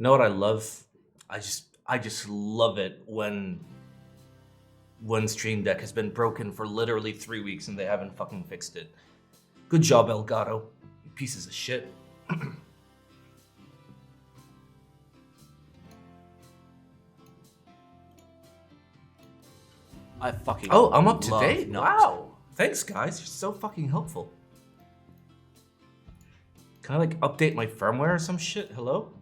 know what I love? I just love it when Stream Deck has been broken for literally 3 weeks and they haven't fucking fixed it. Good job, Elgato. You pieces of shit. I fucking Oh, I'm up to love date. Notes. Wow. Thanks, guys. You're so fucking helpful. Can I like update my firmware or some shit? Hello?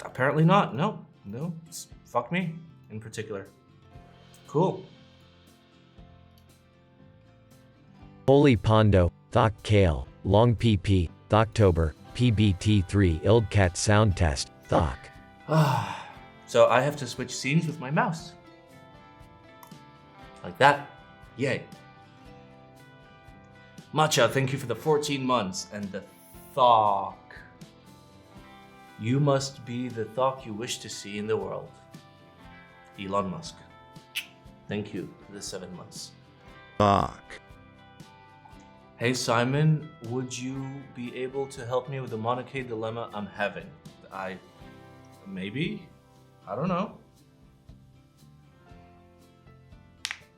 Apparently not. No. Fuck me in particular. Cool. Holy Pondo, Thocc Kale, Long PP, Thoctober, PBT3 Ildcat Sound Test, Thocc. So I have to switch scenes with my mouse. Like that. Yay. Matcha, thank you for the 14 months and the Thocc. You must be the Thocc you wish to see in the world. Elon Musk. Thank you for the 7 months. Thocc. Hey Simon, would you be able to help me with the Monarchy dilemma I'm having? Maybe? I don't know.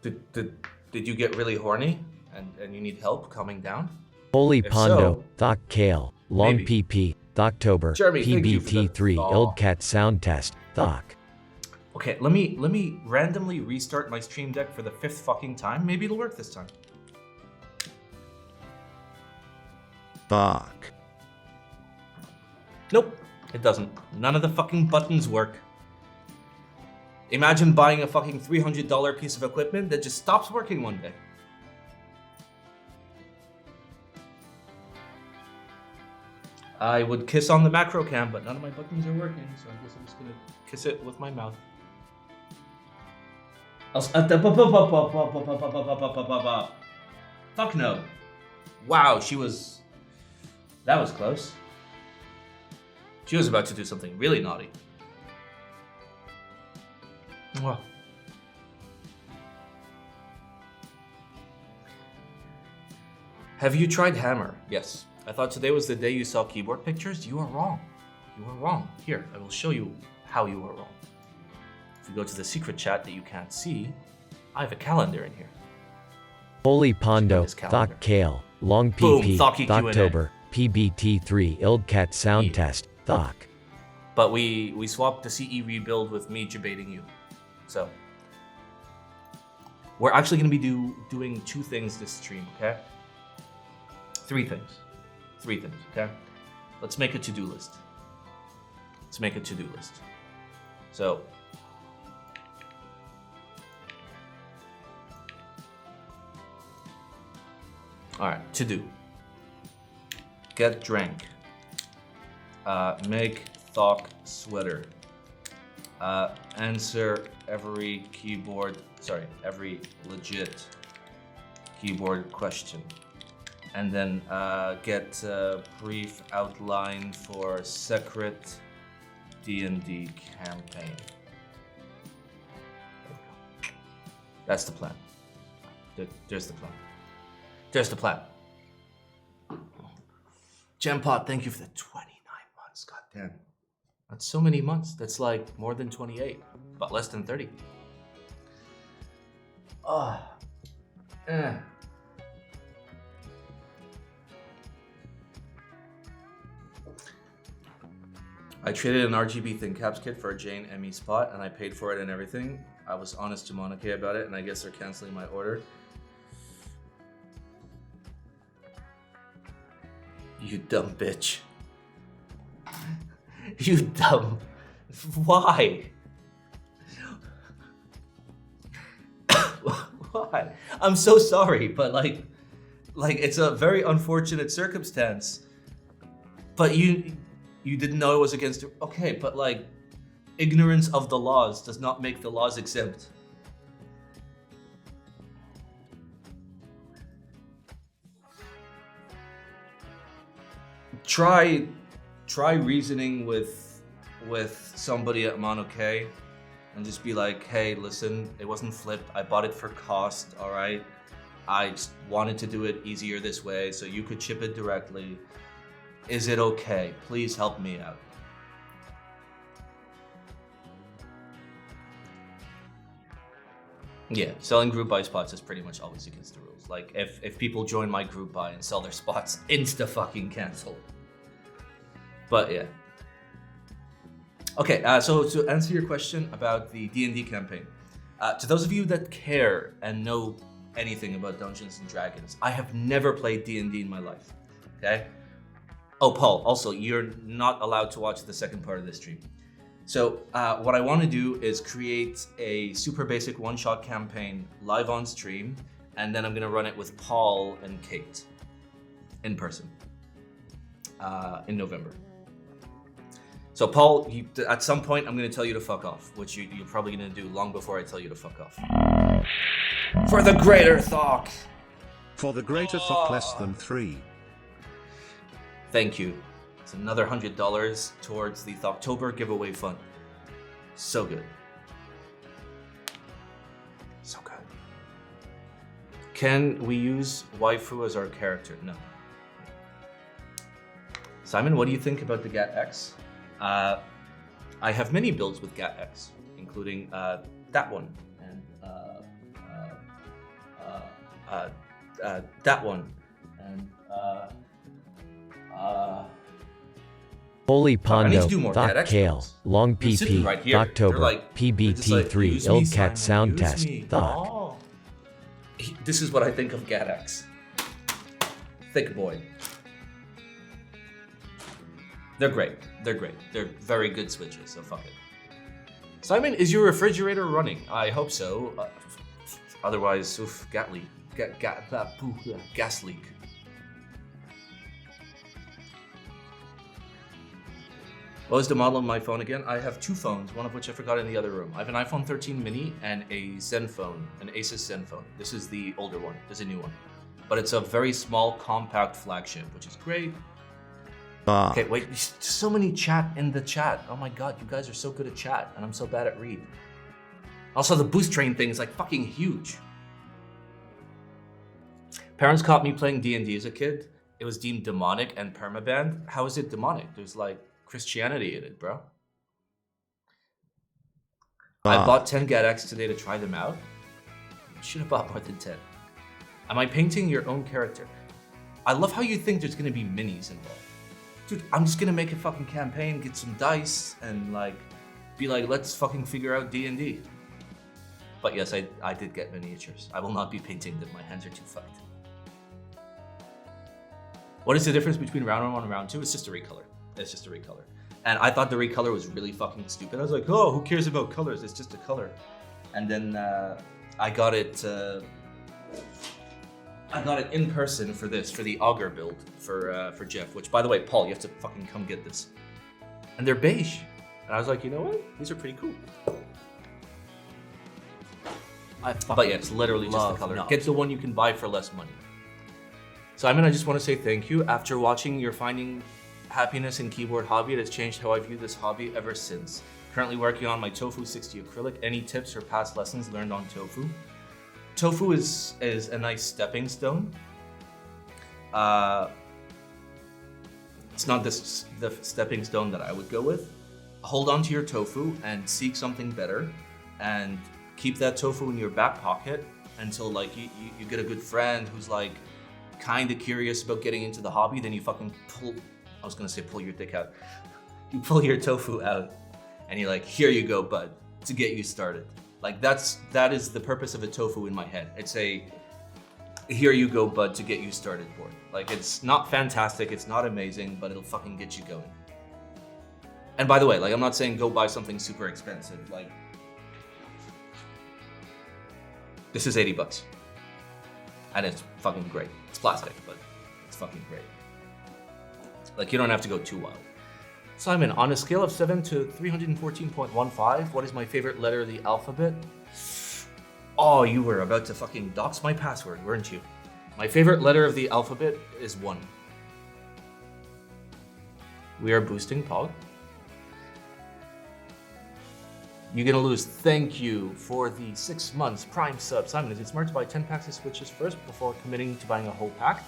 Did you get really horny and you need help calming down? Holy If Pondo, so, Thocc Kale, Long maybe. PP, Thoctober, Jeremy, thank you for the PBT3 Thocc. Ildcat Sound Test, Thocc. Okay, let me randomly restart my Stream Deck for the 5th fucking time. Maybe it'll work this time. Thocc. Nope, it doesn't. None of the fucking buttons work. Imagine buying a fucking $300 piece of equipment that just stops working one day. I would kiss on the macro cam, but none of my buttons are working, so I guess I'm just gonna kiss it with my mouth. Fuck no. Wow, that was close. She was about to do something really naughty. Mwah. Have you tried Hammer? Yes. I thought today was the day you saw keyboard pictures. You are wrong. You are wrong. Here, I will show you how you are wrong. If you go to the secret chat that you can't see, I have a calendar in here. Holy Pondo, this calendar. Thocc Kale, Long Boom, PP, Thoccy Q&A. Thoctober, PBT3 Ildcat Sound Yeah. Test, Thocc. But we swapped the CE rebuild with me debating you. So we're actually going to be doing 2 things this stream, okay? 3 things. 3 things, okay? Let's make a to-do list. Let's make a to-do list. So all right, to do. Get drank. Make Thocc sweater. Answer every legit keyboard question. And then get a brief outline for secret D&D campaign. There we go. That's the plan. There's the plan. There's the plan. Gempot, thank you for the 29 months. God damn. That's so many months. That's like more than 28, but less than 30. I traded an RGB thin caps kit for a Jane ME spot and I paid for it and everything. I was honest to Monica about it and I guess they're canceling my order. You dumb bitch. You dumb. Why? Why? I'm so sorry, but like it's a very unfortunate circumstance. But you didn't know it was against. Okay, but like ignorance of the laws does not make the laws exempt. Try reasoning with somebody at Mono K and just be like, hey, listen, it wasn't flipped. I bought it for cost, all right? I just wanted to do it easier this way so you could ship it directly. Is it okay? Please help me out. Yeah, selling group buy spots is pretty much always against the rules. Like, if people join my group buy and sell their spots, insta fucking cancel. But yeah. Okay, so to answer your question about the D&D campaign, to those of you that care and know anything about Dungeons and Dragons, I have never played D&D in my life. Okay. Oh, Paul. Also, you're not allowed to watch the second part of this stream. So what I want to do is create a super basic one-shot campaign live on stream, and then I'm going to run it with Paul and Kate in person in November. So Paul, at some point I'm going to tell you to fuck off, which you're probably going to do long before I tell you to fuck off. For the greater Thocc! For the greater Thocc less than 3. Thank you. It's another $100 towards the Thoctober giveaway fund. So good. So good. Can we use waifu as our character? No. Simon, what do you think about the GAT-X? I have many builds with GAT-X, including that one and that one and Holy Pondo, do more Thocc GAT-X Kale, builds. Long They're sitting PP, right here. They're October, like- they're just like, PBT3, "Use me, Ildcat Simon, Sound use Test, me." Thocc. Oh. This is what I think of GAT-X. Thick boy. They're great. They're great. They're very good switches, so fuck it. Simon, is your refrigerator running? I hope so. Otherwise, oof, gas leak. Gas leak. What was the model of my phone again? I have two phones, one of which I forgot in the other room. I have an iPhone 13 mini and a Zen phone, an Asus Zen phone. This is the older one. This is a new one. But it's a very small, compact flagship, which is great. Okay, wait, there's so many chat in the chat. Oh my god, you guys are so good at chat, and I'm so bad at read. Also, the boost train thing is like fucking huge. Parents caught me playing D&D as a kid. It was deemed demonic and permabanned. How is it demonic? There's like Christianity in it, bro. I bought 10 GAT-X today to try them out. Should have bought more than 10. Am I painting your own character? I love how you think there's gonna be minis involved. Dude, I'm just gonna make a fucking campaign, get some dice, and like, be like, let's fucking figure out D&D. But yes, I did get miniatures. I will not be painting them, my hands are too fucked. What is the difference between round 1 and round 2? It's just a recolor. It's just a recolor. And I thought the recolor was really fucking stupid. I was like, oh, who cares about colors? It's just a color. And then I got it in person for this, for the Augur build for Jeff, which by the way, Paul, you have to fucking come get this. And they're beige. And I was like, you know what? These are pretty cool. But yeah, it's literally just the color. Get the one you can buy for less money. Simon, I just want to say thank you. After watching your Finding Happiness in Keyboard hobby, it has changed how I view this hobby ever since. Currently working on my Tofu 60 acrylic. Any tips or past lessons learned on Tofu? Tofu is a nice stepping stone. It's not the stepping stone that I would go with. Hold on to your tofu and seek something better, and keep that tofu in your back pocket until like you get a good friend who's like kind of curious about getting into the hobby. Then you fucking pull. I was gonna say pull your dick out. You pull your tofu out, and you're like, here you go, bud, to get you started. Like that is the purpose of a tofu in my head. It's a here you go, bud, to get you started board. Like it's not fantastic, it's not amazing, but it'll fucking get you going. And by the way, like I'm not saying go buy something super expensive. Like this is $80. And it's fucking great. It's plastic, but it's fucking great. Like you don't have to go too wild. Simon, on a scale of 7 to 314.15, what is my favorite letter of the alphabet? Oh, you were about to fucking dox my password, weren't you? My favorite letter of the alphabet is 1. We are boosting Pog. You're gonna lose. Thank you for the 6 months Prime sub. Simon, is it smart to buy 10 packs of Switches first before committing to buying a whole pack?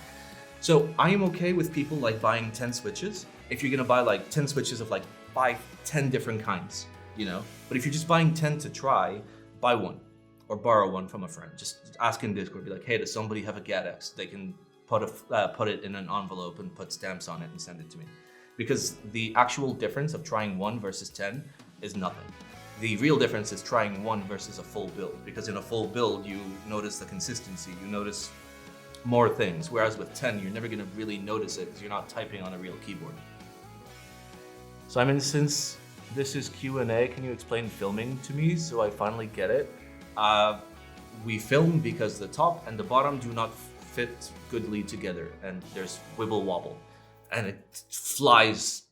So I am okay with people like buying 10 switches if you're gonna buy like 10 switches of like 5, 10 different kinds, you know? But if you're just buying 10 to try, buy one or borrow one from a friend. Just ask in Discord, be like, hey, does somebody have a GAT-X? They can put it in an envelope and put stamps on it and send it to me. Because the actual difference of trying 1 versus 10 is nothing. The real difference is trying 1 versus a full build, because in a full build, you notice the consistency, you notice more things, whereas with 10, you're never gonna really notice it because you're not typing on a real keyboard. Simon, since this is Q&A, can you explain filming to me so I finally get it? We film because the top and the bottom do not fit goodly together, and there's wibble wobble, and it flies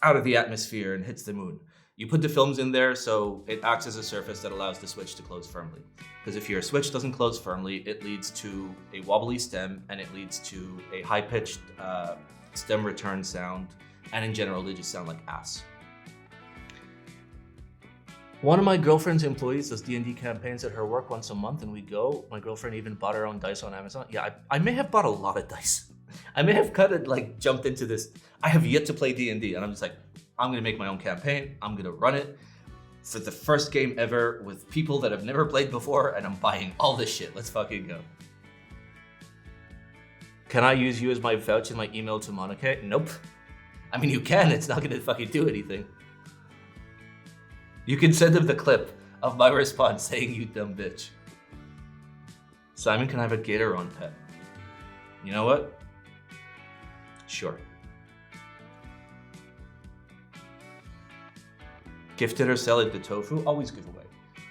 out of the atmosphere and hits the moon. You put the films in there so it acts as a surface that allows the switch to close firmly. Because if your switch doesn't close firmly, it leads to a wobbly stem, and it leads to a high-pitched stem return sound, and in general, they just sound like ass. One of my girlfriend's employees does D&D campaigns at her work once a month, and we go. My girlfriend even bought her own dice on Amazon. Yeah, I may have bought a lot of dice. I may have jumped into this. I have yet to play D&D, and I'm just like, I'm gonna make my own campaign. I'm gonna run it for the first game ever with people that have never played before, and I'm buying all this shit. Let's fucking go. Can I use you as my vouch in my email to Monica? Nope. I mean, you can. It's not gonna fucking do anything. You can send him the clip of my response saying, you dumb bitch. Simon, can I have a Gatoron pet? You know what? Sure. Gift it or sell it, the tofu, always give away.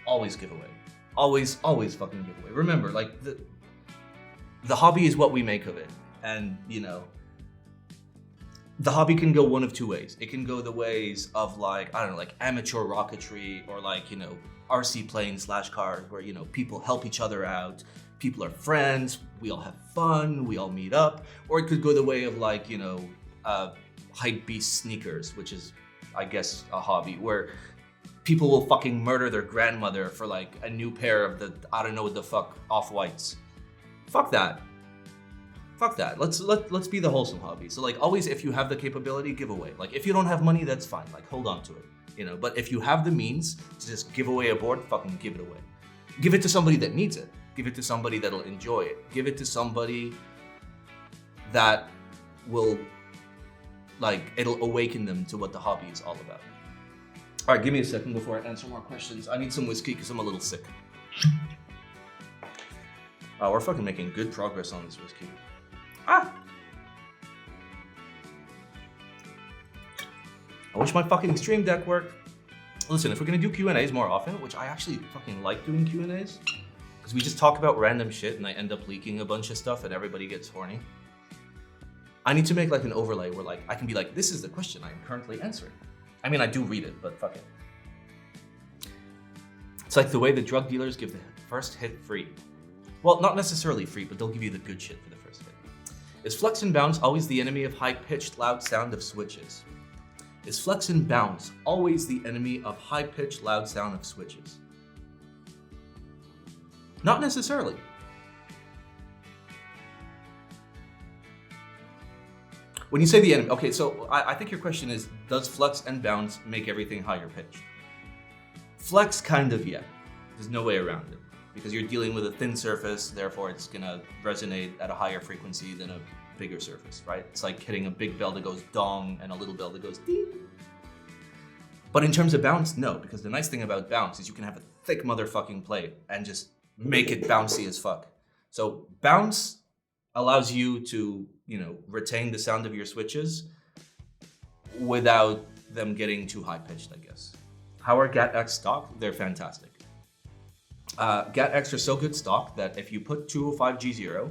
Always give away. Always fucking give away. Remember, like, the hobby is what we make of it. And, you know, the hobby can go one of two ways. It can go the ways of, like, I don't know, like amateur rocketry, or like, you know, RC plane / cars, where, you know, people help each other out. People are friends, we all have fun, we all meet up. Or it could go the way of, like, you know, hype beast sneakers, which is, I guess, a hobby where people will fucking murder their grandmother for like a new pair of the, I don't know what the fuck, off-whites. Fuck that. Fuck that. Let's be the wholesome hobby. So like, always, if you have the capability, give away. Like, if you don't have money, that's fine. Like, hold on to it, you know. But if you have the means to just give away a board, fucking give it away. Give it to somebody that needs it. Give it to somebody that'll enjoy it. Give it to somebody that will, like, it'll awaken them to what the hobby is all about. All right, give me a second before I answer more questions. I need some whiskey because I'm a little sick. Oh, we're fucking making good progress on this whiskey. Ah! I wish my fucking stream deck worked. Listen, if we're gonna do Q&As more often, which I actually fucking like doing Q&As, because we just talk about random shit and I end up leaking a bunch of stuff and everybody gets horny. I need to make like an overlay where like I can be like, this is the question I am currently answering. I mean, I do read it, but fuck it. It's like the way the drug dealers give the first hit free. Well, not necessarily free, but they'll give you the good shit for the first hit. Is flex and bounce always the enemy of high-pitched, loud sound of switches? Is flex and bounce always the enemy of high-pitched, loud sound of switches? Not necessarily. When you say the enemy, okay, so I think your question is, does flex and bounce make everything higher pitched? Flex, kind of, yeah. There's no way around it. Because you're dealing with a thin surface, therefore it's gonna resonate at a higher frequency than a bigger surface, right? It's like hitting a big bell that goes dong and a little bell that goes ding. But in terms of bounce, no, because the nice thing about bounce is you can have a thick motherfucking plate and just make it bouncy as fuck. So bounce allows you to, you know, retain the sound of your switches without them getting too high pitched, I guess. How are GAT-X stock? They're fantastic. GAT-X are so good stock that if you put 205G0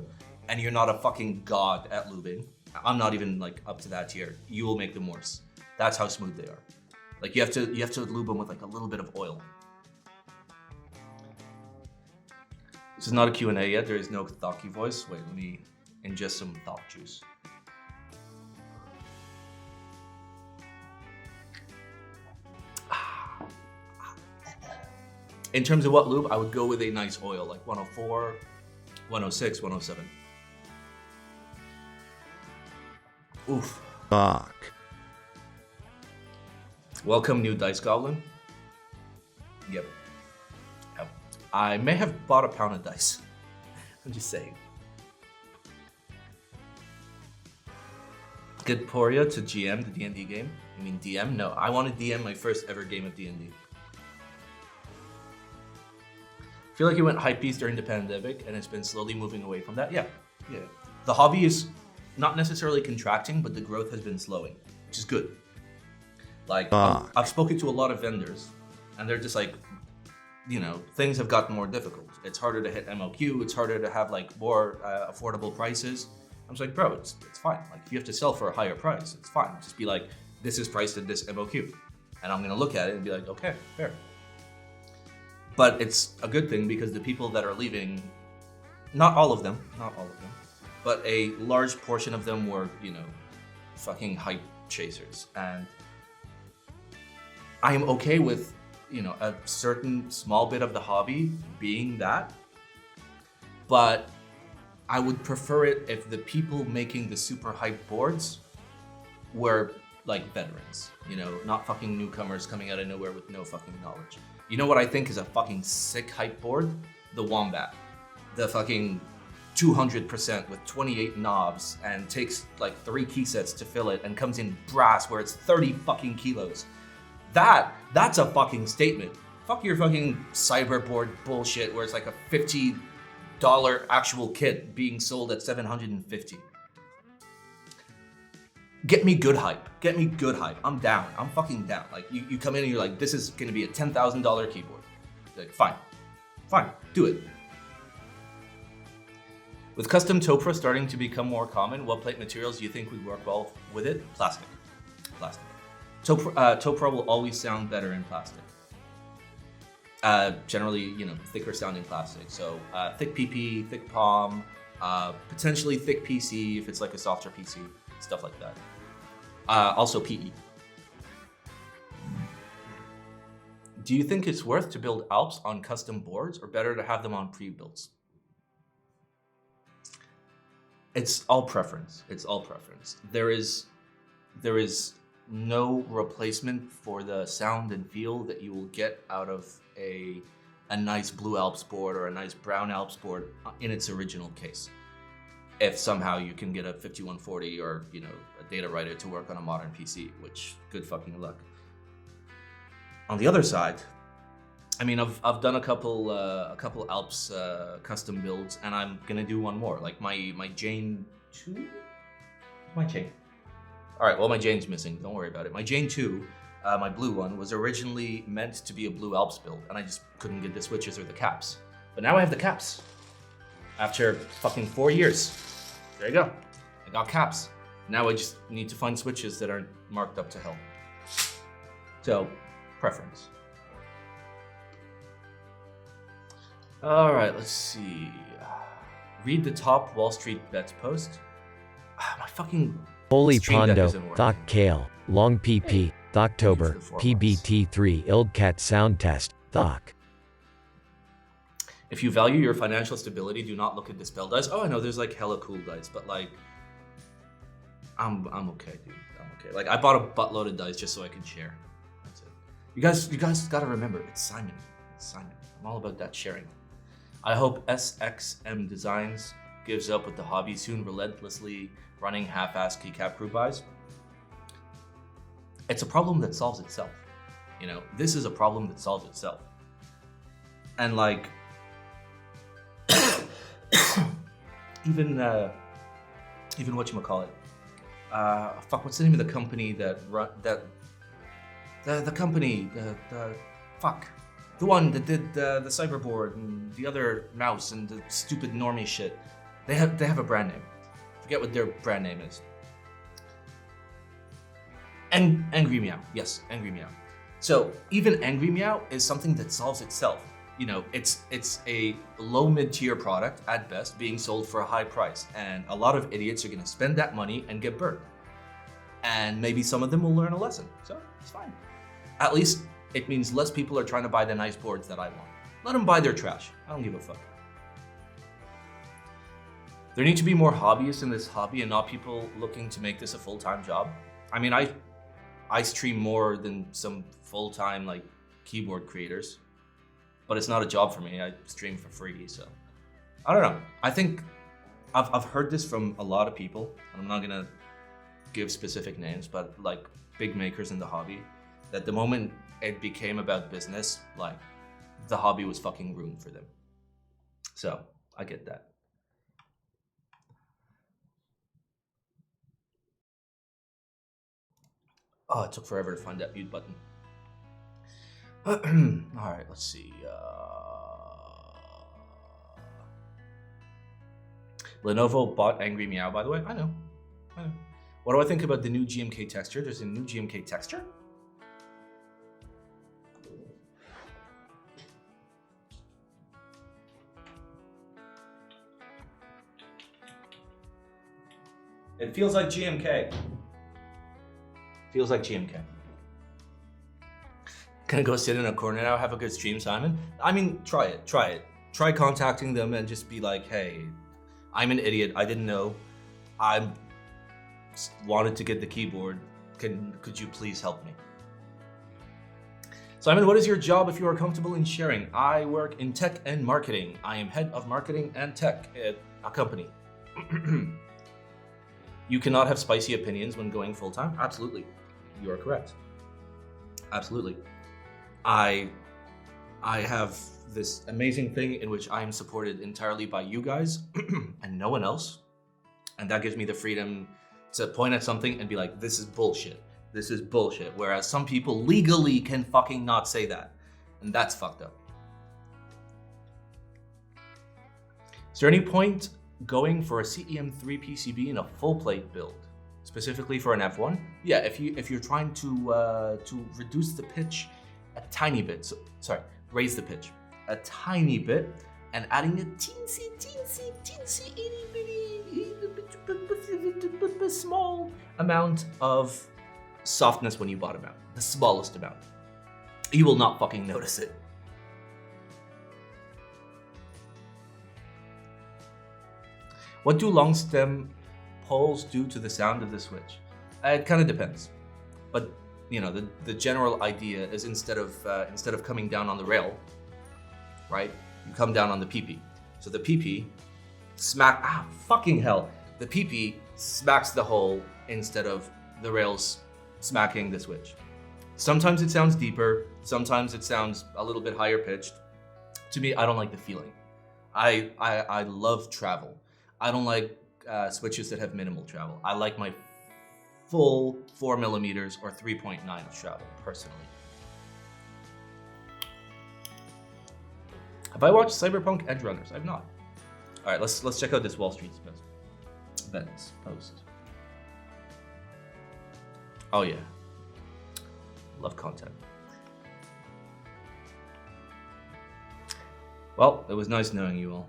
and you're not a fucking god at lubing, I'm not even like up to that tier, you will make them worse. That's how smooth they are. Like you have to lube them with like a little bit of oil. This is not a Q&A yet. There is no Thocc voice. Wait, let me ingest some Thocc juice. In terms of what lube, I would go with a nice oil, like 104, 106, 107. Oof. Thocc. Welcome, new Dice Goblin. Yep. I may have bought a pound of dice. I'm just saying. Good Poria to GM the D&D game. You mean DM? No, I want to DM my first ever game of D&D. I feel like you went hypebeast during the pandemic and it's been slowly moving away from that. Yeah. The hobby is not necessarily contracting, but the growth has been slowing, which is good. Like, I've spoken to a lot of vendors and they're just like, you know, things have gotten more difficult. It's harder to hit MOQ. It's harder to have like more affordable prices. I was like, bro, it's fine. Like, if you have to sell for a higher price, it's fine. Just be like, this is priced at this MOQ. And I'm gonna look at it and be like, okay, fair. But it's a good thing because the people that are leaving, not all of them, but a large portion of them were, you know, fucking hype chasers. And I am okay with, you know, a certain small bit of the hobby being that, but I would prefer it if the people making the super hype boards were like veterans, you know, not fucking newcomers coming out of nowhere with no fucking knowledge. You know what I think is a fucking sick hype board? The Wombat. The fucking 200% with 28 knobs and takes like 3 key sets to fill it and comes in brass where it's 30 fucking kilos. That's a fucking statement. Fuck your fucking cyberboard bullshit where it's like a $50 actual kit being sold at $750. Get me good hype. I'm down. I'm fucking down. Like, you come in and you're like, this is gonna be a $10,000 keyboard. Like, fine, do it. With custom Topra starting to become more common, what plate materials do you think would work well with it? Plastic. Topra will always sound better in plastic. Generally, you know, thicker sounding plastic. So thick PP, thick palm, potentially thick PC if it's like a softer PC, stuff like that. Also PE. Do you think it's worth to build Alps on custom boards or better to have them on pre-builds? It's all preference. There is no replacement for the sound and feel that you will get out of a nice blue Alps board or a nice brown Alps board in its original case. If somehow you can get a 5140 or, you know, a data writer to work on a modern PC, which good fucking luck. On the other side, I mean, I've done a couple Alps custom builds, and I'm gonna do one more. Like my Jane 2, my Jane. All right, well my Jane's missing. Don't worry about it. My Jane 2, my blue one, was originally meant to be a blue Alps build, and I just couldn't get the switches or the caps. But now I have the caps. After fucking 4 years, there you go. I got caps. Now I just need to find switches that aren't marked up to hell. So, preference. All right, let's see. Read the top Wall Street bets post. My fucking Holy stream deck Pondo, isn't working. Thocc Kale, Long PP, Thocktober, PBT3 Ildcat Sound Test, Thocc. If you value your financial stability, do not look at dispel dice. Oh, I know there's like hella cool dice, but like, I'm okay, dude. I'm okay. Like, I bought a buttload of dice just so I could share. That's it. You guys gotta remember, it's Simon. I'm all about that sharing. I hope SXM Designs gives up with the hobby soon, relentlessly running half-assed keycap crew buys. It's a problem that solves itself. You know, this is a problem that solves itself. And like, even whatchamacallit, fuck, what's the name of the company that the one that did the cyberboard and the other mouse and the stupid normie shit. They have a brand name. Forget what their brand name is. Angry Meow. Yes, Angry Meow. So even Angry Meow is something that solves itself. You know, it's a low mid-tier product at best being sold for a high price, and a lot of idiots are gonna spend that money and get burnt. And maybe some of them will learn a lesson, so it's fine. At least it means less people are trying to buy the nice boards that I want. Let them buy their trash. I don't give a fuck. There need to be more hobbyists in this hobby and not people looking to make this a full-time job. I mean, I stream more than some full-time like keyboard creators, but it's not a job for me. I stream for free, so I don't know. I think I've heard this from a lot of people, and I'm not gonna give specific names, but like big makers in the hobby, that the moment it became about business, like the hobby was fucking ruined for them. So I get that. Oh, it took forever to find that mute button. All right, let's see. Lenovo bought Angry Meow, by the way. I know. What do I think about the new GMK texture? There's a new GMK texture? It feels like GMK. Feels like GMK. Gonna go sit in a corner now, have a good stream, Simon? I mean, try it. Try contacting them and just be like, hey, I'm an idiot, I didn't know. I wanted to get the keyboard. Could you please help me? Simon, what is your job if you are comfortable in sharing? I work in tech and marketing. I am head of marketing and tech at a company. You cannot have spicy opinions when going full-time? Absolutely. You are correct. Absolutely. I have this amazing thing in which I am supported entirely by you guys and no one else. And that gives me the freedom to point at something and be like, this is bullshit. This is bullshit. Whereas some people legally can fucking not say that. And that's fucked up. Is there any point going for a CEM3 PCB in a full plate build? Specifically for an F1? Yeah, if you're trying to reduce the pitch a tiny bit, raise the pitch a tiny bit, and adding a teensy itty bitty small amount of softness when you bottom out, the smallest amount, you will not fucking notice it. What do long stem poles do to the sound of the switch? It kind of depends, but you know, the general idea is instead of coming down on the rail, right, you come down on the PP. So the PP the PP smacks the hole instead of the rails smacking the switch. Sometimes it sounds deeper, sometimes it sounds a little bit higher pitched. To me, I don't like the feeling. I love travel. I don't like switches that have minimal travel. I like my full 4 millimeters or 3.9 of travel, personally. Have I watched Cyberpunk Edge Runners? I've not. All right, let's check out this Wall Street Bets post. Oh yeah, love content. Well, it was nice knowing you all.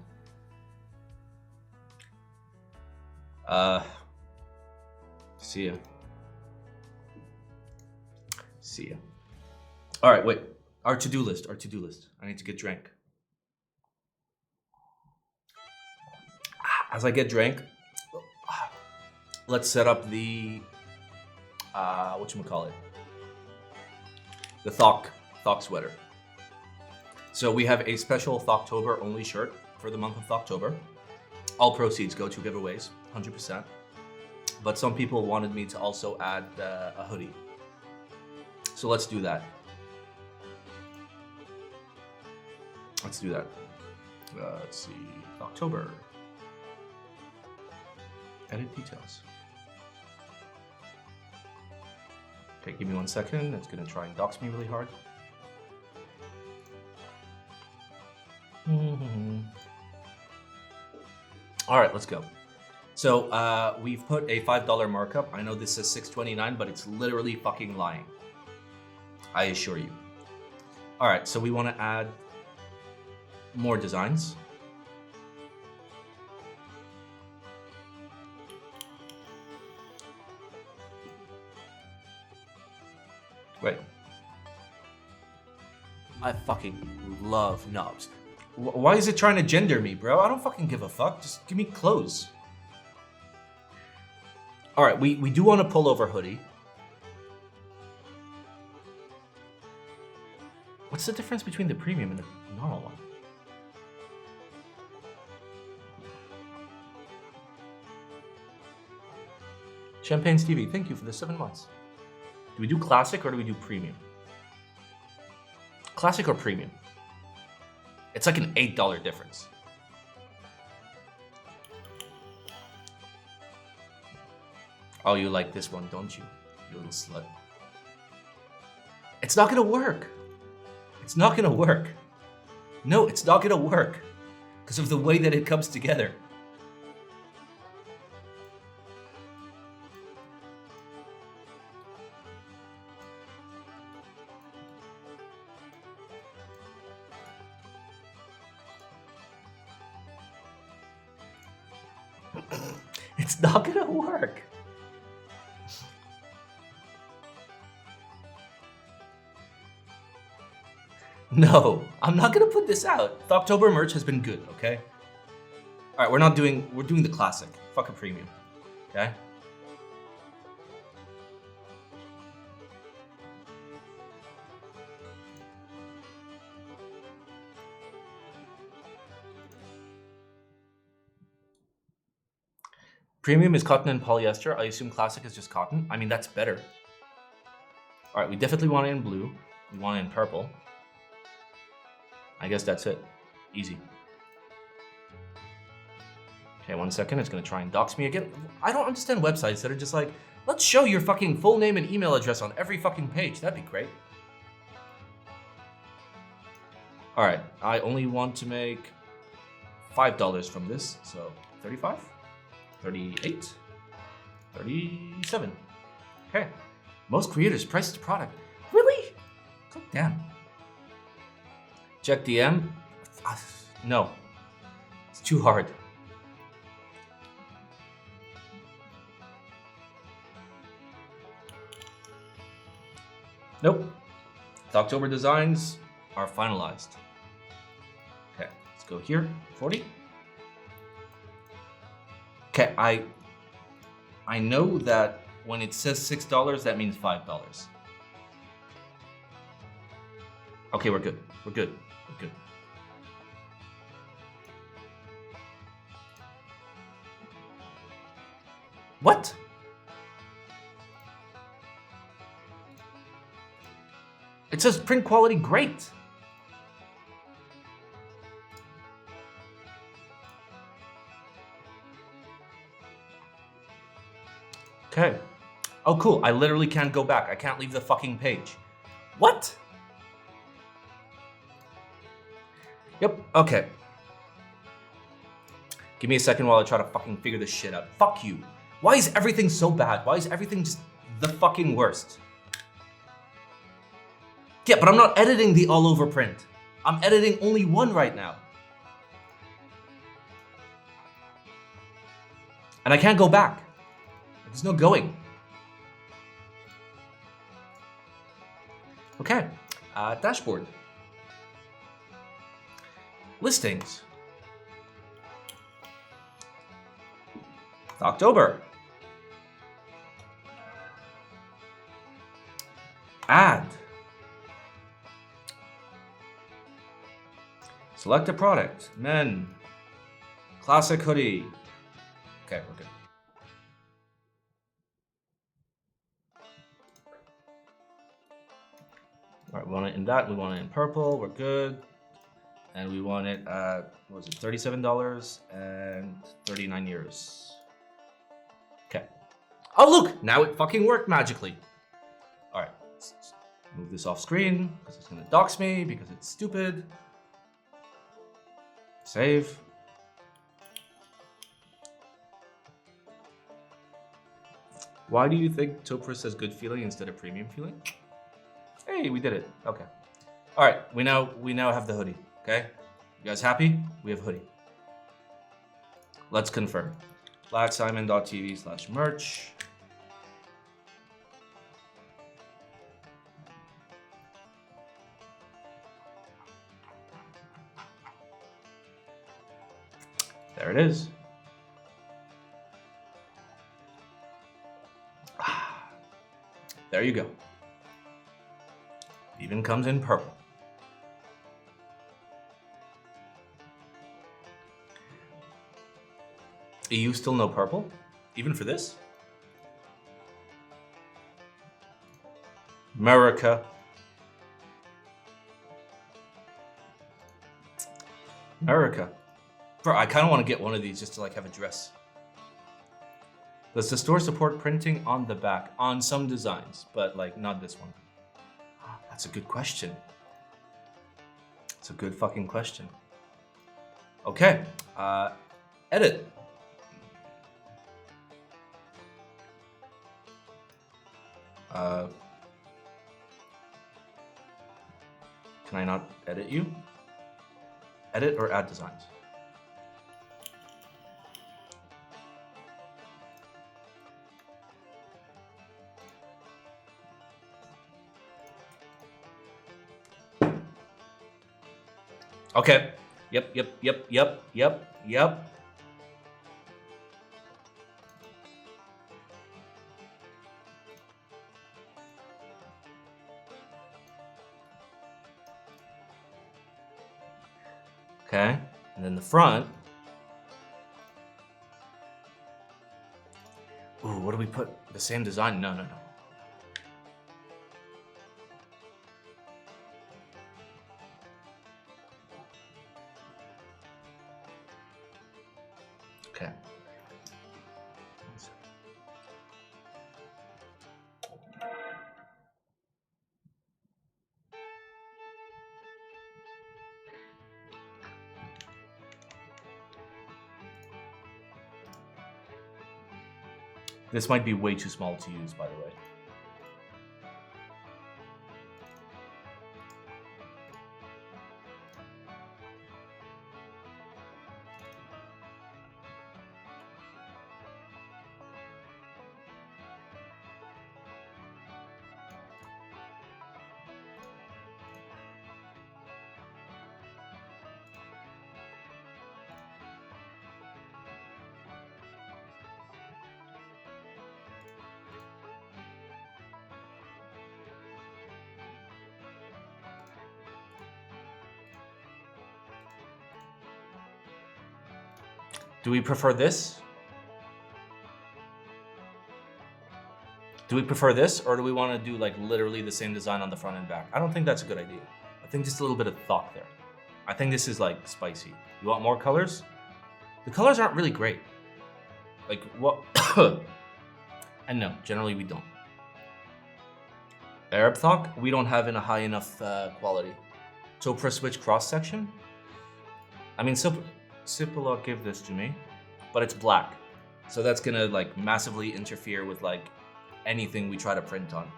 See ya. See ya. All right, wait. Our to-do list. I need to get drank. As I get drank, let's set up the whatchamacallit? The Thocc sweater. So we have a special Thocktober only shirt for the month of October. All proceeds go to giveaways, 100%. But some people wanted me to also add a hoodie. So let's do that. Let's see, October. Edit details. Okay, give me 1 second. It's gonna try and dox me really hard. All right, let's go. So we've put a $5 markup. I know this says $6.29, but it's literally fucking lying. I assure you. All right, so we want to add more designs. Wait. I fucking love knobs. Why is it trying to gender me, bro? I don't fucking give a fuck. Just give me clothes. All right, we do want a pullover hoodie. What's the difference between the premium and the normal one? Champagne Stevie, thank you for the 7 months. Do we do classic or do we do premium? Classic or premium? It's like an $8 difference. Oh, you like this one, don't you? You little slut. It's not gonna work. It's not gonna work. No, it's not gonna work. Because of the way that it comes together. It's not gonna work. No, I'm not gonna put this out. The October merch has been good, okay? All right, we're doing the classic. Fuck a premium, okay? Premium is cotton and polyester. I assume classic is just cotton. I mean, that's better. All right, we definitely want it in blue. We want it in purple. I guess that's it. Easy. Okay, 1 second. It's gonna try and dox me again. I don't understand websites that are just like, let's show your fucking full name and email address on every fucking page. That'd be great. All right, I only want to make $5 from this, so 35, 38, 37. Okay. Most creators price the product. Really? God damn. Check DM. No. It's too hard. Nope. The October designs are finalized. Okay, let's go here. 40. Okay, I know that when it says $6, that means $5. Okay, we're good. We're good. We're good. What? It says print quality great. Okay. Oh, cool. I literally can't go back. I can't leave the fucking page. What? Yep, okay. Give me a second while I try to fucking figure this shit out. Fuck you. Why is everything so bad? Why is everything just the fucking worst? Yeah, but I'm not editing the all over print. I'm editing only one right now. And I can't go back. There's no going. Okay, dashboard. Listings. October. Add. Select a product. Men. Classic hoodie. Okay, we're good. All right, we want it in that. We want it in purple. We're good. And we want it at, what was it, $37 and 39 euros. Okay. Oh, look, now it fucking worked magically. All right, let's move this off screen because it's gonna dox me because it's stupid. Save. Why do you think Topher says good feeling instead of premium feeling? Hey, we did it. Okay. All right, we now have the hoodie. Okay, you guys happy? We have hoodie. Let's confirm. blacksimon.tv/merch. There it is. There you go. Even comes in purple. EU still no purple? Even for this? America. America. Bro, I kind of want to get one of these just to like have a dress. Does the store support printing on the back? On some designs, but like not this one. That's a good question. It's a good fucking question. Okay, edit. Can I not edit you? Edit or add designs? Okay. Yep. Okay, and then the front. Ooh, what do we put? The same design? No. Okay. This might be way too small to use, by the way. Do we prefer this? Do we prefer this, or do we want to do like literally the same design on the front and back? I don't think that's a good idea. I think just a little bit of thought there. I think this is like spicy. You want more colors? The colors aren't really great. Like what? And no, generally we don't. Arab Thocc, we don't have in a high enough quality. Topra switch cross section. I mean, Sipala gave this to me, but it's black. So that's gonna like massively interfere with like anything we try to print on.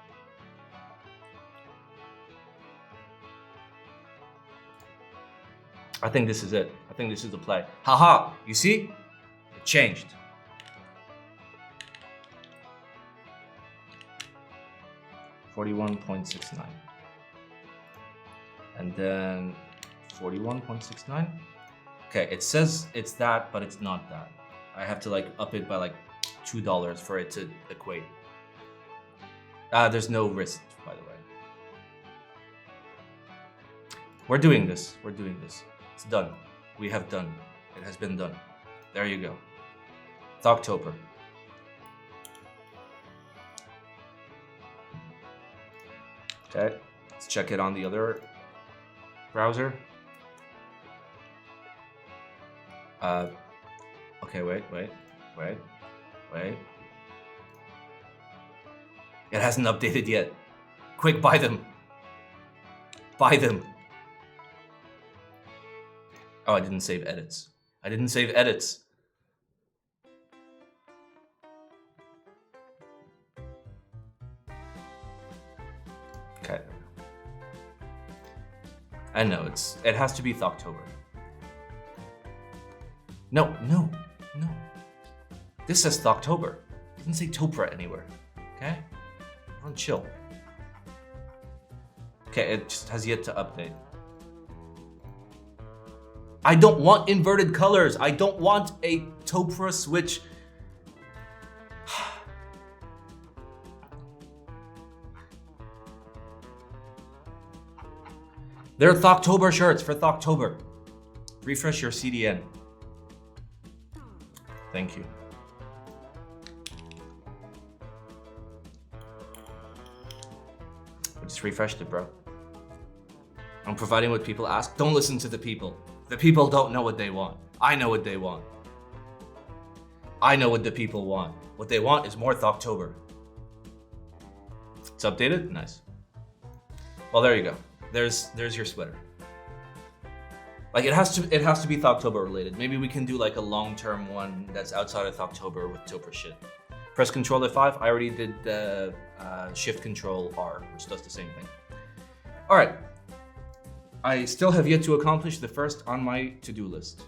I think this is it. I think this is the play. Haha, you see? It changed. $41.69. And then 41.69. Okay, it says it's that, but it's not that. I have to like up it by like $2 for it to equate. There's no wrist, by the way. We're doing this. It's done. We have done. It has been done. There you go. Thoctober. Okay, let's check it on the other browser. Okay, wait. It hasn't updated yet. Quick, buy them. Buy them. Oh, I didn't save edits. Okay. I know, it has to be Thoctober. No. This says Thoctober. It doesn't say Topra anywhere. Okay? Everyone chill. Okay, it just has yet to update. I don't want inverted colors. I don't want a Topra switch. They're Thocktober shirts for Thocktober. Refresh your CDN. Thank you. I just refreshed it, bro. I'm providing what people ask. Don't listen to the people. The people don't know what they want. I know what they want. I know what the people want. What they want is more Thocktober. It's updated? Nice. Well, there you go. There's your sweater. Like it has to be Thocktober related. Maybe we can do like a long-term one that's outside of Thocktober with Tober shit. Press Control F5. I already did Shift Control R, which does the same thing. All right. I still have yet to accomplish the first on my to-do list.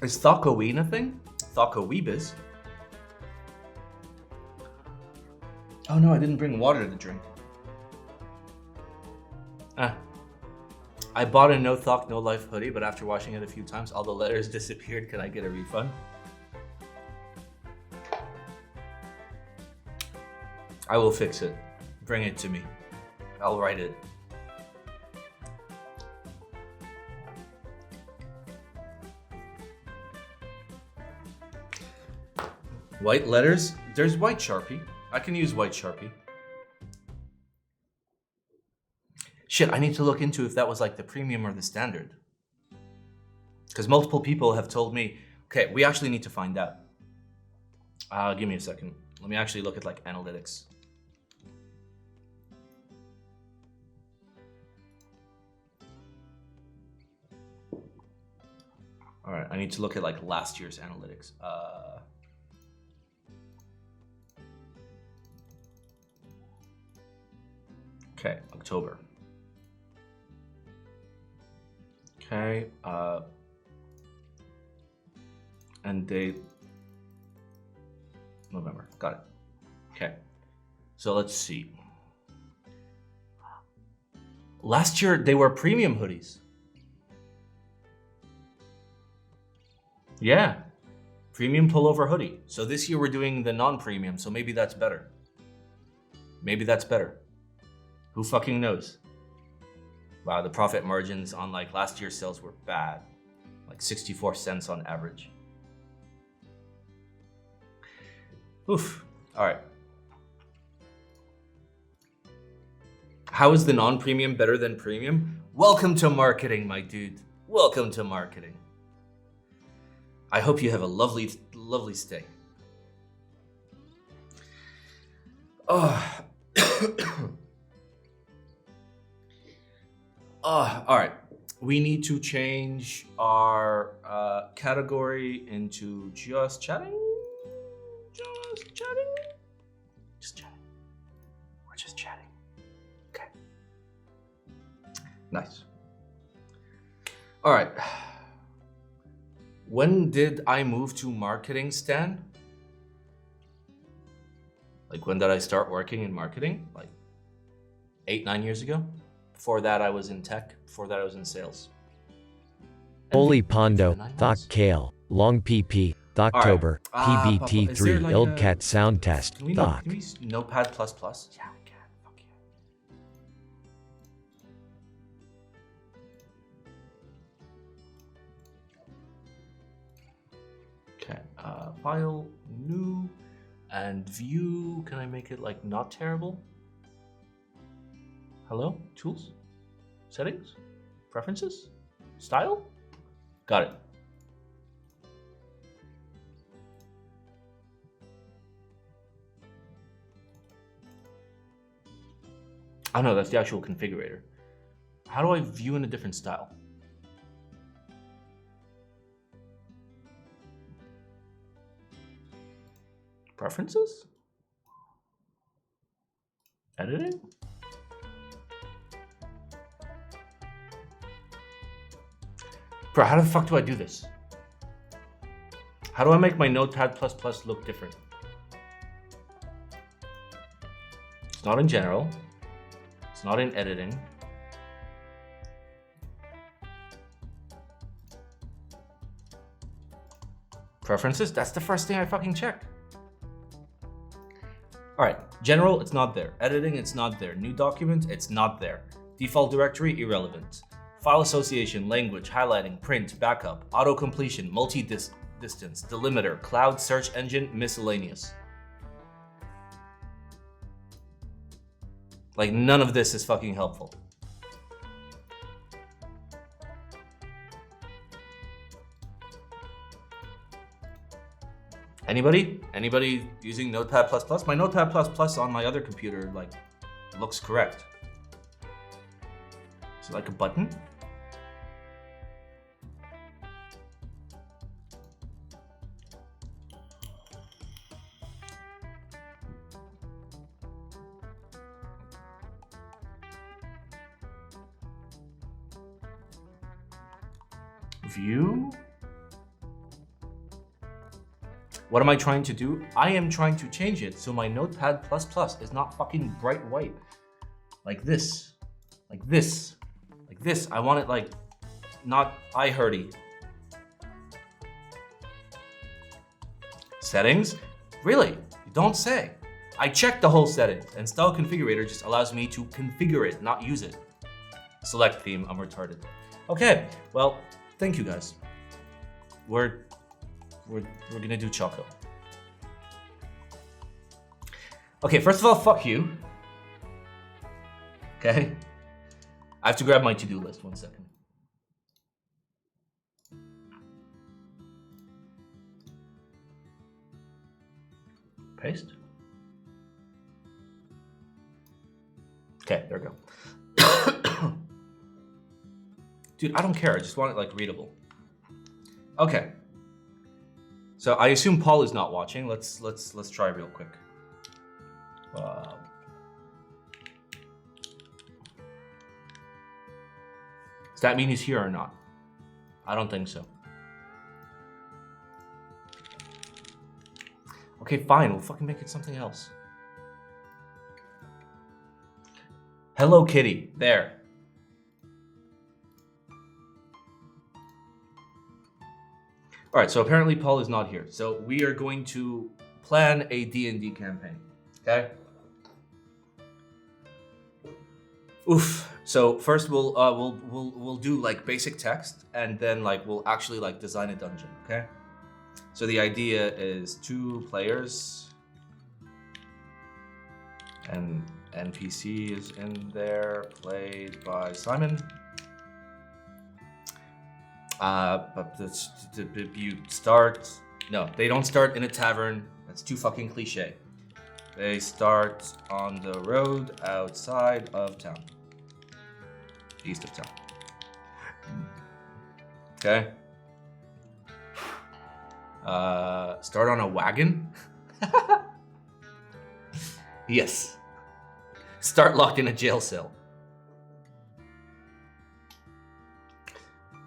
Is Thocoween a thing? Thockoweebis? Oh no, I didn't bring water to drink. I bought a No Thocc No Life hoodie, but after washing it a few times, all the letters disappeared. Can I get a refund? I will fix it. Bring it to me. I'll write it. White letters? There's white Sharpie. I can use white Sharpie. Shit, I need to look into if that was like the premium or the standard. Because multiple people have told me, okay, we actually need to find out. Give me a second. Let me actually look at like analytics. All right, I need to look at like last year's analytics. Okay, October. Okay, and date November. Got it. Okay, so let's see. Last year they were premium hoodies. Yeah, premium pullover hoodie. So this year we're doing the non-premium, so maybe that's better. Maybe that's better. Who fucking knows? Wow, the profit margins on like last year's sales were bad. Like 64 cents on average. Oof. All right. How is the non-premium better than premium? Welcome to marketing, my dude. Welcome to marketing. I hope you have a lovely, lovely stay. Oh. All right. We need to change our category into just chatting. Just chatting. Just chatting. We're just chatting. Okay. Nice. All right. When did I move to marketing, Stan? Like when did I start working in marketing? Like 8-9 years ago? Before that, I was in tech. Before that, I was in sales. Holy Pondo, Thocc Kale, Long PP, Thocktober, PBT3, Ildcat Sound Test, Can we use Notepad++? Yeah, I can. Fuck yeah. Okay, file, new, and view. Can I make it like not terrible? Hello? Tools? Settings? Preferences? Style? Got it. Oh no, that's the actual configurator. How do I view in a different style? Preferences? Editing? Bro, how the fuck do I do this? How do I make my Notepad++ look different? It's not in general. It's not in editing. Preferences? That's the first thing I fucking checked. All right, general, it's not there. Editing, it's not there. New document, it's not there. Default directory, irrelevant. File association, language, highlighting, print, backup, auto completion, multi-distance, delimiter, cloud search engine, miscellaneous. Like, none of this is fucking helpful. Anybody? Anybody using Notepad++? My Notepad++ on my other computer, like, looks correct. Is it like a button? View? What am I trying to do? I am trying to change it so my Notepad++ is not fucking bright white. Like this. Like this. Like this. I want it like not iHurdy. Settings? Really? You don't say. I checked the whole settings. Install configurator just allows me to configure it, not use it. Select theme, I'm retarded. Okay, well, thank you guys. We're gonna do Choco. Okay, first of all, fuck you. Okay? I have to grab my to-do list, 1 second. Paste. Okay, there we go. Dude, I don't care, I just want it like readable. Okay. So I assume Paul is not watching. Let's try real quick. Does that mean he's here or not? I don't think so. Okay, fine. We'll fucking make it something else. Hello Kitty. There. All right, so apparently Paul is not here. So we are going to plan a D&D campaign, okay? Oof. So first we'll do like basic text, and then like we'll actually like design a dungeon, okay? So the idea is 2 players, and NPC is in there, played by Simon. But you start... No, they don't start in a tavern. That's too fucking cliche. They start on the road outside of town. East of town. Okay. Start on a wagon? Yes. Start locked in a jail cell.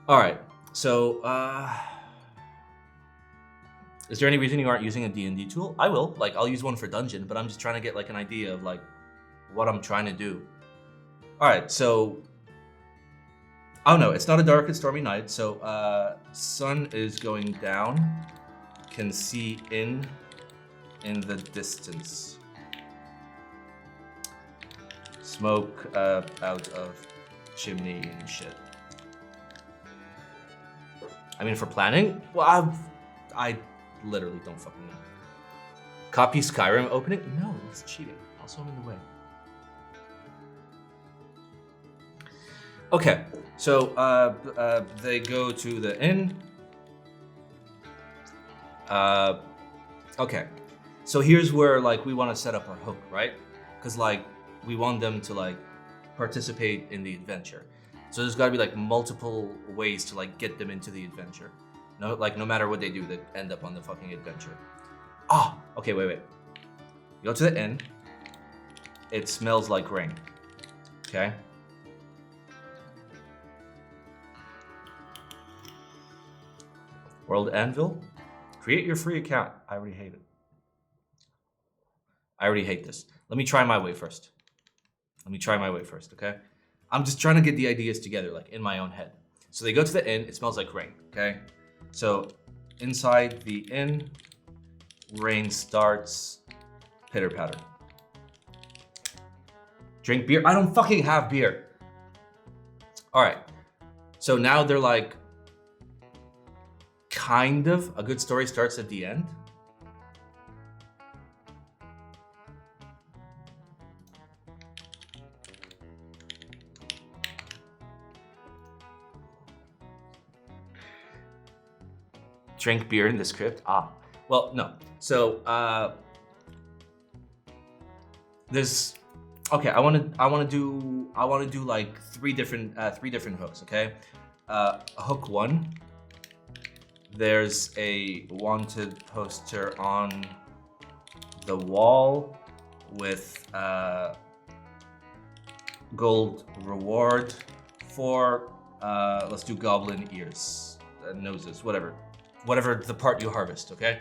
All right. So, is there any reason you aren't using a D&D tool? I will. Like, I'll use one for dungeon, but I'm just trying to get like an idea of like what I'm trying to do. All right. So, oh no, it's not a dark and stormy night. So, sun is going down. Can see in the distance. Smoke out of chimney and shit. I mean, for planning, well, I literally don't fucking know. Copy Skyrim opening? No, that's cheating. Also, I'm in the way. Okay, so they go to the inn. Okay, so here's where like we want to set up our hook, right? Because like we want them to like participate in the adventure. So there's got to be like multiple ways to like get them into the adventure. No, like no matter what they do, they end up on the fucking adventure. Ah, okay, wait. You go to the inn. It smells like rain. Okay. World Anvil. Create your free account. I already hate it. I already hate this. Let me try my way first. Okay? I'm just trying to get the ideas together, like in my own head. So they go to the inn, it smells like rain, okay? So inside the inn, rain starts pitter patter. Drink beer? I don't fucking have beer. All right. So now they're like, kind of, a good story starts at the end. Drink beer in the script? Well, no. So, there's, okay, I want to do like three different hooks, okay? Hook 1, there's a wanted poster on the wall with gold reward for let's do goblin ears, noses, whatever the part you harvest, okay?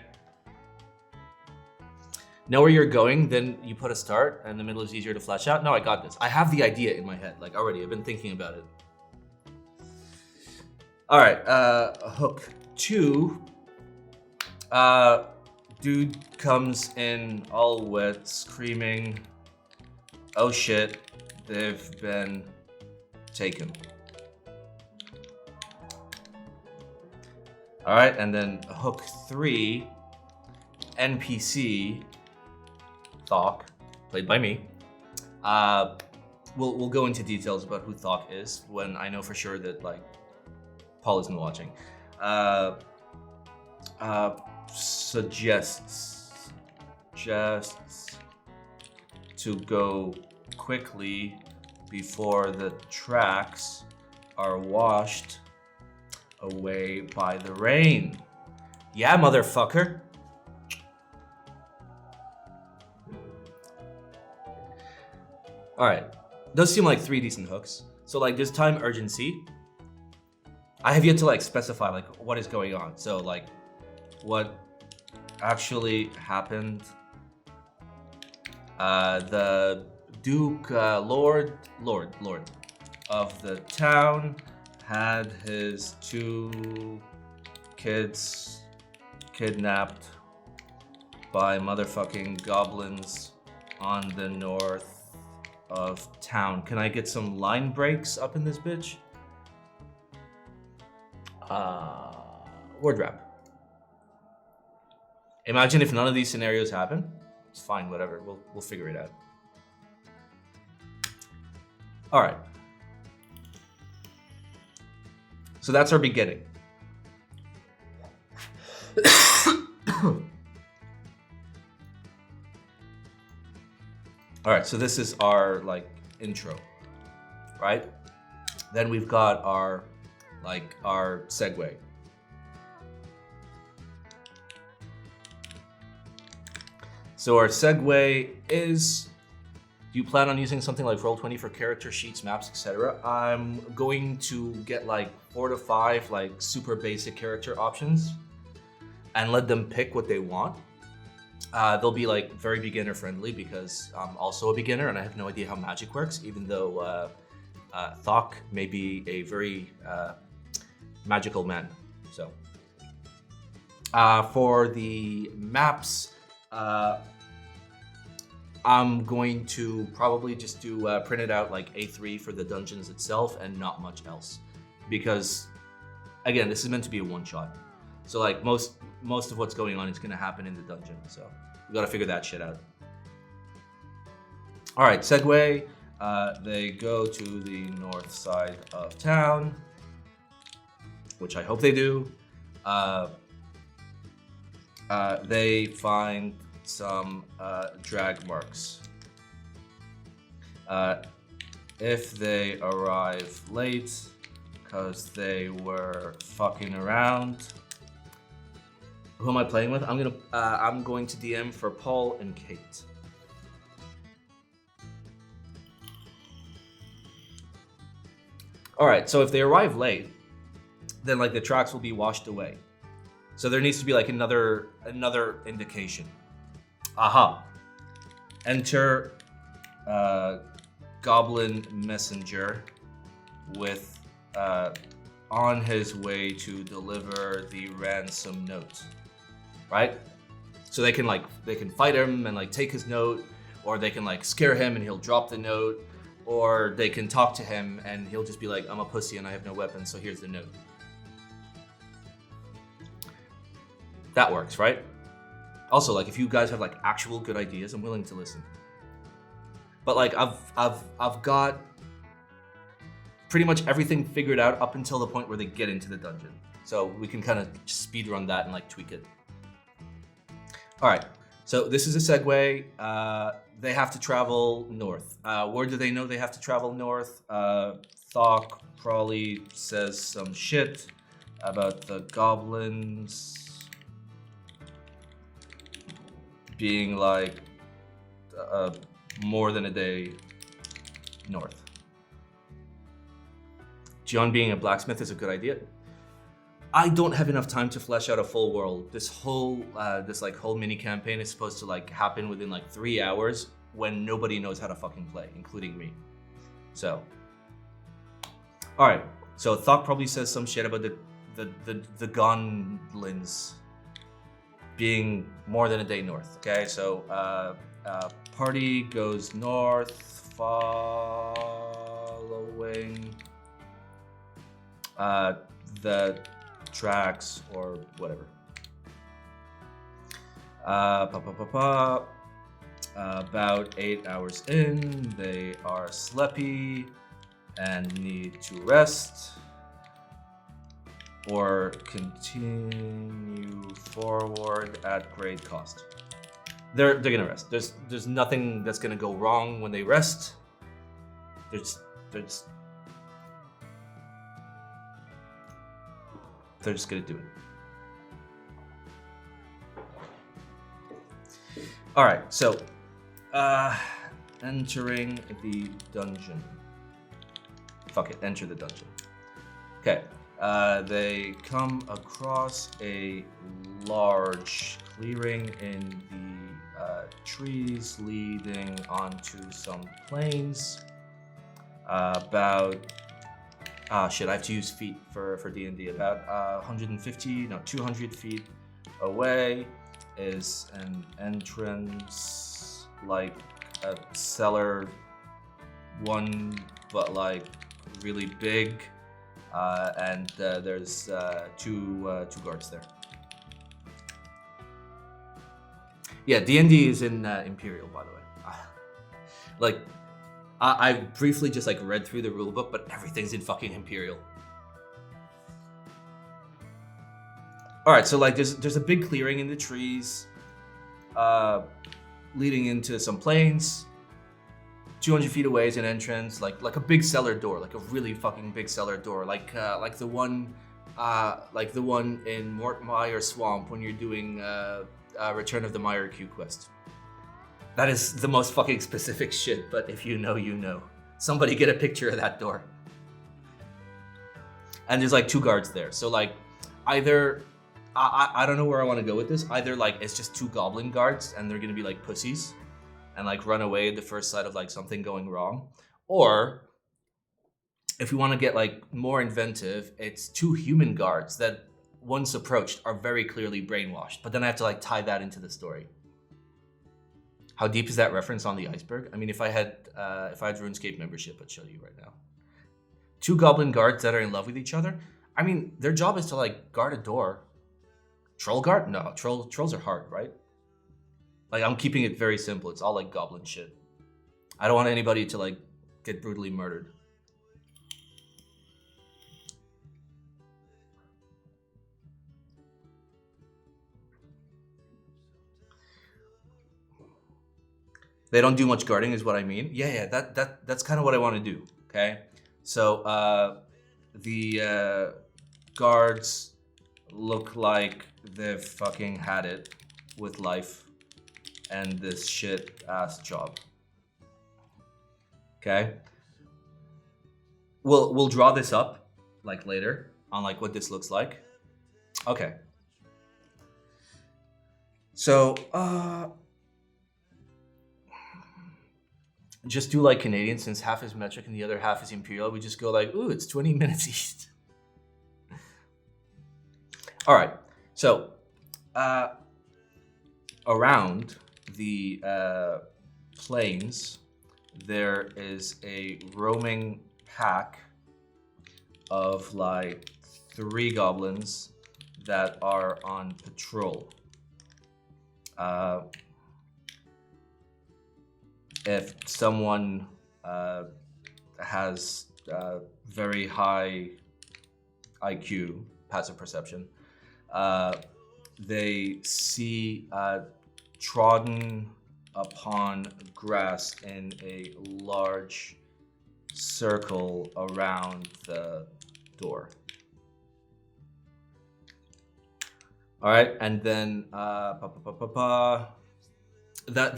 Know where you're going, then you put a start, and the middle is easier to flesh out. No, I got this. I have the idea in my head, like already. I've been thinking about it. All right, hook 2. Dude comes in all wet, screaming, "Oh shit, they've been taken." All right, and then hook 3, NPC, Thocc, played by me. We'll go into details about who Thocc is when I know for sure that like Paul isn't watching. Suggests to go quickly before the tracks are washed away by the rain. Yeah, motherfucker. All right, those seem like 3 decent hooks. So like there's time urgency. I have yet to like specify like what is going on. So like what actually happened. The Duke, Lord of the town had his 2 kids kidnapped by motherfucking goblins on the north of town. Can I get some line breaks up in this bitch? Word wrap. Imagine if none of these scenarios happen. It's fine, whatever. We'll figure it out. All right. So that's our beginning. All right, so this is our like intro, right? Then we've got our segue. So our segue is, do you plan on using something like Roll20 for character sheets, maps, etc.? I'm going to get like 4 to 5 like super basic character options and let them pick what they want. They'll be like very beginner friendly because I'm also a beginner and I have no idea how magic works, even though Thocc may be a very magical man. So for the maps, I'm going to probably just do print it out like A3 for the dungeons itself and not much else, because again, this is meant to be a one-shot. So like most of what's going on is going to happen in the dungeon, so we got to figure that shit out. All right, segue. They go to the north side of town, which I hope they do. They find some drag marks. If they arrive late because they were fucking around. Who am I playing with? I'm going to DM for Paul and Kate. All right, so if they arrive late, then like the tracks will be washed away. So there needs to be like another indication. Aha. Enter Goblin Messenger with on his way to deliver the ransom note. Right? So they can fight him and like take his note, or they can like scare him and he'll drop the note. or they can talk to him and he'll just be like, I'm a pussy and I have no weapons, so here's the note. That works, right? Also, like, if you guys have like actual good ideas, I'm willing to listen. But like, I've got pretty much everything figured out up until the point where they get into the dungeon. So we can kind of speed run that and like tweak it. All right, so this is a segue. They have to travel north. Where do they know they have to travel north? Thocc probably says some shit about the goblins being like more than a day north. John being a blacksmith is a good idea. I don't have enough time to flesh out a full world. This whole mini campaign is supposed to like happen within like 3 hours when nobody knows how to fucking play, including me. So, all right. So Thocc probably says some shit about the goblins being more than a day north. Okay, so party goes north, following the tracks or whatever. About 8 hours in, they are sleepy and need to rest or continue forward at great cost. They're gonna rest. There's nothing that's gonna go wrong when they rest. They're just gonna do it. All right, so entering the dungeon. Fuck it, enter the dungeon. Okay, they come across a large clearing in the trees leading onto some plains. About shit, I have to use feet for D&D. About 200 feet away is an entrance, like a cellar one, but like really big, and there's two guards there. Yeah, D&D is in Imperial, by the way. Like, I briefly just like read through the rulebook, but everything's in fucking Imperial. All right, so like there's a big clearing in the trees, leading into some plains. 200 feet away is an entrance, like a big cellar door, like a really fucking big cellar door, like the one in Mort Mire Swamp when you're doing Return of the Mire Q quest. That is the most fucking specific shit, but if you know, you know. Somebody get a picture of that door. And there's like two guards there, so like either I don't know where I want to go with this. Either like it's just two goblin guards and they're gonna be like pussies and like run away at the first sight of like something going wrong, or if we want to get like more inventive, it's two human guards that once approached are very clearly brainwashed, but then I have to like tie that into the story. How deep is that reference on the iceberg? I mean, if I had RuneScape membership, I'd show you right now. Two goblin guards that are in love with each other. I mean, their job is to like guard a door. Troll guard? No, trolls are hard, right? Like, I'm keeping it very simple. It's all like goblin shit. I don't want anybody to like get brutally murdered. They don't do much guarding is what I mean. Yeah, that's kind of what I want to do, okay? So the guards look like they've fucking had it with life and this shit ass job. Okay? We'll draw this up like later on like what this looks like. Okay. So just do like Canadian, since half is metric and the other half is imperial. We just go like, ooh, it's 20 minutes east. All right, so around the plains, there is a roaming pack of like 3 goblins that are on patrol. If someone has very high IQ, passive perception, they see trodden upon grass in a large circle around the door. All right, and then the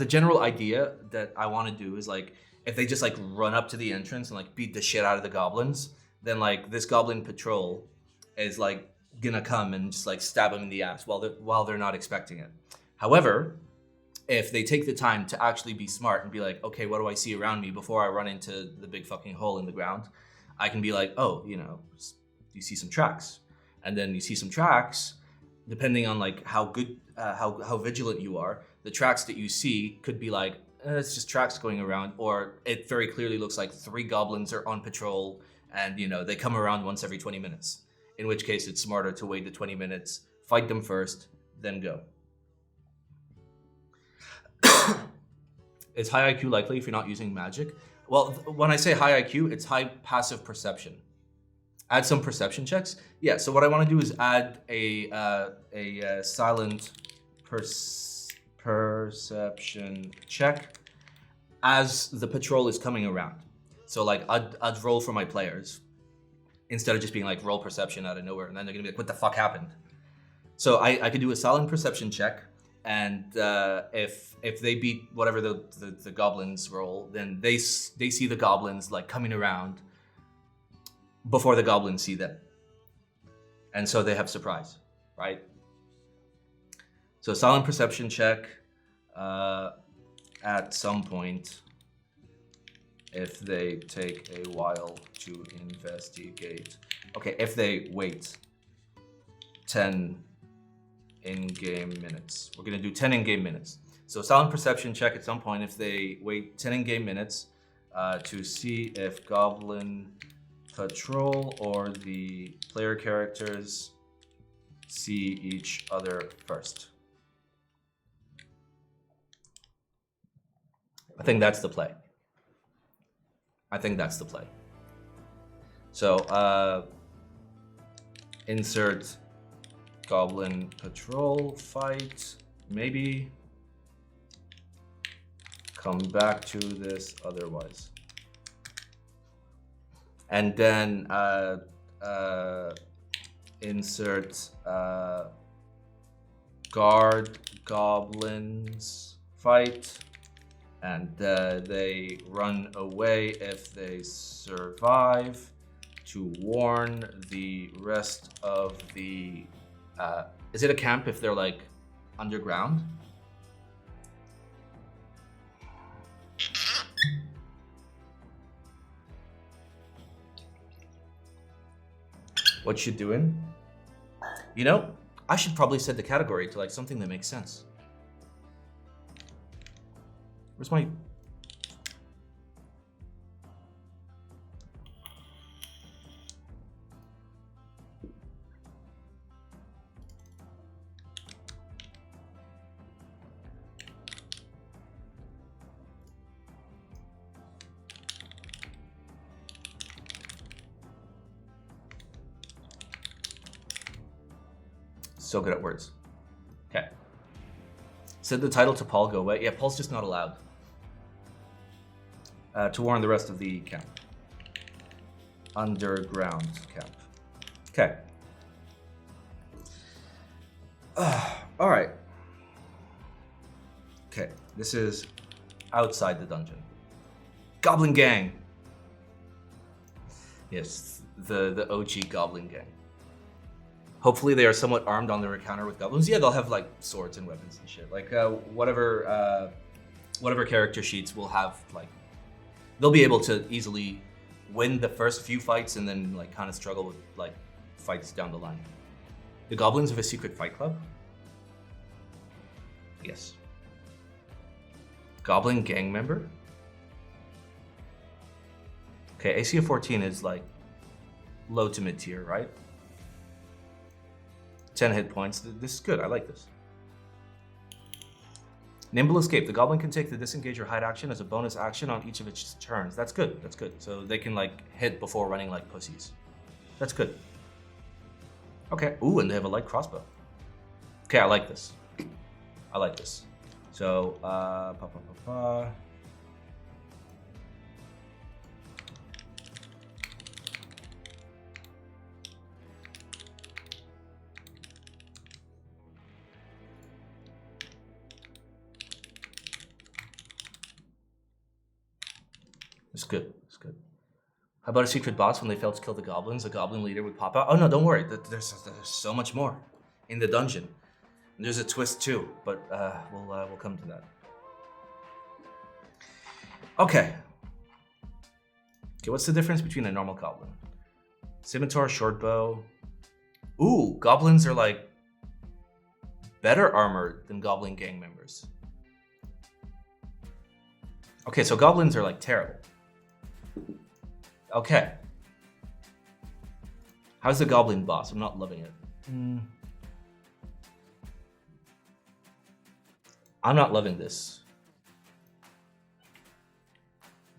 general idea that I want to do is like, if they just like run up to the entrance and like beat the shit out of the goblins, then like this goblin patrol is like gonna come and just like stab them in the ass while they're not expecting it. However, if they take the time to actually be smart and be like, okay, what do I see around me before I run into the big fucking hole in the ground? I can be like, oh, you know, you see some tracks, and then you see some tracks. Depending on like how good, how vigilant you are, the tracks that you see could be like, it's just tracks going around, or it very clearly looks like 3 goblins are on patrol, and you know they come around once every 20 minutes. In which case, it's smarter to wait the 20 minutes, fight them first, then go. Is high IQ likely if you're not using magic? Well, when I say high IQ, it's high passive perception. Add some perception checks. Yeah, so what I want to do is add a silent perception check as the patrol is coming around. So like I'd roll for my players instead of just being like roll perception out of nowhere, and then they're gonna be like, what the fuck happened? So I could do a silent perception check, and if they beat whatever the goblins roll, then they see the goblins like coming around before the goblins see them. And so they have surprise, right? So silent perception check at some point if they take a while to investigate. Okay, if they wait 10 in-game minutes. We're gonna do 10 in-game minutes. So silent perception check at some point if they wait 10 in-game minutes to see if goblin patrol or the player characters see each other first. I think that's the play. So insert goblin patrol fight, maybe. Come back to this otherwise. And then insert guard goblins fight, and they run away if they survive to warn the rest of the... is it a camp if they're like underground? What you doing? You know, I should probably set the category to like something that makes sense. Where's my... So good at words. Okay. Said the title to Paul, go away. Yeah, Paul's just not allowed. To warn the rest of the camp. Underground camp. Okay. All right. Okay, this is outside the dungeon. Goblin Gang. Yes, the OG Goblin Gang. Hopefully they are somewhat armed on their encounter with goblins. Yeah, they'll have like swords and weapons and shit. Like whatever character sheets will have, like, they'll be able to easily win the first few fights and then like kind of struggle with like fights down the line. The goblins have a secret fight club? Yes. Goblin gang member? Okay, AC of 14 is like low to mid tier, right? 10 hit points. This is good. I like this. Nimble Escape. The goblin can take the disengage or hide action as a bonus action on each of its turns. That's good. That's good. So they can like hit before running like pussies. That's good. Okay. Ooh, and they have a light crossbow. Okay, I like this. I like this. So, It's good. It's good. How about a secret boss? When they fail to kill the goblins, a goblin leader would pop out. Oh no, don't worry. There's so much more in the dungeon. And there's a twist too, but we'll come to that. Okay. Okay, what's the difference between a normal goblin? Scimitar, short bow. Ooh, goblins are like better armored than goblin gang members. Okay, so goblins are like terrible. Okay. How's the goblin boss? I'm not loving it. I'm not loving this.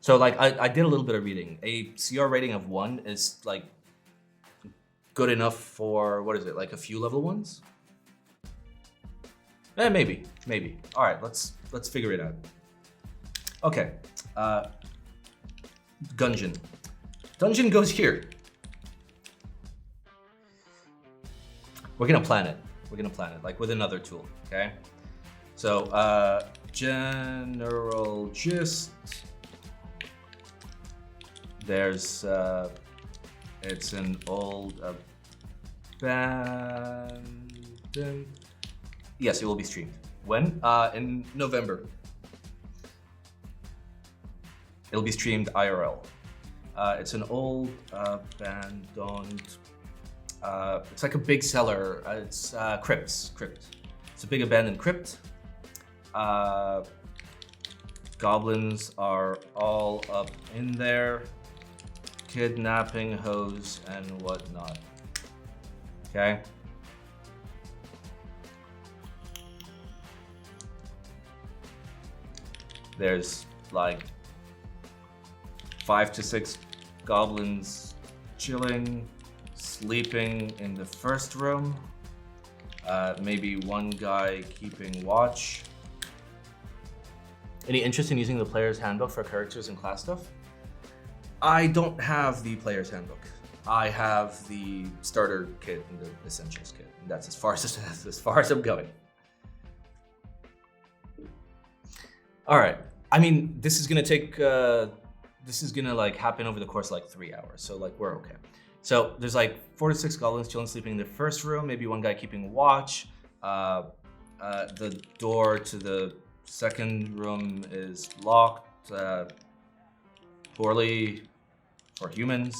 So like I did a little bit of reading. A CR rating of 1 is like good enough for, what is it, like a few level 1s? Maybe. All right, let's figure it out. Okay, Dungeon. Dungeon goes here. We're gonna plan it. Like with another tool, okay? So, general gist. There's, it's an old abandoned. Yes, it will be streamed. When? In November. It'll be streamed IRL. It's an old abandoned. It's like a big cellar. It's crypt. It's a big abandoned crypt. Goblins are all up in there, kidnapping hoes and whatnot. Okay. There's like 5 to 6 goblins chilling, sleeping in the first room. Maybe one guy keeping watch. Any interest in using the player's handbook for characters and class stuff? I don't have the player's handbook. I have the starter kit and the essentials kit. And that's as far as I'm going. All right. I mean, this is gonna take. This is gonna like happen over the course of like 3 hours. So like we're okay. So there's like 4 to 6 goblins chilling, sleeping in the first room. Maybe one guy keeping watch. The door to the second room is locked. Poorly for humans.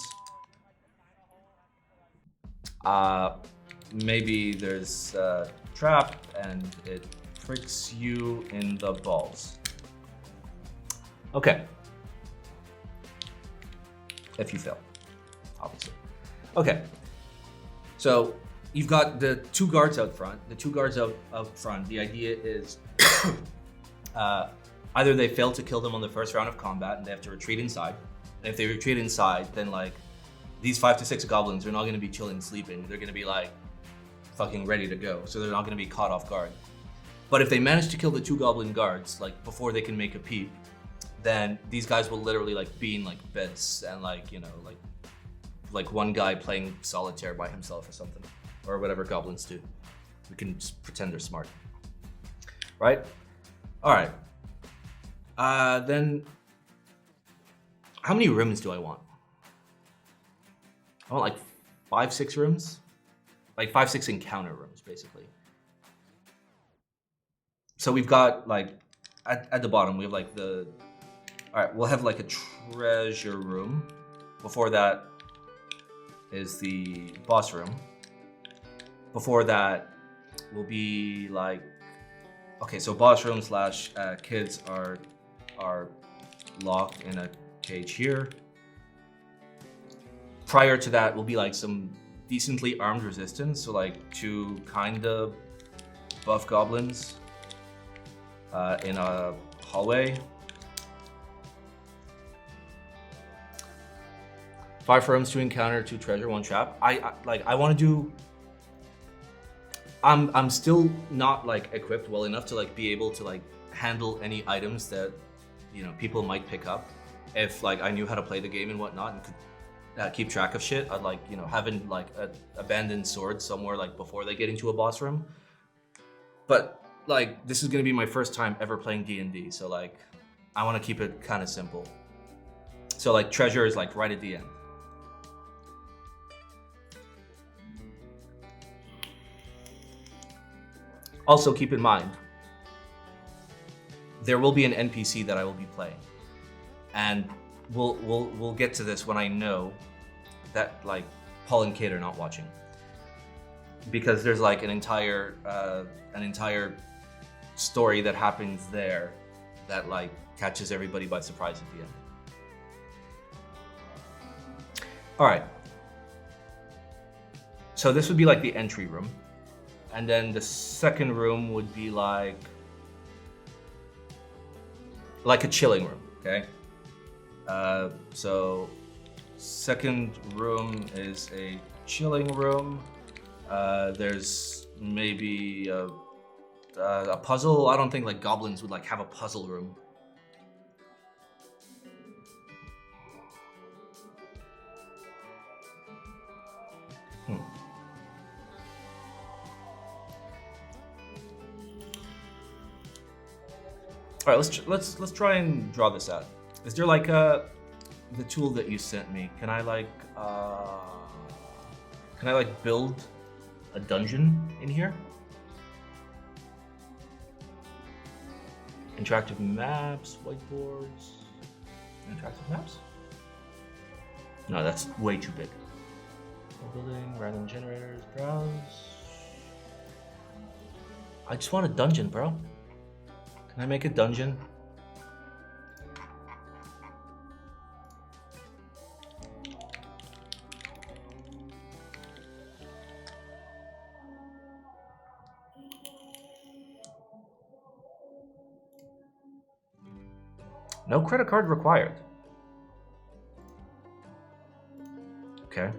Maybe there's a trap and it pricks you in the balls. Okay. If you fail, obviously. Okay. So you've got the 2 guards out front. The 2 guards out front. The idea is either they fail to kill them on the first round of combat and they have to retreat inside. And if they retreat inside, then like these 5 to 6 goblins are not going to be chilling, sleeping. They're going to be like fucking ready to go. So they're not going to be caught off guard. But if they manage to kill the 2 goblin guards, like before they can make a peep, then these guys will literally like be in like beds and like, you know, like one guy playing solitaire by himself or something, or whatever goblins do. We can just pretend they're smart, right? All right. Then how many rooms do I want? I want like 5, 6 rooms, like 5, 6 encounter rooms, basically. So we've got like at the bottom we have like the. All right, we'll have like a treasure room. Before that is the boss room. Before that will be like, okay, so boss room / kids are locked in a cage here. prior to that will be like some decently armed resistance, so like 2 kind of buff goblins in a hallway. 5 rooms to encounter, 2 treasure, 1 trap. I want to do. I'm still not like equipped well enough to like be able to like handle any items that, you know, people might pick up. If like I knew how to play the game and whatnot and could keep track of shit, I'd like, you know, having like an abandoned sword somewhere like before they get into a boss room. But like this is gonna be my first time ever playing D&D, so like I want to keep it kind of simple. So like treasure is like right at the end. Also keep in mind, there will be an NPC that I will be playing, and we'll get to this when I know that like Paul and Kate are not watching, because there's like an entire story that happens there that like catches everybody by surprise at the end. All right. So this would be like the entry room. And then the second room would be like a chilling room, okay? So second room is a chilling room. There's maybe a puzzle. I don't think like goblins would like have a puzzle room. All right, let's try and draw this out. Is there like the tool that you sent me? Can I like build a dungeon in here? Interactive maps, whiteboards, interactive maps? No, that's way too big. Building, random generators, browse. I just want a dungeon, bro. Can I make a dungeon? No credit card required. Okay.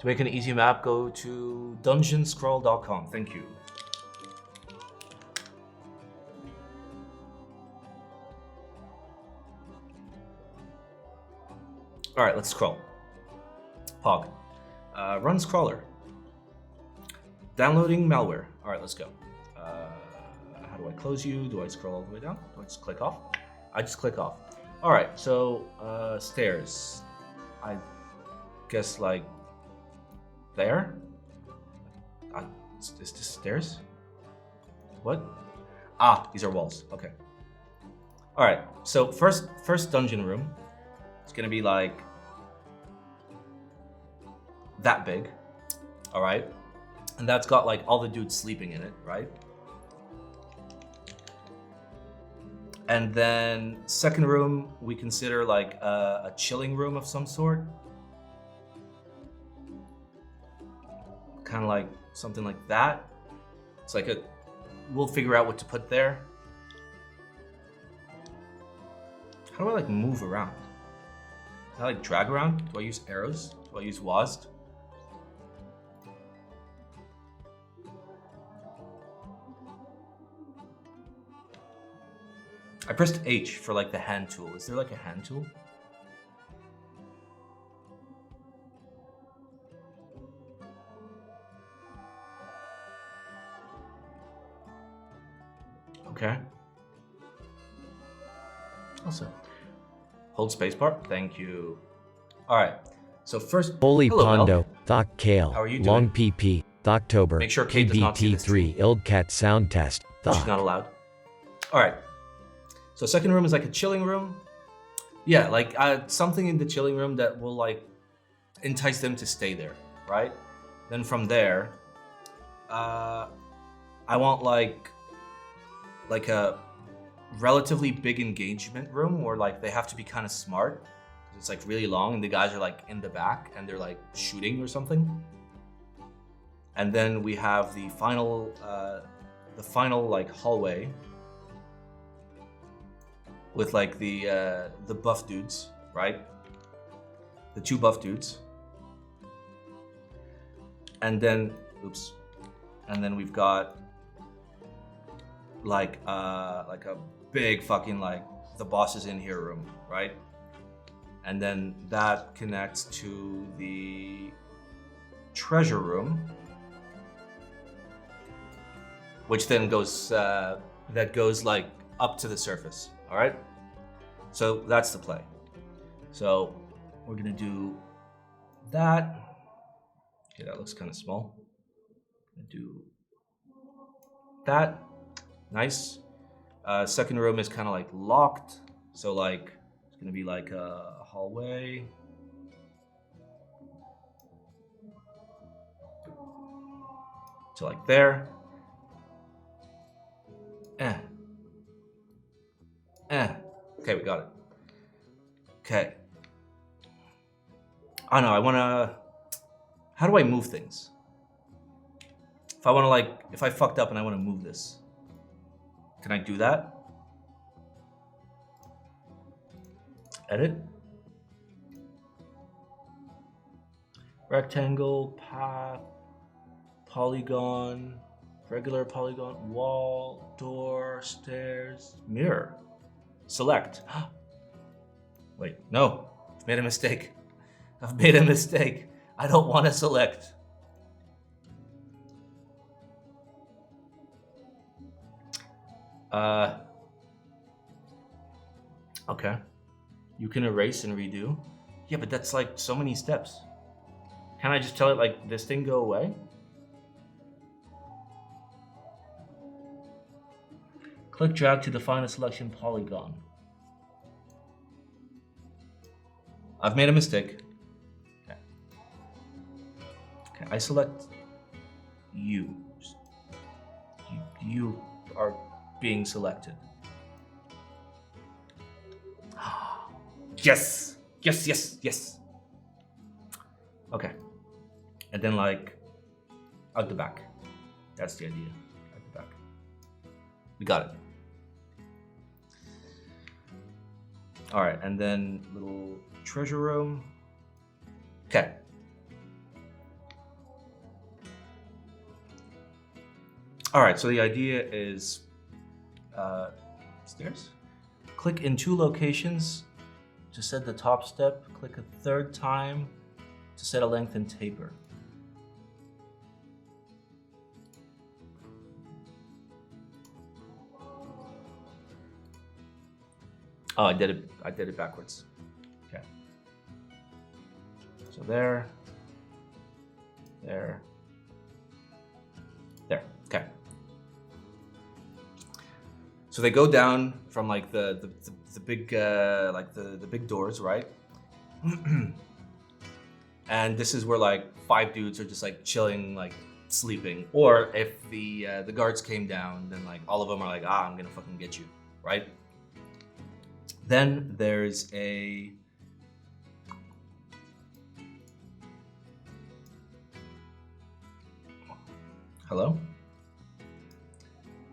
To make an easy map, go to dungeonscroll.com. Thank you. All right, let's scroll. Pog. Run scroller. Downloading malware. All right, let's go. How do I close you? Do I scroll all the way down? Do I just click off? I just click off. All right, so stairs. I guess like there? Is this stairs? What? Ah, these are walls. Okay. All right. So first dungeon room. It's gonna be like that big. All right, and that's got like all the dudes sleeping in it, right? And then second room we consider like a chilling room of some sort. Kind of like something like that. It's like we'll figure out what to put there. How do I like move around? Can I like drag around? Do I use arrows? Do I use WASD? I pressed H for like the hand tool. Is there like a hand tool? Okay. Also, hold spacebar. Thank you. All right. So first, Holy hello, Pondo, Elk. Thocc Kale, How are you doing? Long PP, Thoctober, Make sure Kate does not see this PBT3, Ildcat Sound Test, She's Thocc. not allowed. All right. So second room is like a chilling room. Yeah, like something in the chilling room that will like entice them to stay there, right? Then from there, I want like like a relatively big engagement room where like they have to be kind of smart. It's like really long and the guys are like in the back and they're like shooting or something. And then we have the final like hallway with like the buff dudes, right? The two buff dudes. And then, and then we've got like a big fucking like the boss is in here room, right? And then that connects to the treasure room, which then goes that goes like up to the surface. All right. So that's the play. So we're gonna do that. Okay, that looks kind of small. Do that. Nice. Second room is kind of like locked, so like it's gonna be like a hallway. So like there. Okay, we got it. Okay. I know. I wanna. How do I move things? If I wanna like, if I fucked up and I wanna move this, can I do that? Edit. Rectangle, path, polygon, regular polygon, wall, door, stairs, mirror. Select. Wait, no, I've made a mistake. I've made a mistake. I don't want to select. Okay. You can erase and redo. Yeah, but that's like so many steps. Can I just tell it like this thing go away? Click drag to define a selection polygon. I've made a mistake. Okay. Okay, I select you. You are being selected. Yes! Yes, yes, yes. Okay. And then like out the back. That's the idea. Out the back. We got it. All right, and then little treasure room. Okay. All right, so the idea is stairs. Click in two locations to set the top step. Click a third time to set a length and taper. Oh, I did it backwards. Okay. So there. Okay. So they go down from like the big like the big doors, right? And this is where like 5 dudes are just like chilling, like sleeping. Or if the guards came down, then like all of them are like, I'm gonna fucking get you, right? Then there's a hello?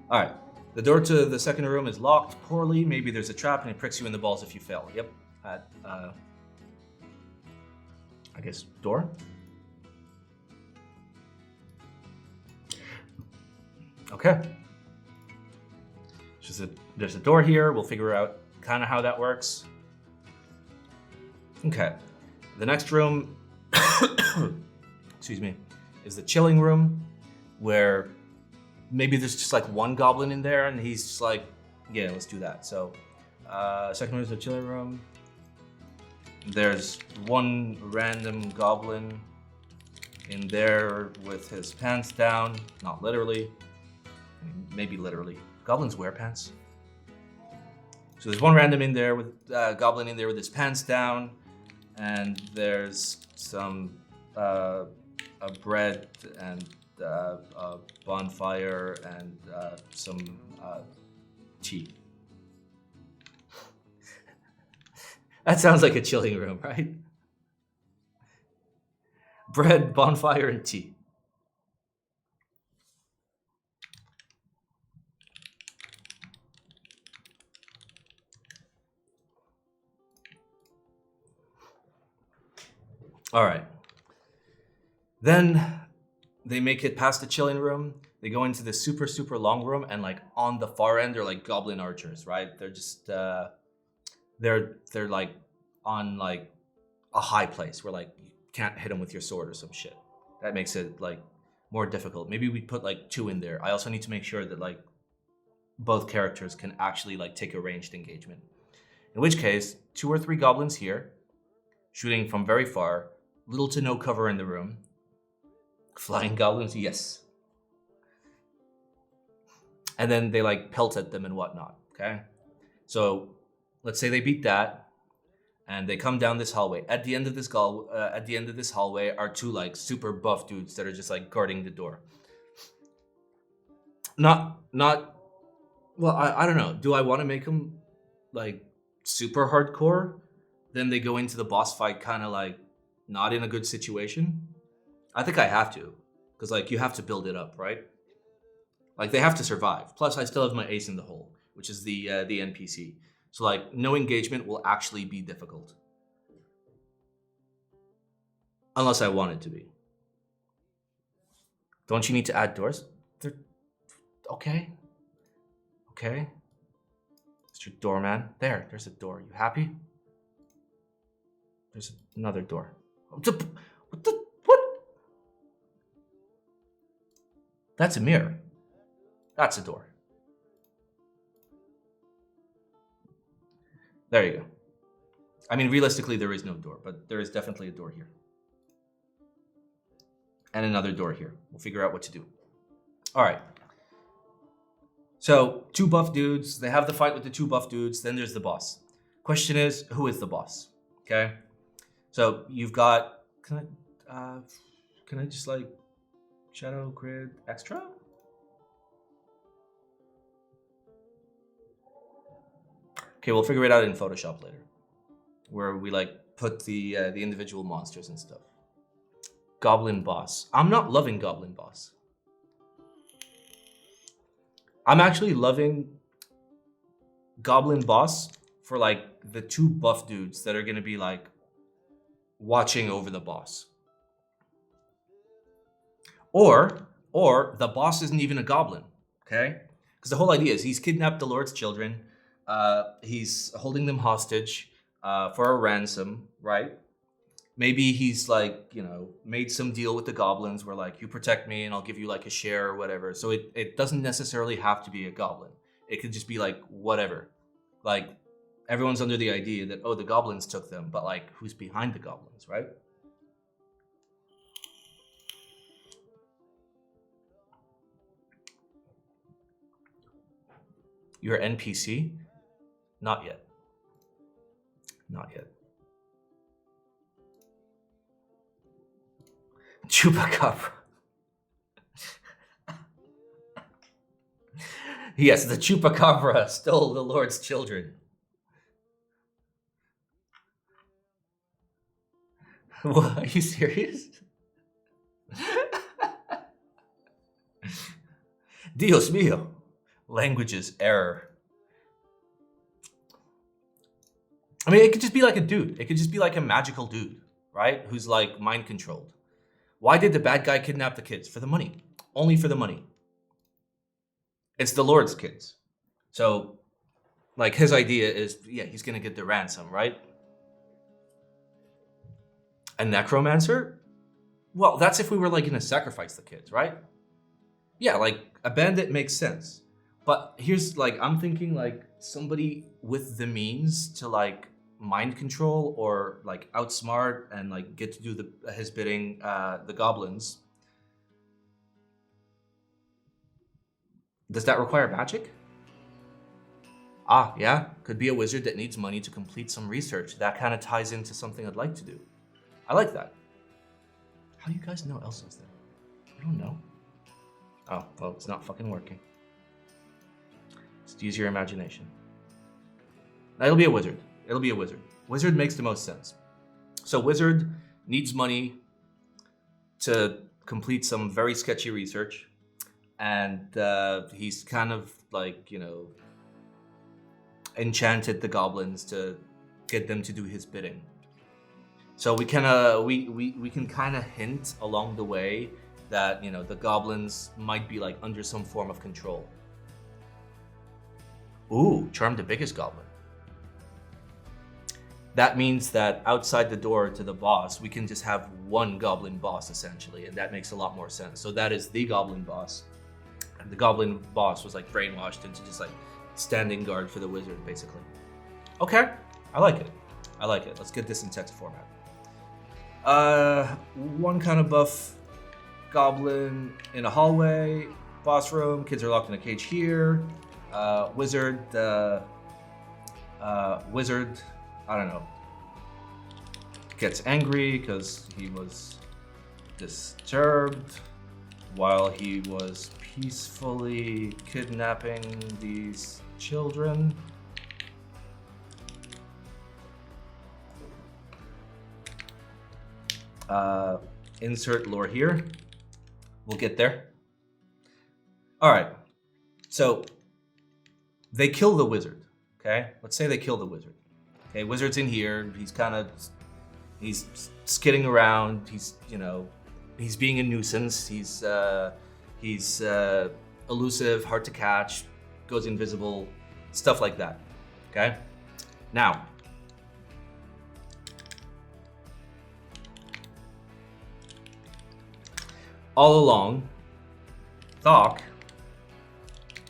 All right. The door to the second room is locked poorly. Maybe there's a trap and it pricks you in the balls if you fail. Yep. I guess door. Okay. There's a door here. We'll figure out kind of how that works. Okay. The next room, excuse me, is the chilling room, where maybe there's just like one goblin in there and he's just like, yeah, let's do that. So second room is the chilling room. There's one random goblin in there with his pants down, not literally, I mean, maybe literally. Goblins wear pants. So there's one random in there with goblin in there with his pants down, and there's some a bread and a bonfire and some Tea. That sounds like a chilling room, right? Bread, bonfire, and tea. All right. Then they make it past the chilling room. They go into the super, super long room, and like on the far end are like goblin archers, right? They're just they're like on like a high place where like you can't hit them with your sword or some shit. That makes it like more difficult. Maybe we put like 2 in there. I also need to make sure that like both characters can actually like take a ranged engagement. In which case, 2 or 3 goblins here, shooting from very far, little to no cover in the room. Flying goblins, yes. And then they like pelt at them and whatnot, okay? So let's say they beat that, and they come down this hallway. At the end of this hallway are 2 like super buff dudes that are just like guarding the door. Not well, I don't know. Do I want to make them like super hardcore? Then they go into the boss fight kind of like not in a good situation. I think I have to, because like you have to build it up, right? Like they have to survive. Plus, I still have my ace in the hole, which is the NPC. So like no engagement will actually be difficult, unless I want it to be. Don't you need to add doors? They're okay. Okay. Mr. Doorman. There's a door. You happy? There's another door. What? That's a mirror. That's a door. There you go. I mean, realistically, there is no door, but there is definitely a door here. And another door here. We'll figure out what to do. All right. So, 2 buff dudes. They have the fight with the 2 buff dudes. Then there's the boss. Question is, who is the boss? Okay. So you've got. Can I just like shadow grid extra? Okay, we'll figure it out in Photoshop later, where we like put the individual monsters and stuff. Goblin boss. I'm not loving Goblin boss. I'm actually loving Goblin boss for like the 2 buff dudes that are gonna be like watching over the boss. Or the boss isn't even a goblin, okay? Because the whole idea is he's kidnapped the Lord's children. He's holding them hostage for a ransom, right? Maybe he's like, you know, made some deal with the goblins where like, you protect me and I'll give you like a share or whatever. So it doesn't necessarily have to be a goblin. It could just be like whatever. Like everyone's under the idea that, oh, the goblins took them, but like who's behind the goblins, right? You're NPC? Not yet. Not yet. Chupacabra. Yes, the Chupacabra stole the Lord's children. What, are you serious? Dios mío. Languages error. I mean, it could just be like a dude. It could just be like a magical dude, right? Who's like mind controlled. Why did the bad guy kidnap the kids? For the money. Only for the money. It's the Lord's kids. So, like, his idea is, yeah, he's going to get the ransom, right? A necromancer? Well, that's if we were, like, going to sacrifice the kids, right? Yeah, like, a bandit makes sense. But here's, like, I'm thinking, like, somebody with the means to, like, mind control or, like, outsmart and, like, get to do his bidding, the goblins. Does that require magic? Ah, yeah. Could be a wizard that needs money to complete some research. That kind of ties into something I'd like to do. I like that. How do you guys know Elsa's there? I don't know. Oh, well, it's not fucking working. Just use your imagination. Now, it'll be a wizard. It'll be a wizard. Wizard makes the most sense. So wizard needs money to complete some very sketchy research. And he's kind of like, enchanted the goblins to get them to do his bidding. So we can kind of hint along the way that the goblins might be like under some form of control. Ooh, charm the biggest goblin. That means that outside the door to the boss, we can just have one goblin boss essentially, and that makes a lot more sense. So that is the goblin boss, and the goblin boss was like brainwashed into just like standing guard for the wizard, basically. Okay, I like it. I like it. Let's get this in text format. One kind of buff goblin in a hallway, boss room. Kids are locked in a cage here. Wizard. Wizard. I don't know. Gets angry because he was disturbed while he was peacefully kidnapping these children. Insert lore here. We'll get there. All right. So they kill the wizard. Okay. Let's say they kill the wizard. Okay. Wizard's in here. He's skidding around. He's being a nuisance. He's elusive, hard to catch, goes invisible, stuff like that. Okay. Now, all along, Thocc,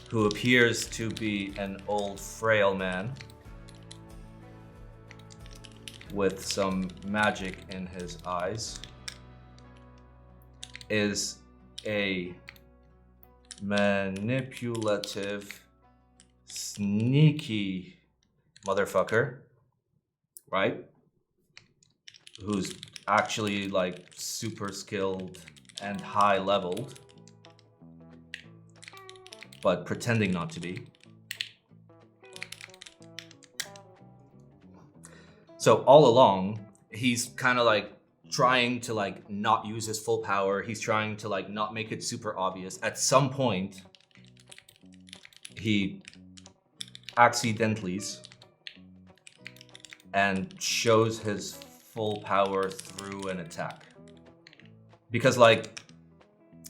who appears to be an old frail man with some magic in his eyes, is a manipulative, sneaky motherfucker, right? Who's actually like super skilled and high leveled, but pretending not to be. So all along, he's kind of like trying to like not use his full power. He's trying to like not make it super obvious. At some point, he accidentally and shows his full power through an attack. Because like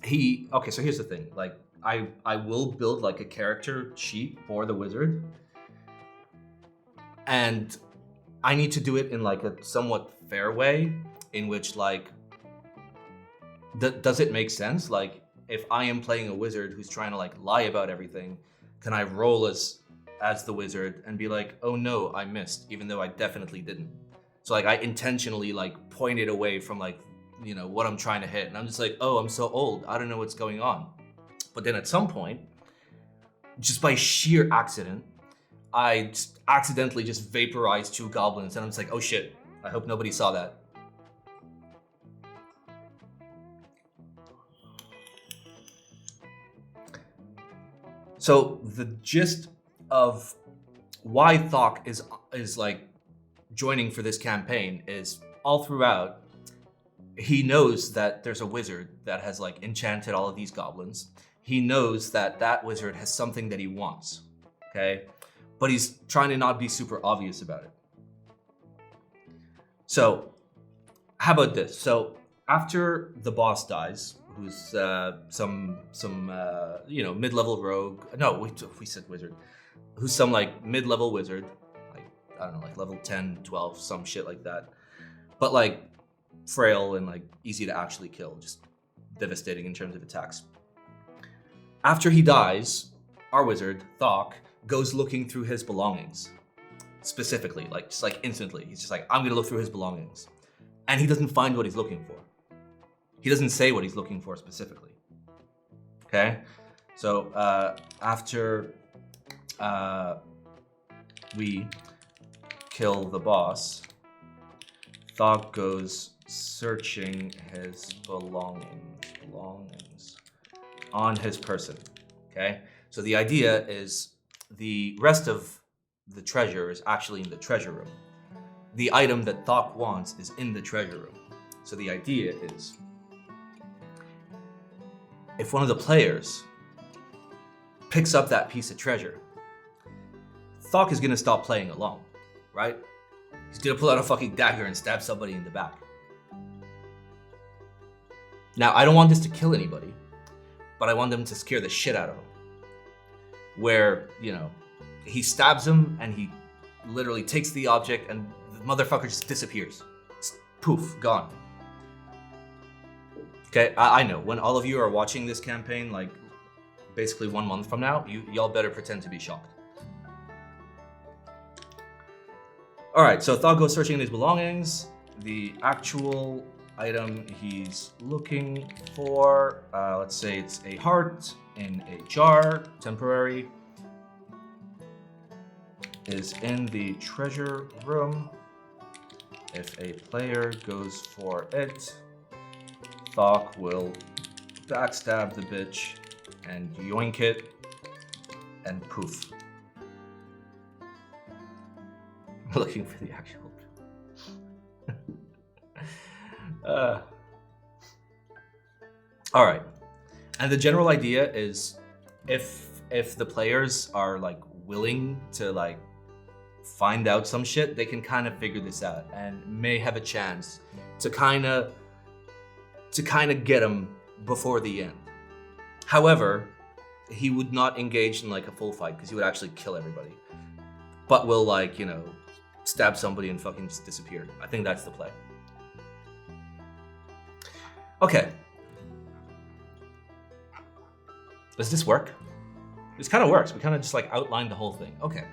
so here's the thing, like I will build like a character sheet for the wizard, and I need to do it in like a somewhat fair way, in which like does it make sense? Like if I am playing a wizard who's trying to like lie about everything, can I roll as the wizard and be like, oh no, I missed, even though I definitely didn't. So like I intentionally like pointed away from like what I'm trying to hit, and I'm just like, oh, I'm so old, I don't know what's going on. But then at some point, just by sheer accident, I just accidentally just vaporized 2 goblins, and I'm just like, oh shit, I hope nobody saw that. So the gist of why Thocc is like joining for this campaign is all throughout, he knows that there's a wizard that has like enchanted all of these goblins. He knows that that wizard has something that he wants, okay? But he's trying to not be super obvious about it. So, how about this? So, after the boss dies, who's some mid-level rogue. No, we said wizard. Who's some like mid-level wizard, like I don't know, like level 10, 12, some shit like that. But like frail and like easy to actually kill, just devastating in terms of attacks. After he dies, our wizard, Thocc, goes looking through his belongings. Specifically, like just like instantly. He's just like, I'm gonna look through his belongings. And he doesn't find what he's looking for. He doesn't say what he's looking for specifically. Okay? So after we kill the boss, Thocc goes searching his belongings on his person. Okay? So the idea is the rest of the treasure is actually in the treasure room. The item that Thocc wants is in the treasure room. So the idea is, if one of the players picks up that piece of treasure, Thocc is gonna stop playing along, right? He's gonna pull out a fucking dagger and stab somebody in the back. Now, I don't want this to kill anybody, but I want them to scare the shit out of him. Where, you know, he stabs him and he literally takes the object and the motherfucker just disappears. It's poof, gone. Okay, I know, when all of you are watching this campaign, like, basically 1 month from now, y'all better pretend to be shocked. Alright, so Thocc goes searching in his belongings. The actual item he's looking for, let's say it's a heart in a jar, temporary, is in the treasure room. If a player goes for it, Thocc will backstab the bitch and yoink it, and poof. Looking for the actual. All right, and the general idea is, if the players are like willing to like find out some shit, they can kind of figure this out and may have a chance to kind of get him before the end. However, he would not engage in like a full fight because he would actually kill everybody, but will, like, you know, stab somebody and fucking just disappear. I think that's the play. Okay. Does this work? This kind of works. We kind of just like outlined the whole thing. Okay.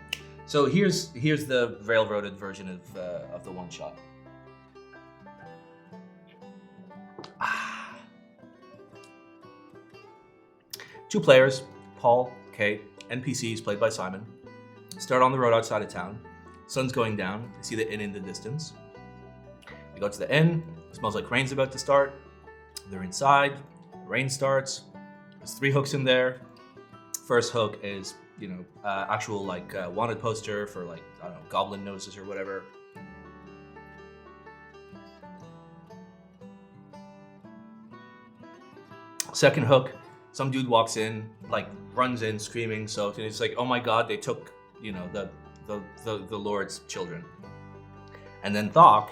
So here's the railroaded version of the one shot. Two players, Paul, Kate, NPCs played by Simon, start on the road outside of town. Sun's going down. They see the inn in the distance. They go to the inn. It smells like rain's about to start. They're inside. The rain starts. There's 3 hooks in there. First hook is, you know, actual like wanted poster for like, I don't know, goblin noses or whatever. Second hook, some dude walks in, like runs in screaming. So it's like, oh my god, they took, you know, the Lord's children. And then Thocc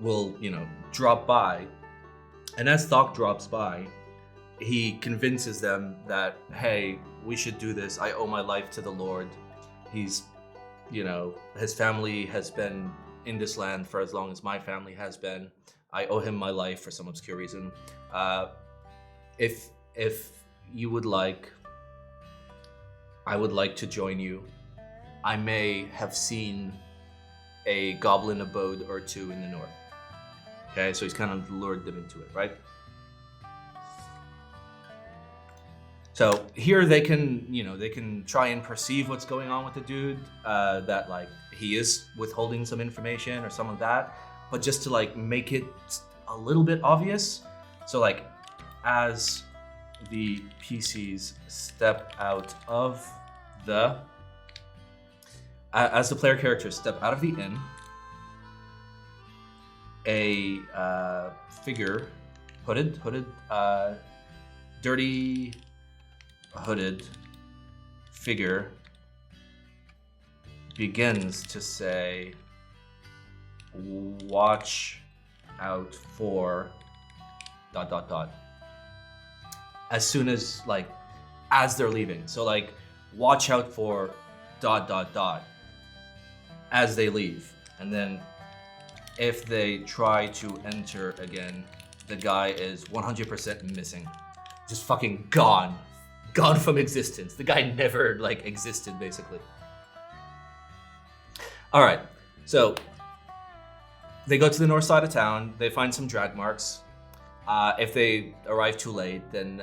will, you know, drop by. And as Thocc drops by, he convinces them that, hey, we should do this. I owe my life to the Lord. He's, you know, his family has been in this land for as long as my family has been. I owe him my life for some obscure reason. If you would like, I would like to join you. I may have seen a goblin abode or two in the north. Okay, so he's kind of lured them into it, right? So here they can, you know, they can try and perceive what's going on with the dude, that like he is withholding some information or some of that, but just to like make it a little bit obvious. So like as the PCs step out of the, as the player characters step out of the inn, a figure, hooded, dirty, hooded figure begins to say, watch out for ... as soon as, like, as they're leaving. So like, watch out for ... as they leave. And then if they try to enter again, the guy is 100% missing. Just fucking gone. Gone from existence. The guy never, like, existed, basically. Alright, so they go to the north side of town. They find some drag marks. If they arrive too late, then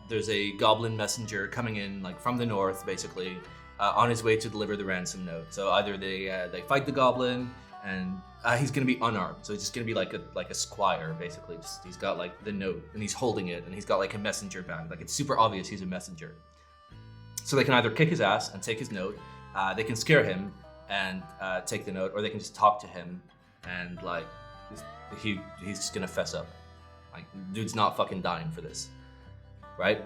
there's a goblin messenger coming in, like, from the north, basically, on his way to deliver the ransom note. So either they fight the goblin, and he's gonna be unarmed, so he's just gonna be like a squire, basically. Just, he's got like the note, and he's holding it, and he's got like a messenger bag. Like, it's super obvious he's a messenger. So they can either kick his ass and take his note, they can scare him and take the note, or they can just talk to him and like he's just gonna fess up. Like, dude's not fucking dying for this, right?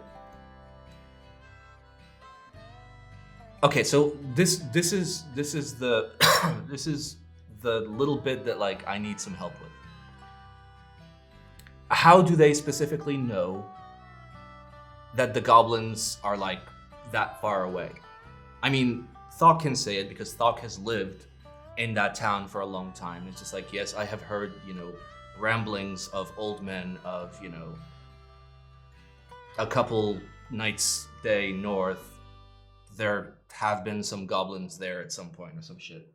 Okay, so this is the this is the little bit that like I need some help with. How do they specifically know that the goblins are like that far away? I mean, Thocc can say it because Thocc has lived in that town for a long time. It's just like, yes, I have heard, you know, ramblings of old men of, you know, a couple nights day north. There have been some goblins there at some point or some shit.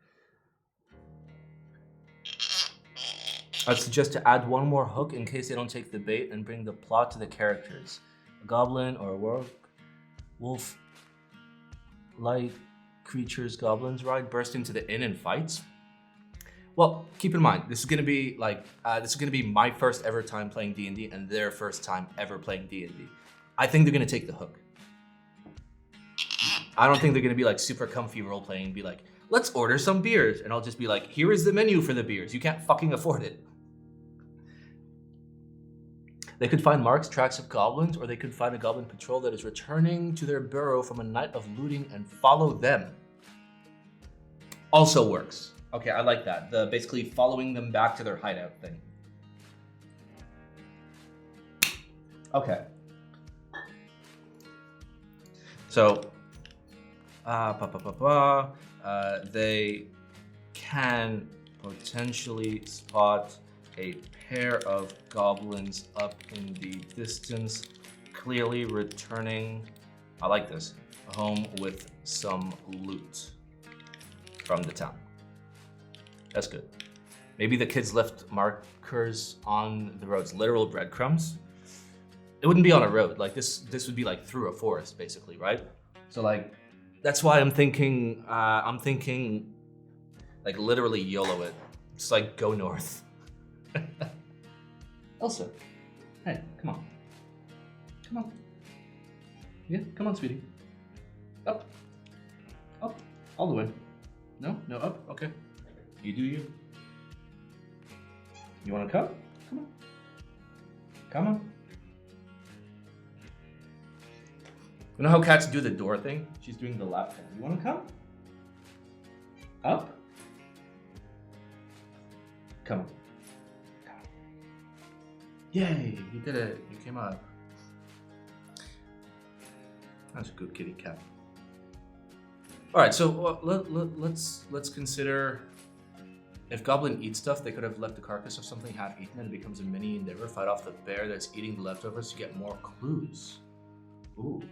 I'd suggest to add one more hook in case they don't take the bait and bring the plot to the characters. A goblin or a wolf-like creatures goblins ride burst into the inn and fights. Well, keep in mind, this is gonna be like my first ever time playing D&D and their first time ever playing D&D. I think they're gonna take the hook. I don't think they're gonna be like super comfy role playing and be like, let's order some beers, and I'll just be like, here is the menu for the beers. You can't fucking afford it. They could find marks, tracks of goblins, or they could find a goblin patrol that is returning to their burrow from a night of looting and follow them. Also works. Okay, I like that. The basically following them back to their hideout thing. Okay. So, they can potentially spot a pair of goblins up in the distance, clearly returning, I like this, home with some loot from the town. That's good. Maybe the kids left markers on the roads, literal breadcrumbs. It wouldn't be on a road, like this would be like through a forest basically, right? So like, that's why I'm thinking like literally YOLO it. Just like go north. Elsa, hey, come on. Come on. Yeah, come on, sweetie. Up. Up. All the way. No, up. Okay. You do you. You want to come? Come on. Come on. You know how cats do the door thing? She's doing the lap thing. You want to come? Up? Come on. Come on. Yay, you did it. You came up. That's a good kitty cat. All right, so let's consider if goblin eats stuff, they could have left the carcass of something half eaten and it becomes a mini endeavor. Fight off the bear that's eating the leftovers to get more clues. Ooh.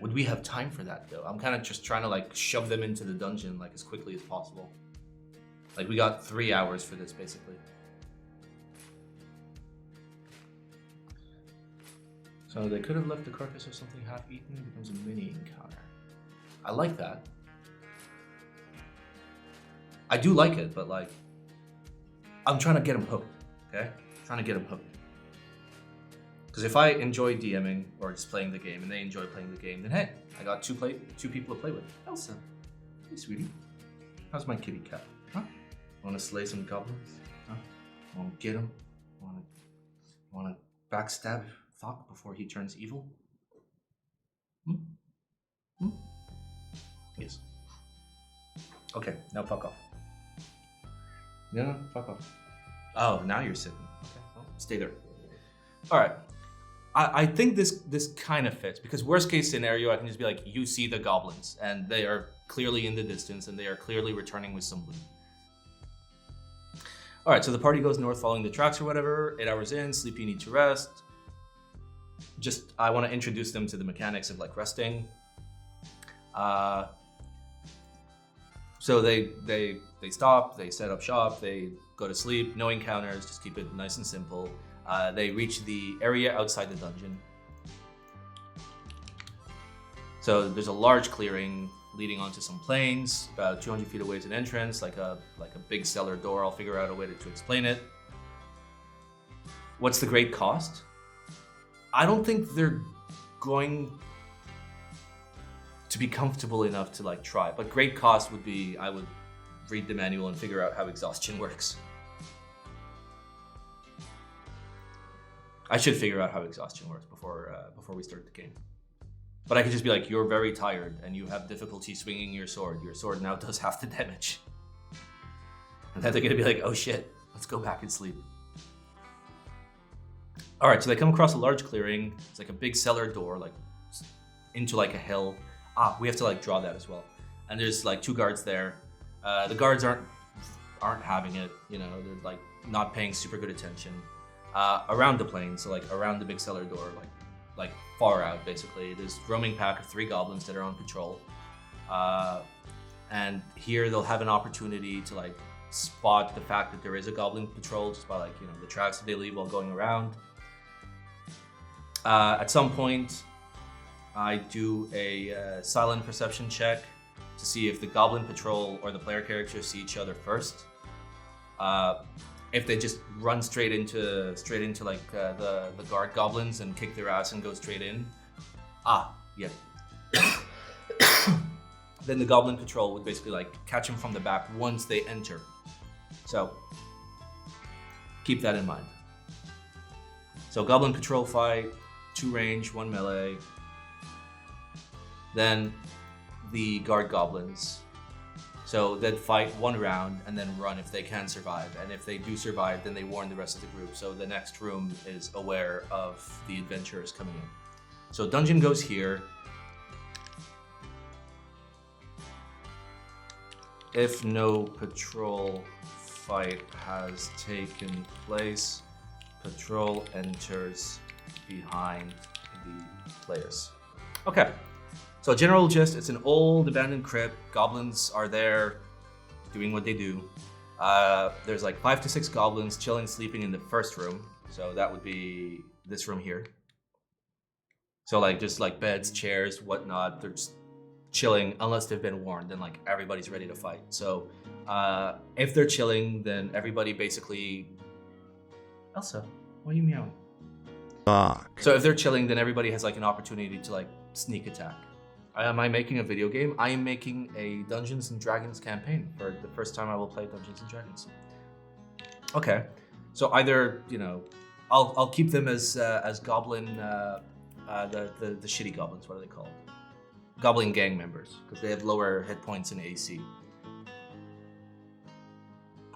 Would we have time for that though? I'm kind of just trying to like shove them into the dungeon like as quickly as possible. Like we got 3 hours for this basically. So they could have left the carcass of something half eaten, it becomes a mini encounter. I like that. I do like it, but like, I'm trying to get them hooked, okay? Trying to get them hooked. Because if I enjoy DMing or just playing the game and they enjoy playing the game, then hey, I got two people to play with. Elsa, hey sweetie, how's my kitty cat? Huh? Want to slay some goblins? Huh? Want to get him? Want to backstab Thocc before he turns evil? Yes. Okay, now fuck off. No, fuck off. Oh, now you're sitting. Okay, well, stay there. All right. I think this kind of fits because worst case scenario, I can just be like, you see the goblins and they are clearly in the distance and they are clearly returning with some loot. All right, so the party goes north following the tracks or whatever. 8 hours in, sleepy, need to rest. Just, I want to introduce them to the mechanics of like resting. So they stop, they set up shop, they go to sleep, no encounters, just keep it nice and simple. They reach the area outside the dungeon. So there's a large clearing leading onto some plains. About 200 feet away is an entrance, like a big cellar door. I'll figure out a way to explain it. What's the great cost? I don't think they're going... to be comfortable enough to like try. But great cost would be I would read the manual and figure out how exhaustion works. I should figure out how exhaustion works before we start the game. But I could just be like, you're very tired and you have difficulty swinging your sword. Your sword now does half the damage. And then they're gonna be like, oh shit, let's go back and sleep. All right, so they come across a large clearing. It's like a big cellar door, like into like a hill. We have to like draw that as well. And there's like 2 guards there. The guards aren't having it, you know, they're like not paying super good attention. Around the plane, so like around the big cellar door, like far out basically. There's a roaming pack of 3 goblins that are on patrol. And here they'll have an opportunity to like spot the fact that there is a goblin patrol just by like, you know, the tracks that they leave while going around. At some point, I do a silent perception check to see if the goblin patrol or the player characters see each other first. If they just run straight into like the guard goblins and kick their ass and go straight in, yeah. Then the goblin patrol would basically like catch them from the back once they enter. So keep that in mind. So goblin patrol fight, 2 range, 1 melee. Then the guard goblins. So they'd fight 1 round and then run if they can survive. And if they do survive, then they warn the rest of the group. So the next room is aware of the adventurers coming in. So dungeon goes here. If no patrol fight has taken place, patrol enters behind the players. Okay. So general gist, it's an old abandoned crypt. Goblins are there doing what they do. There's like 5 to 6 goblins chilling, sleeping in the first room. So that would be this room here. So like just like beds, chairs, whatnot. They're just chilling unless they've been warned and like everybody's ready to fight. So if they're chilling, then everybody basically... Elsa, why are you meowing? Thocc. So if they're chilling, then everybody has like an opportunity to like sneak attack. Am I making a video game? I am making a Dungeons and Dragons campaign for the first time I will play Dungeons and Dragons. Okay, so either, you know, I'll keep them as goblin, the shitty goblins. What are they called? Goblin gang members, because they have lower hit points and AC.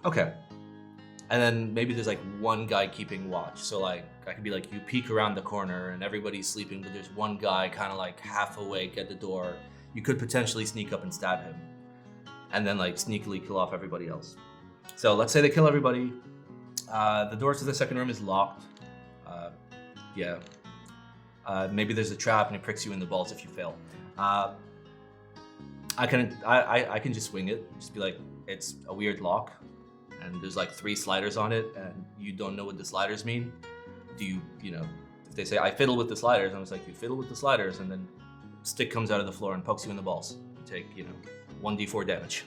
Okay, and then maybe there's like 1 guy keeping watch. So like I could be like, you peek around the corner and everybody's sleeping, but there's 1 guy kind of like half awake at the door. You could potentially sneak up and stab him, and then like sneakily kill off everybody else. So let's say they kill everybody. The door to the second room is locked. Yeah. Maybe there's a trap and it pricks you in the balls if you fail. I can just swing it. Just be like, it's a weird lock, and there's like 3 sliders on it, and you don't know what the sliders mean. Do you know, if they say, I fiddle with the sliders, I was like, you fiddle with the sliders, and then stick comes out of the floor and pokes you in the balls. You take, you know, 1d4 damage.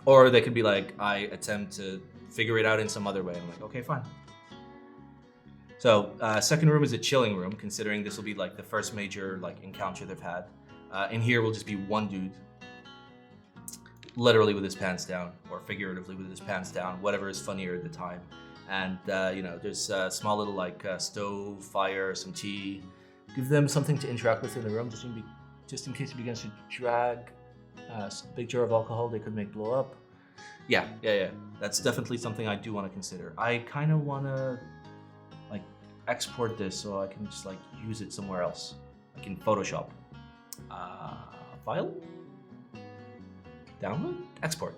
Or they could be like, I attempt to figure it out in some other way. I'm like, okay, fine. So second room is a chilling room, considering this will be like the first major like encounter they've had. In here will just be 1 dude, literally with his pants down, or figuratively with his pants down, whatever is funnier at the time. And you know, there's a small little like stove, fire, some tea. Give them something to interact with in the room, just in case it begins to drag. A big jar of alcohol they could make blow up. Yeah. That's definitely something I do want to consider. I kind of want to like export this so I can just like use it somewhere else, like in Photoshop. File, download, export.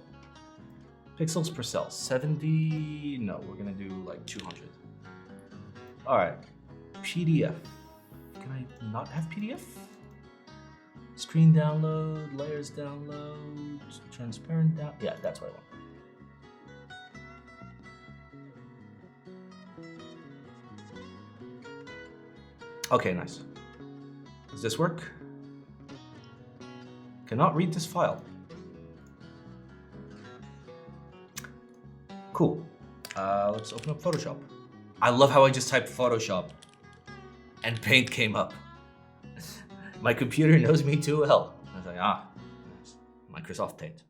Pixels per cell, 70. No, we're gonna do like 200. All right, PDF. Can I not have PDF? Screen download, layers download, transparent down. Yeah, that's what I want. Okay, nice. Does this work? Cannot read this file. Cool. Let's open up Photoshop. I love how I just typed Photoshop and Paint came up. My computer knows me too well. I was like, ah, Microsoft taint.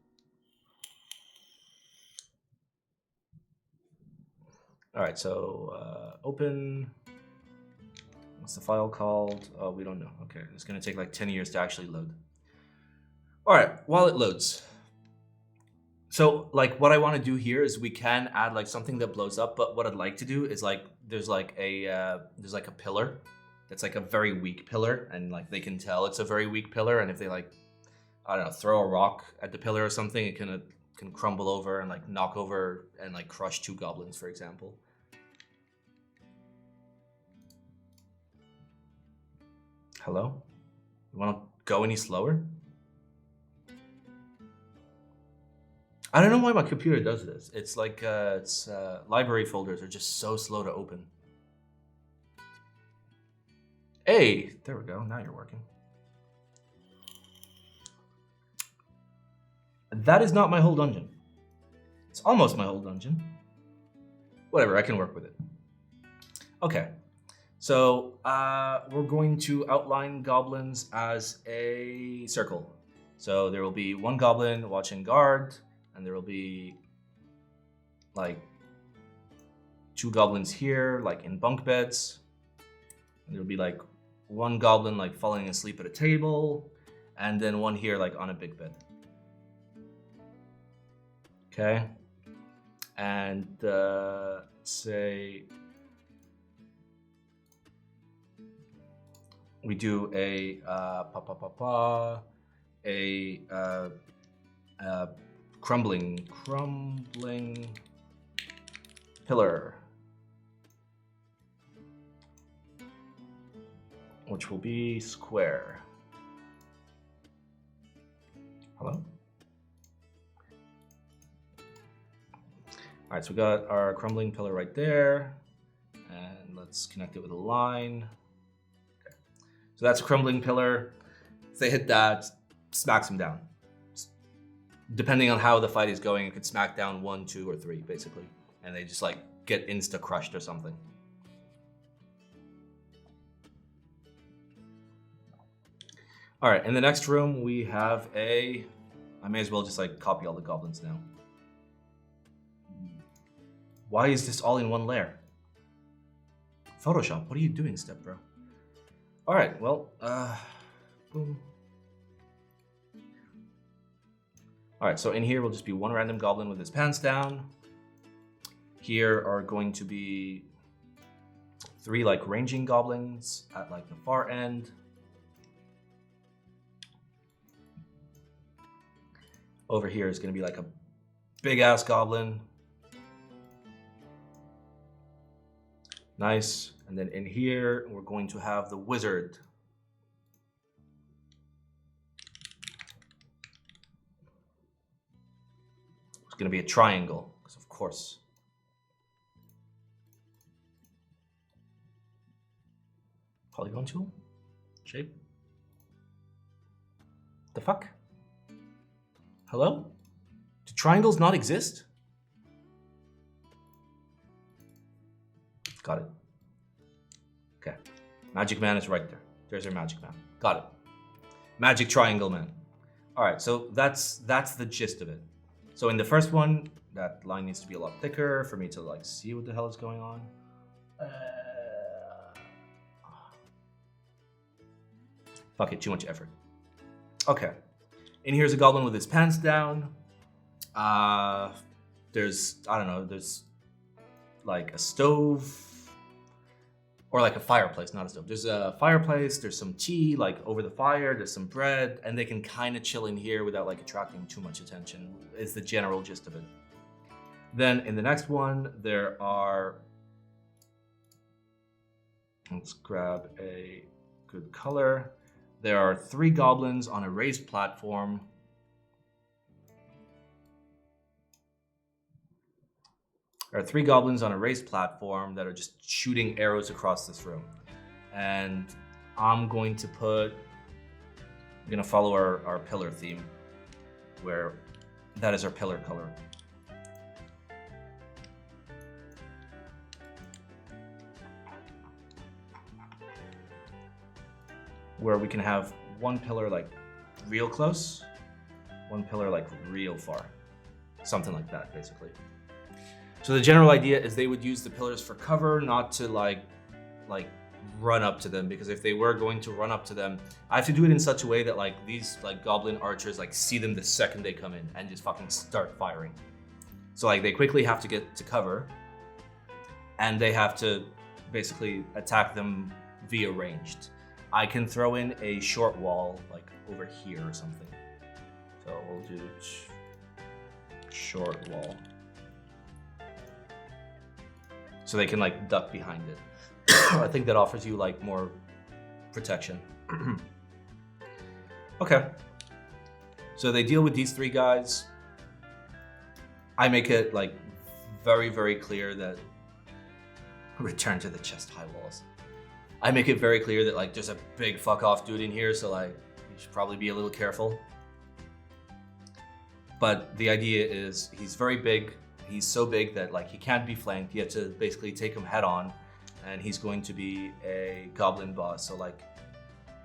All right, so open. What's the file called? Oh, we don't know. Okay, it's gonna take like 10 years to actually load. All right, while it loads. So like what I want to do here is we can add like something that blows up, but what I'd like to do is like there's like a pillar that's like a very weak pillar, and like they can tell it's a very weak pillar, and if they like, I don't know, throw a rock at the pillar or something, it can crumble over and like knock over and like crush 2 goblins, for example. Hello? You want to go any slower? I don't know why my computer does this. It's like library folders are just so slow to open. Hey, there we go. Now you're working. That is not my whole dungeon. It's almost my whole dungeon. Whatever, I can work with it. Okay, so we're going to outline goblins as a circle. So there will be 1 goblin watching guard, and there will be like 2 goblins here, like in bunk beds. And there'll be like 1 goblin like falling asleep at a table, and then 1 here like on a big bed. Okay, and say we do a crumbling pillar, which will be square. Hello? All right, so we got our crumbling pillar right there, and let's connect it with a line. Okay. So that's a crumbling pillar. If they hit that, smacks them down. Depending on how the fight is going, it could smack down 1, 2, or 3, basically. And they just like get insta-crushed or something. All right, in the next room, we have I may as well just like copy all the goblins now. Why is this all in 1 layer? Photoshop, what are you doing, stepbro? All right, well, boom. All right, so in here will just be 1 random goblin with his pants down. Here are going to be 3 like ranging goblins at like the far end. Over here is going to be like a big ass goblin. Nice. And then in here, we're going to have the wizard. It's going to be a triangle, because of course. Polygon tool? Shape? The fuck? Hello? Do triangles not exist? Got it. Okay. Magic Man is right there. There's our Magic Man. Got it. Magic Triangle Man. All right, so that's the gist of it. So in the first one, that line needs to be a lot thicker for me to like see what the hell is going on. Fuck it, too much effort. Okay. In here's a goblin with his pants down. There's, I don't know, there's like a stove. Or like a fireplace, not a stove. There's a fireplace, there's some tea like over the fire, there's some bread, and they can kind of chill in here without like attracting too much attention. It's the general gist of it. Then in the next one, there are, let's grab a good color. There are 3 goblins on a raised platform. There are 3 goblins on a raised platform that are just shooting arrows across this room. And I'm going to follow our pillar theme, where that is our pillar color. Where we can have one pillar like real close, one pillar like real far. Something like that, basically. So the general idea is they would use the pillars for cover, not to like run up to them, because if they were going to run up to them, I have to do it in such a way that like these like goblin archers like see them the second they come in and just fucking start firing. So like they quickly have to get to cover, and they have to basically attack them via ranged. I can throw in a short wall like over here or something. So we'll do short wall. So they can like duck behind it. I think that offers you like more protection. Okay. So they deal with these three guys. I make it like very, very clear that return to the chest high walls. I make it very clear that like there's a big fuck off dude in here, so like you should probably be a little careful. But the idea is he's very big. He's so big that like he can't be flanked. You have to basically take him head on, and he's going to be a goblin boss. So like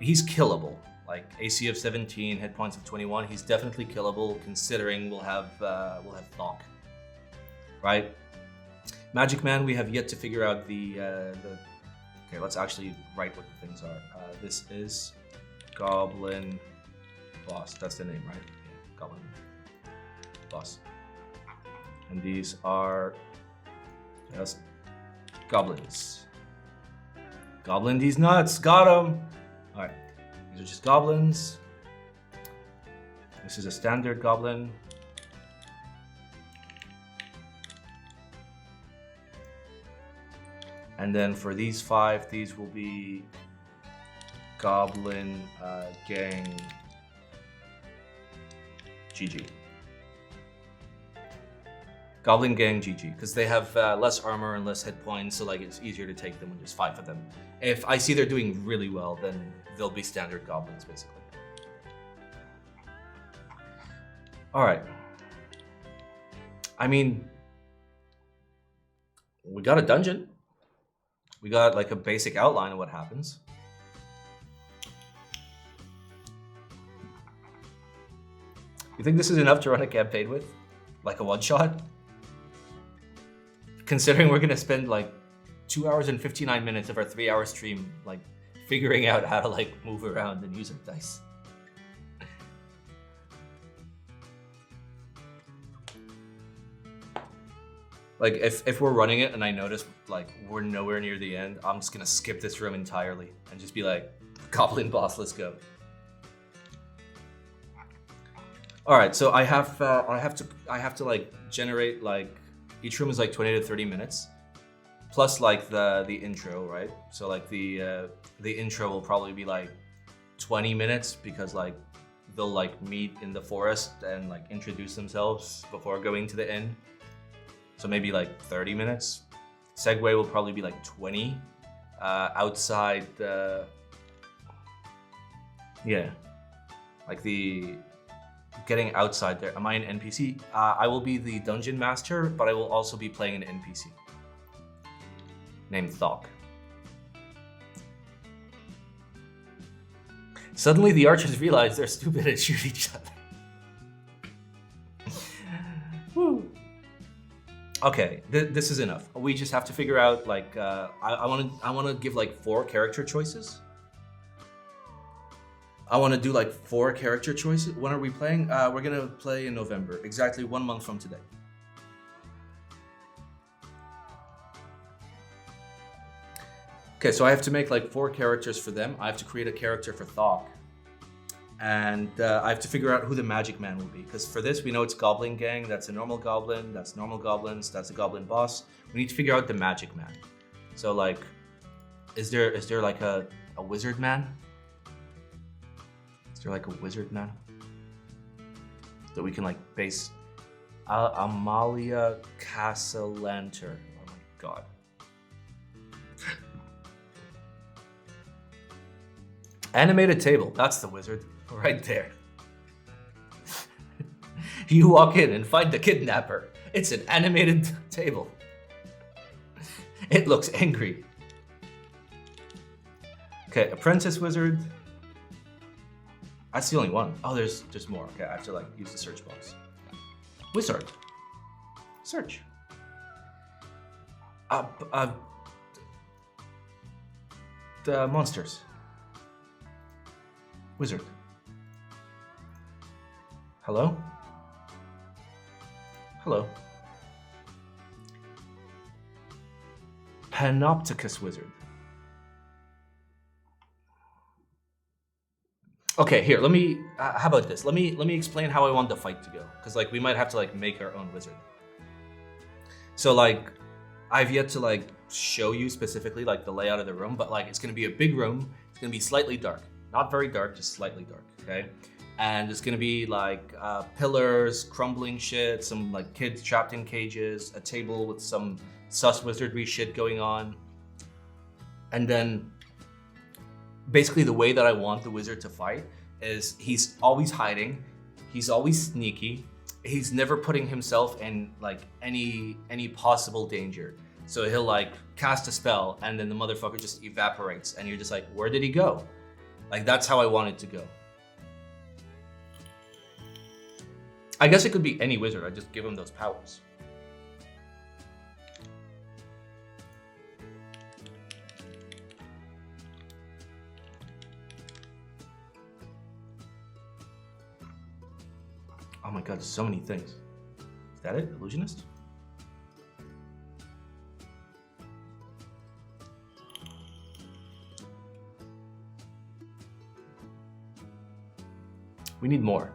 he's killable. Like AC of 17, hit points of 21. He's definitely killable, considering we'll have Thocc, right? Magic Man, we have yet to figure out the. Okay, let's actually write what the things are. This is Goblin Boss. That's the name, right? Yeah, Goblin Boss. And these are just goblins. Goblin these nuts. Got them. All right. These are just goblins. This is a standard goblin. And then for these 5, these will be Goblin Gang GG. Goblin Gang GG, because they have less armor and less hit points, so like it's easier to take them when there's 5 of them. If I see they're doing really well, then they'll be standard goblins, basically. All right. I mean, we got a dungeon. We got like a basic outline of what happens. You think this is enough to run a campaign with? Like a one-shot? Considering we're gonna spend like 2 hours and 59 minutes of our 3-hour stream like figuring out how to like move around and use our dice. Like if we're running it and I notice like we're nowhere near the end, I'm just gonna skip this room entirely and just be like, Goblin Boss, let's go. All right, so I have to like generate like each room is like 20 to 30 minutes, plus like the intro, right? So like the intro will probably be like 20 minutes because like they'll like meet in the forest and like introduce themselves before going to the inn. So maybe like 30 minutes. Segue will probably be like 20. Outside the... Yeah. Like the... Getting outside there. Am I an NPC? I will be the dungeon master, but I will also be playing an NPC. Named Thocc. Suddenly the archers realize they're stupid and shoot each other. Woo. Okay, this is enough. We just have to figure out like I want to give like 4 character choices. I want to do like 4 character choices. When are we playing? We're gonna play in November, exactly 1 month from today. Okay, so I have to make like 4 characters for them. I have to create a character for Thocc. And I have to figure out who the Magic Man will be. Because for this, we know it's Goblin Gang. That's a normal goblin. That's normal goblins. That's a goblin boss. We need to figure out the Magic Man. So like, is there like a wizard man? Is there like a wizard man? That we can like base... Amalia Castellanter. Oh my god. Animated table. That's the wizard. Right there. You walk in and find the kidnapper. It's an animated table. It looks angry. Okay, apprentice wizard. That's the only one. Oh, there's more. Okay, I have to like use the search box. Wizard. Search. The monsters. Wizard. Hello? Hello. Panopticus wizard. Okay, here, let me, how about this? Let me explain how I want the fight to go. Because like, we might have to like make our own wizard. So like, I've yet to like show you specifically like the layout of the room, but like, it's gonna be a big room. It's gonna be slightly dark. Not very dark, just slightly dark, okay? And it's gonna be like pillars, crumbling shit, some like kids trapped in cages, a table with some sus wizardry shit going on. And then basically the way that I want the wizard to fight is he's always hiding, he's always sneaky, he's never putting himself in like any possible danger. So he'll like cast a spell and then the motherfucker just evaporates and you're just like, where did he go? Like that's how I want it to go. I guess it could be any wizard, I just give him those powers. Oh my god, there's so many things. Is that it? Illusionist? We need more.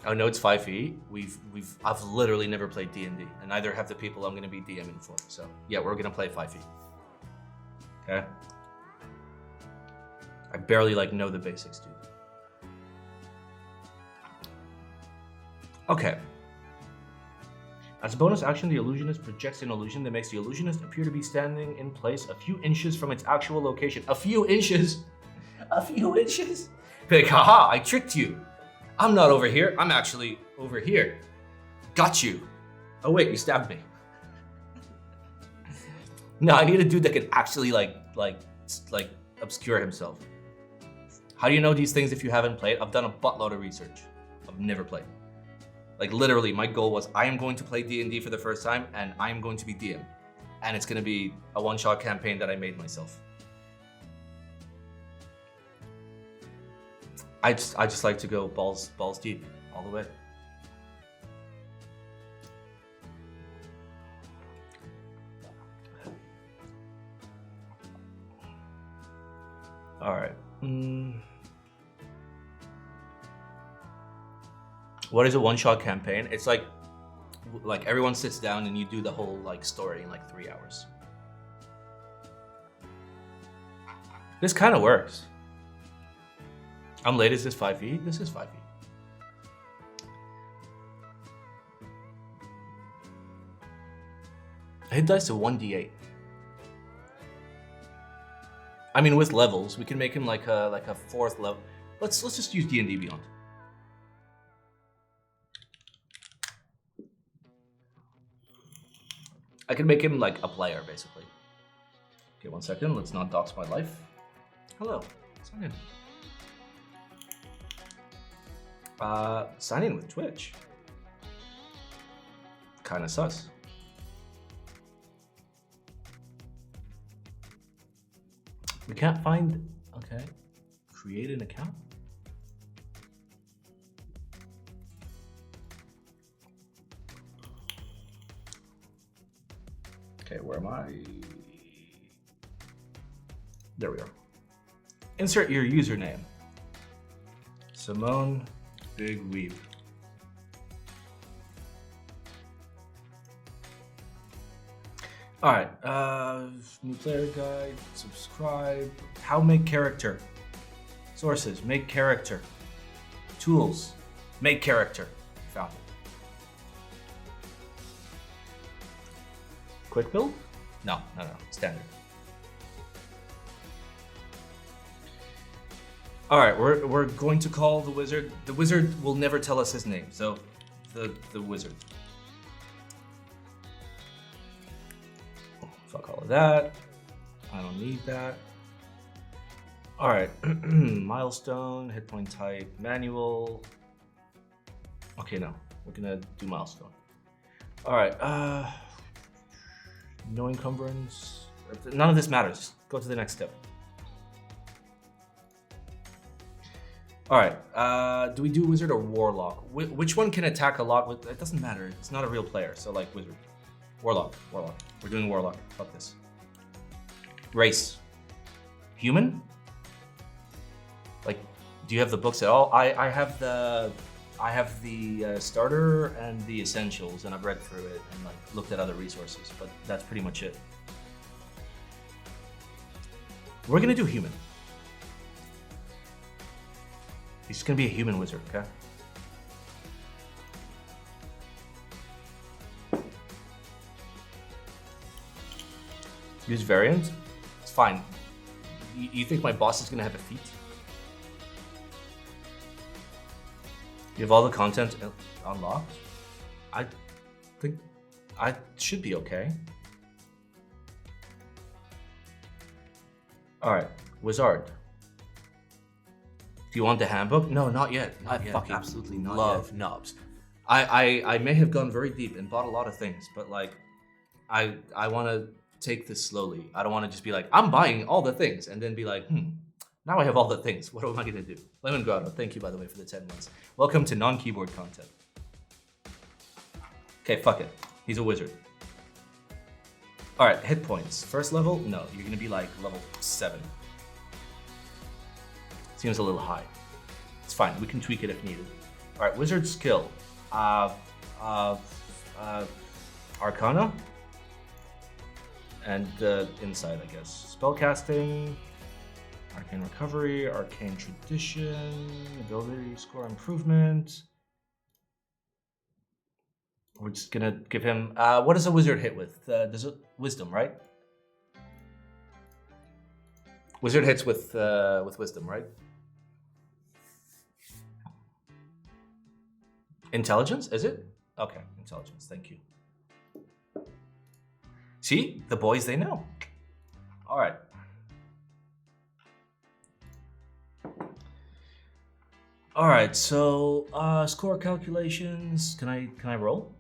I know it's 5e. I've literally never played D&D, and neither have the people I'm gonna be DMing for. So yeah, we're gonna play 5e. Okay? I barely like know the basics, dude. Okay. As a bonus action, the illusionist projects an illusion that makes the illusionist appear to be standing in place a few inches from its actual location. A few inches? A few inches? Be like, haha, I tricked you. I'm not over here, I'm actually over here. Got you. Oh wait, you stabbed me. No, I need a dude that can actually like obscure himself. How do you know these things if you haven't played? I've done a buttload of research. I've never played. Like literally, my goal was I am going to play D&D for the first time and I am going to be DM. And it's gonna be a one-shot campaign that I made myself. I just like to go balls deep, all the way. All right. What is a one-shot campaign? It's like everyone sits down and you do the whole like story in like 3 hours. This kind of works. I'm late, is this 5e? This is 5e. Hit dice to 1d8. I mean, with levels, we can make him like a 4th level. Let's just use D&D Beyond. I can make him like a player, basically. Okay, 1 second. Let's not dox my life. Hello. Sign in. Sign in with Twitch. Kinda sus. We can't find. Okay. Create an account. Okay, where am I? There we are. Insert your username. Simone Big Weeb. All right, new player guide, subscribe. How make character. Sources, make character. Tools, make character. Found it. Quick build? No, standard. All right, we're going to call the wizard. The wizard will never tell us his name, so the wizard. Fuck all of that. I don't need that. All right, milestone, hit point type, manual. Okay, no, we're gonna do milestone. All right, no encumbrance. None of this matters. Just go to the next step. All right, do we do wizard or warlock? Which one can attack a lot with? It doesn't matter. It's not a real player, so like wizard, warlock. We're doing warlock. Fuck this. Race. Human. Like, do you have the books at all? I have the starter and the essentials, and I've read through it and like looked at other resources, but that's pretty much it. We're gonna do human. He's just gonna be a human wizard, okay? Use variant. It's fine. You think my boss is gonna have a feat? You have all the content unlocked? I think I should be okay. All right, wizard. Do you want the handbook? No, not yet. I fucking absolutely not love yet. knobs. I may have gone very deep and bought a lot of things, but like, I want to take this slowly. I don't want to just be like, I'm buying all the things, and then be like, now I have all the things. What am I gonna do? Lemon Grotto, thank you by the way for the 10 months. Welcome to non-keyboard content. Okay, fuck it. He's a wizard. All right, hit points. First level? No, you're gonna be like level 7. Seems a little high. It's fine, we can tweak it if needed. All right, wizard skill. Arcana? And insight, I guess. Spellcasting, arcane recovery, arcane tradition, ability score improvement. We're just gonna give him, what does a wizard hit with? Does it wisdom, right? Wizard hits with wisdom, right? Intelligence, is it? Okay, intelligence, thank you. See, the boys, they know. All right. All right, so score calculations. Can I roll?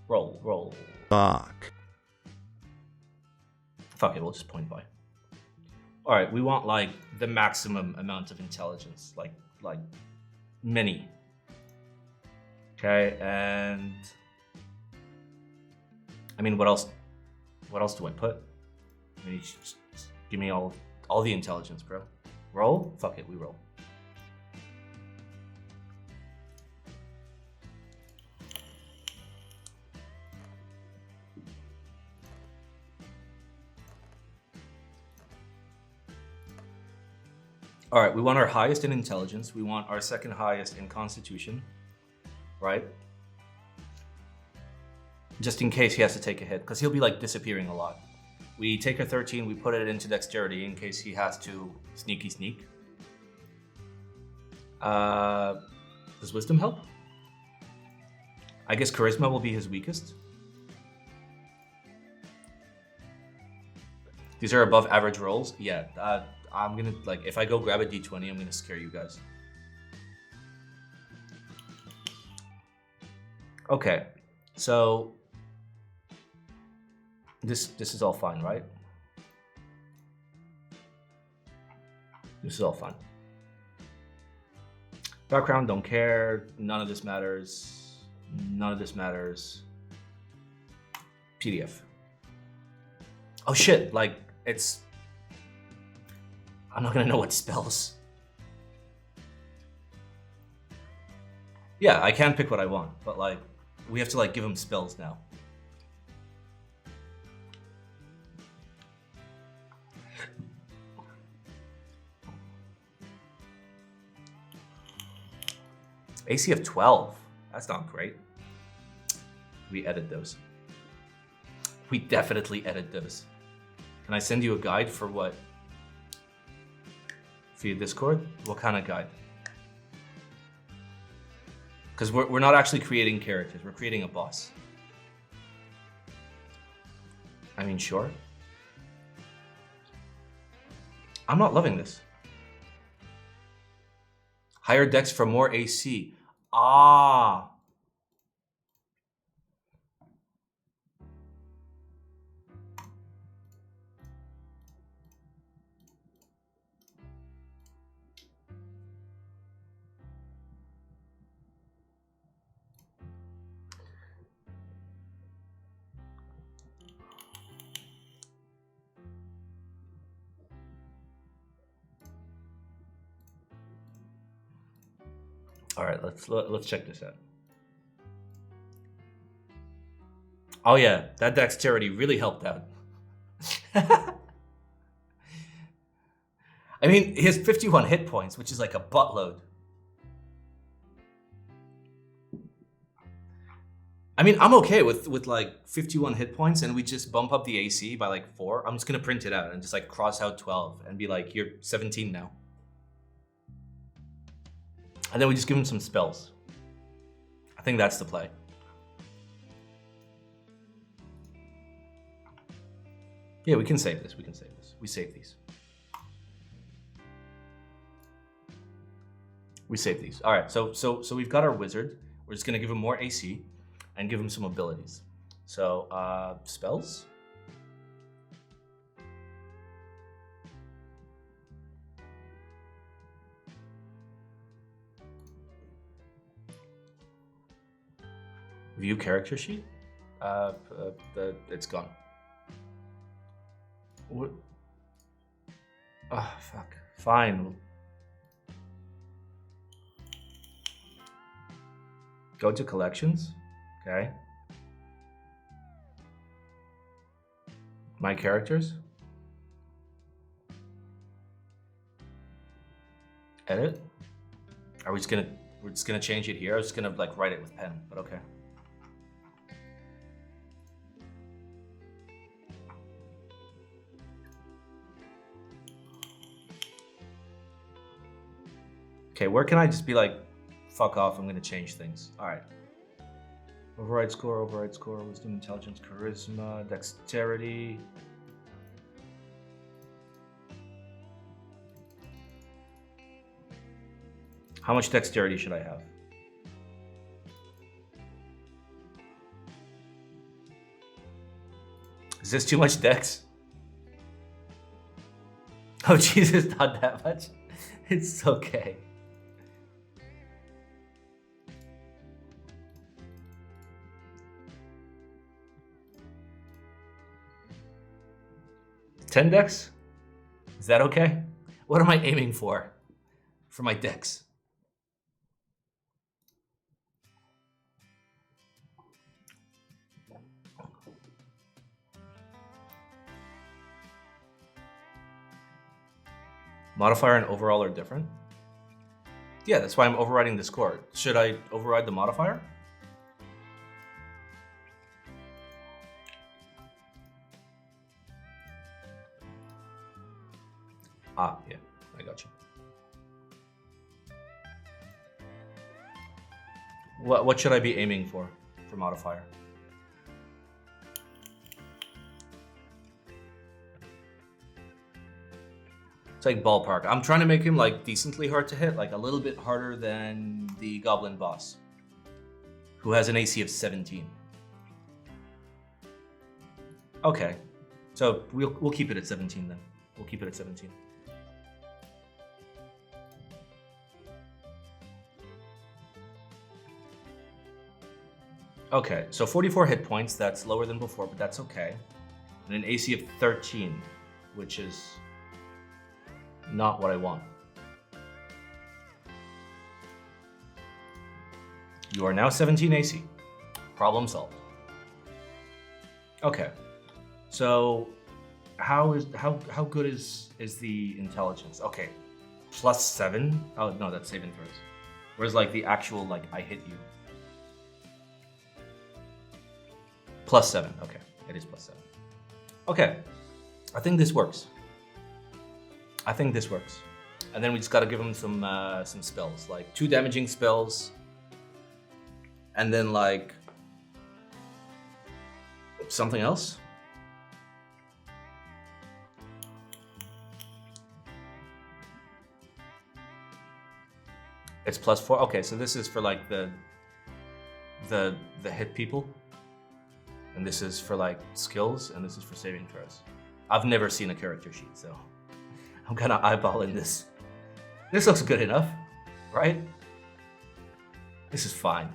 Roll. Thocc. Fuck it, we'll just point by. All right, we want like the maximum amount of intelligence, like many. Okay, and I mean, what else? What else do I put? I mean, just give me all the intelligence, bro. Roll? Fuck it, we roll. All right, we want our highest in intelligence. We want our second highest in constitution, right? Just in case he has to take a hit, because he'll be like disappearing a lot. We take a 13, we put it into dexterity in case he has to sneak. Does wisdom help? I guess charisma will be his weakest. These are above average rolls. Yeah, I'm gonna, like, if I go grab a d20, I'm gonna scare you guys. Okay, so this is all fine, right? This is all fine. Background, don't care. None of this matters. None of this matters. PDF. Oh shit, like, it's... I'm not gonna know what spells. Yeah, I can pick what I want, but like, we have to like give him spells now. AC of 12. That's not great. We edit those. We definitely edit those. Can I send you a guide for what? For your Discord? What kind of guide? Because we're not actually creating characters. We're creating a boss. I mean, sure. I'm not loving this. Higher dex for more AC. Ah. All right, let's check this out. Oh yeah, that dexterity really helped out. I mean, he has 51 hit points, which is like a buttload. I mean, I'm okay with like 51 hit points and we just bump up the AC by like 4. I'm just gonna print it out and just like cross out 12 and be like, you're 17 now. And then we just give him some spells. I think that's the play. Yeah, we can save this. We can save this. We save these. We save these. All right, so we've got our wizard. We're just gonna give him more AC and give him some abilities. So spells. View character sheet. It's gone. What? Oh, fuck. Fine. Go to collections. Okay. My characters. Edit. Are we just gonna? We're just gonna change it here. I was just gonna like write it with pen, but okay. Okay, where can I just be like, fuck off, I'm gonna change things. All right. Override score, wisdom, intelligence, charisma, dexterity. How much dexterity should I have? Is this too much dex? Oh Jesus, not that much. It's okay. Ten dex? Is that okay? What am I aiming for my dex? Modifier and overall are different? Yeah, that's why I'm overriding the score. Should I override the modifier? Ah, yeah, I got you. What should I be aiming for modifier? It's like ballpark. I'm trying to make him like decently hard to hit, like a little bit harder than the goblin boss, who has an AC of 17. Okay, so we'll keep it at 17 then. We'll keep it at 17. Okay, so 44 hit points, that's lower than before, but that's okay. And an AC of 13, which is not what I want. You are now 17 AC. Problem solved. Okay, so how good is the intelligence? Okay, +7. Oh no, that's saving throws. Whereas like the actual like I hit you. +7. Okay, it is +7. Okay, I think this works. I think this works. And then we just gotta give him some spells, like 2 damaging spells, and then like something else. It's +4. Okay, so this is for like the hit people, and this is for like skills, and this is for saving throws. I've never seen a character sheet, so I'm kind of eyeballing this. This looks good enough, right? This is fine.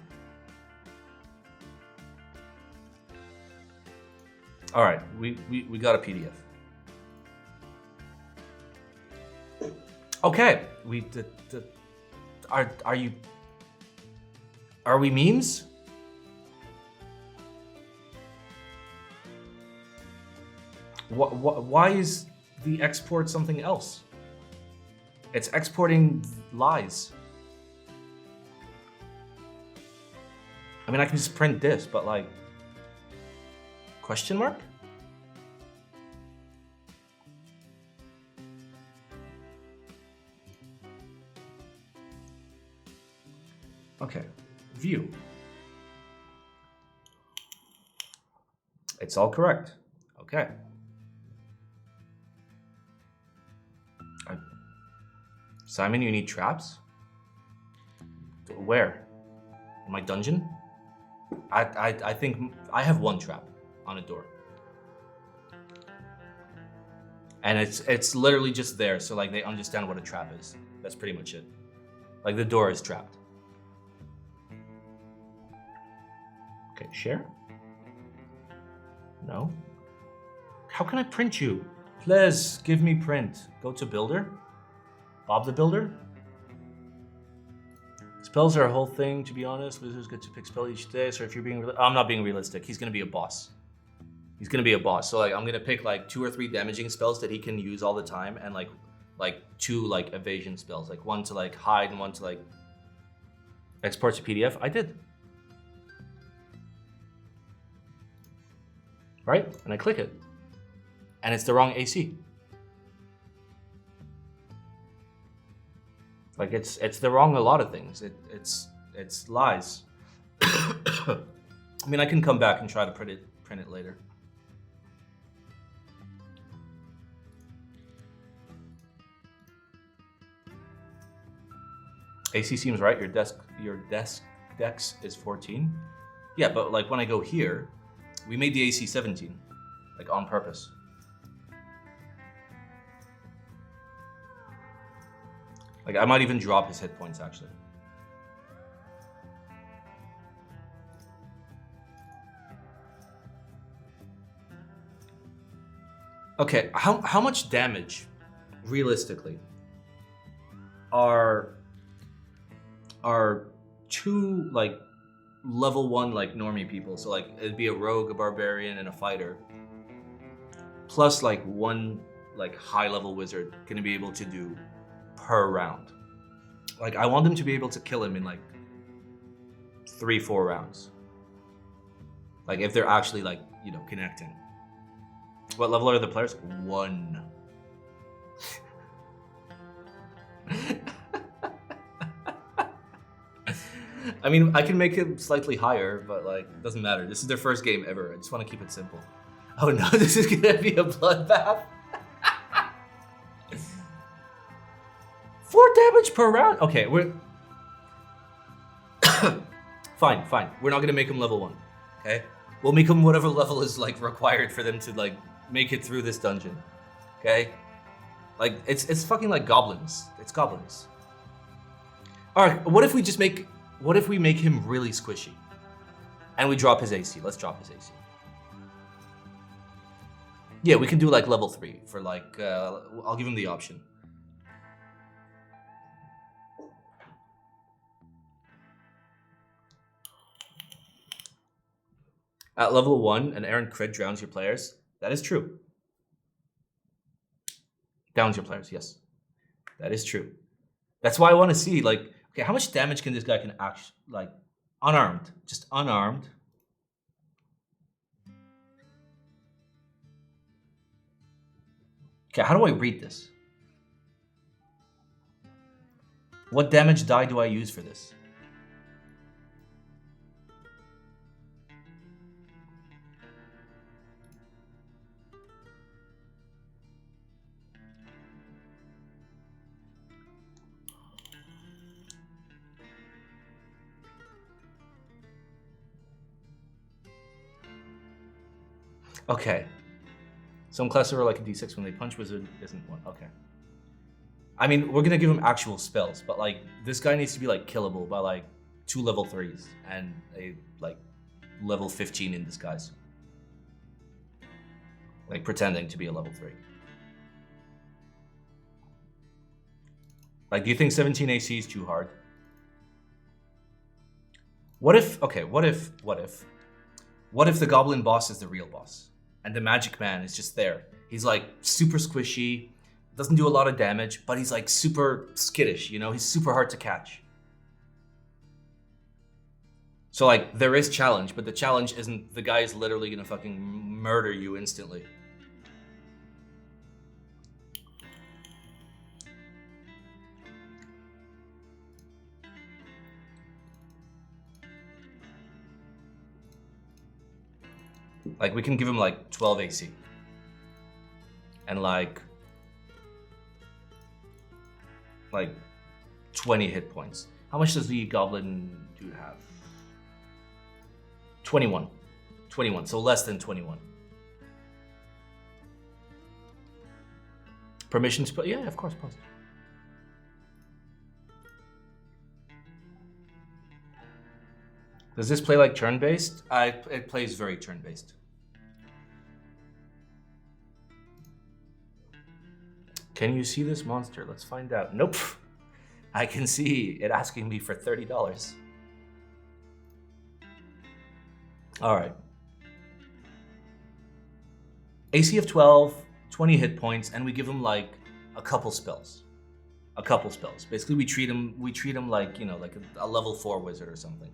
All right, we got a PDF. Okay, are we memes? Why is the export something else? It's exporting lies. I mean, I can just print this, but like, question mark? Okay, view. It's all correct. Okay. Simon, you need traps? Where? In my dungeon? I think I have one trap on a door. And it's literally just there, so like they understand what a trap is. That's pretty much it. Like the door is trapped. Okay, share? No? How can I print you? Please give me print. Go to builder. Bob the Builder? Spells are a whole thing, to be honest. Wizards get to pick spell each day, so if you're being I'm not being realistic. He's gonna be a boss. He's gonna be a boss. So like I'm gonna pick like 2 or 3 damaging spells that he can use all the time, and like 2 like evasion spells. Like 1 to like hide and 1 to like export to PDF. I did. Right? And I click it. And it's the wrong AC. Like it's the wrong a lot of things. It's lies. I mean, I can come back and try to print it later. AC seems right. Your dex is 14. Yeah, but like when I go here, we made the AC 17, like on purpose. Like, I might even drop his hit points, actually. Okay, how much damage, realistically, are 2, like, level 1, like, normie people? So, like, it'd be a rogue, a barbarian, and a fighter. Plus, like, 1, like, high-level wizard gonna be able to do per round. Like, I want them to be able to kill him in like 3-4 rounds. Like if they're actually like, you know, connecting. What level are the players? 1. I mean, I can make it slightly higher, but like, it doesn't matter. This is their first game ever. I just want to keep it simple. Oh no, this is gonna be a bloodbath. 4 damage per round? Okay, we're... Fine. We're not gonna make him level 1, okay? We'll make him whatever level is, like, required for them to, like, make it through this dungeon, okay? Like, it's fucking like goblins. It's goblins. Alright, what if we make him really squishy? And we drop his AC. Let's drop his AC. Yeah, we can do, like, level 3 for, like, I'll give him the option. At level 1, an errant crit drowns your players. That is true. Downs your players, yes. That is true. That's why I want to see, like, okay, how much damage can this guy can actually, like, unarmed, just unarmed. Okay, how do I read this? What damage die do I use for this? Okay. Some classes are like a D6 when they punch. Wizard isn't one. Okay. I mean, we're gonna give him actual spells, but like this guy needs to be like killable by like 2 level 3s and a like level 15 in disguise. Like pretending to be a level 3. Like, do you think 17 AC is too hard? What if the goblin boss is the real boss and the magic man is just there? He's like super squishy, doesn't do a lot of damage, but he's like super skittish, you know? He's super hard to catch. So like, there is challenge, but the challenge isn't the guy is literally gonna fucking murder you instantly. Like, we can give him like 12 AC. And like 20 hit points. How much does the goblin dude have? 21. 21, so less than 21. Permission to play? Yeah, of course, pause. Does this play like turn-based? It plays very turn-based. Can you see this monster? Let's find out. Nope. I can see it asking me for $30. All right. AC of 12, 20 hit points, and we give him like a couple spells. A couple spells. Basically, we treat him like, you know, like a level 4 wizard or something.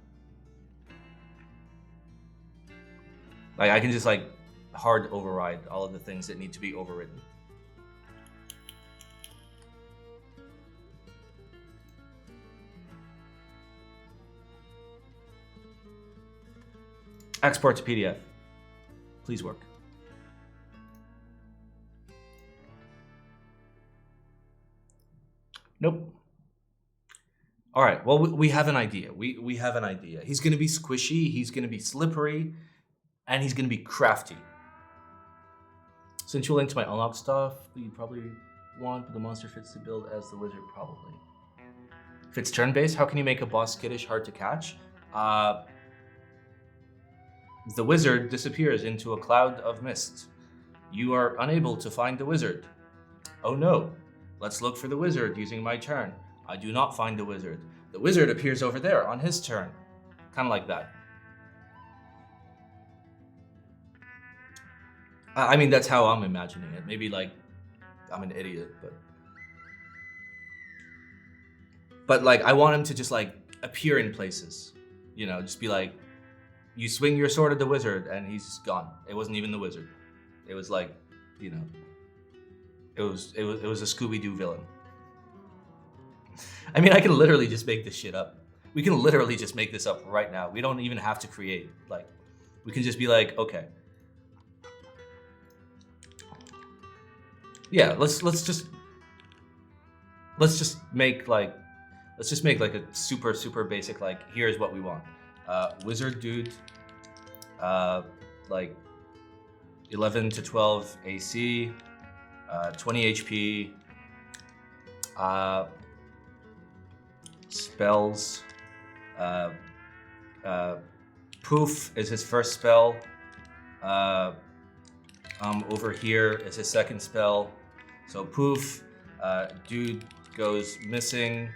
Like, I can just like hard override all of the things that need to be overridden. Export to PDF. Please work. Nope. All right, well, we have an idea. We have an idea. He's gonna be squishy, he's gonna be slippery, and he's gonna be crafty. Since you linked to my unlock stuff, you probably want, but the monster fits the build as the wizard, probably. If it's turn-based, how can you make a boss skittish, hard to catch? The wizard disappears into a cloud of mist. You are unable to find the wizard. Oh no, let's look for the wizard using my turn. I do not find the wizard. The wizard appears over there on his turn. Kind of like that. I mean, that's how I'm imagining it. Maybe like, I'm an idiot, but like, I want him to just like appear in places. You know, just be like, you swing your sword at the wizard and he's gone. It wasn't even the wizard. It was like, you know, it was a Scooby-Doo villain. I mean, I can literally just make this shit up. We can literally just make this up right now. We don't even have to create. Like, we can just be like, okay. Yeah, let's just make like a super basic, like, here's what we want. Wizard dude, like 11 to 12 AC, 20 HP, spells, poof is his first spell, over here is his second spell, so poof, dude goes missing,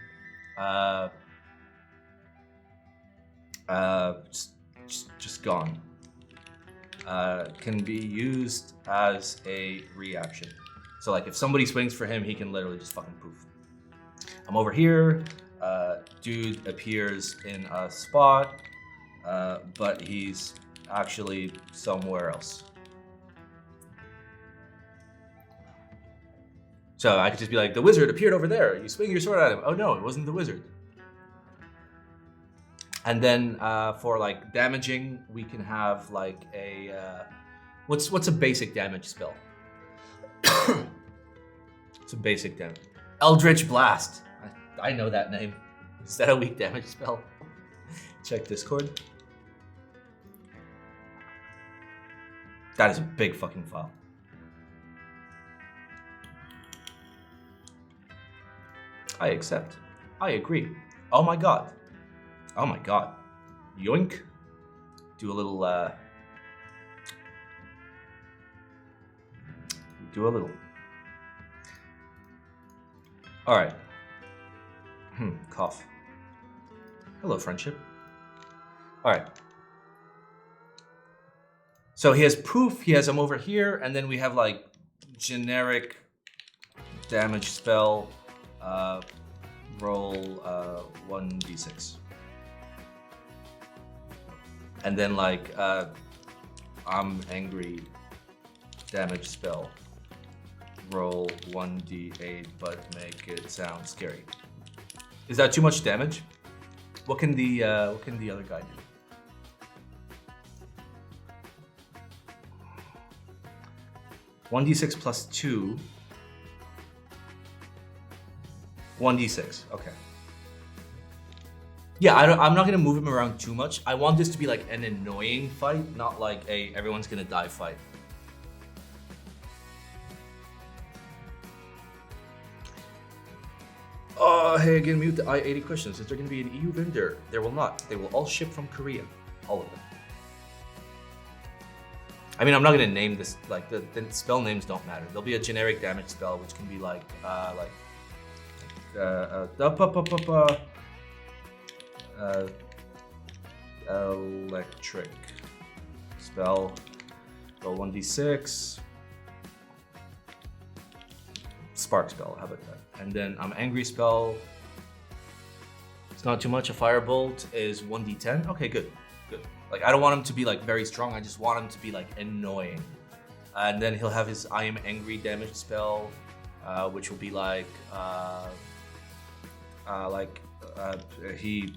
just gone. Can be used as a reaction. So like if somebody swings for him, he can literally just fucking poof. I'm over here, dude appears in a spot, but he's actually somewhere else. So I could just be like, the wizard appeared over there. You swing your sword at him. Oh no, it wasn't the wizard. And then for like damaging, we can have like a what's a basic damage spell? It's a basic damage. Eldritch Blast. I know that name. Is that a weak damage spell? Check Discord. That is a big fucking file. I accept. I agree. Oh my god. Oh my god. Yoink. Do a little, do a little. Alright. Cough. Hello, friendship. Alright. So he has poof, he has him over here, and then we have like generic damage spell, roll 1d6. And then like I'm angry damage spell, roll 1d8 but make it sound scary. Is that too much damage? What can the other guy do? One d6 plus 2. 1d6. Okay. Yeah, I'm not gonna move him around too much. I want this to be like an annoying fight, not like a everyone's gonna die fight. Oh, hey again, mute the I-80 questions. Is there gonna be an EU vendor? There will not. They will all ship from Korea. All of them. I mean, I'm not gonna name this, like, the spell names don't matter. There'll be a generic damage spell, which can be like electric spell, roll 1d6, spark spell, how about that? And then angry spell, it's not too much, a firebolt is 1d10, okay, good. Like, I don't want him to be like very strong, I just want him to be like annoying. And then he'll have his I am angry damage spell, which will be like, he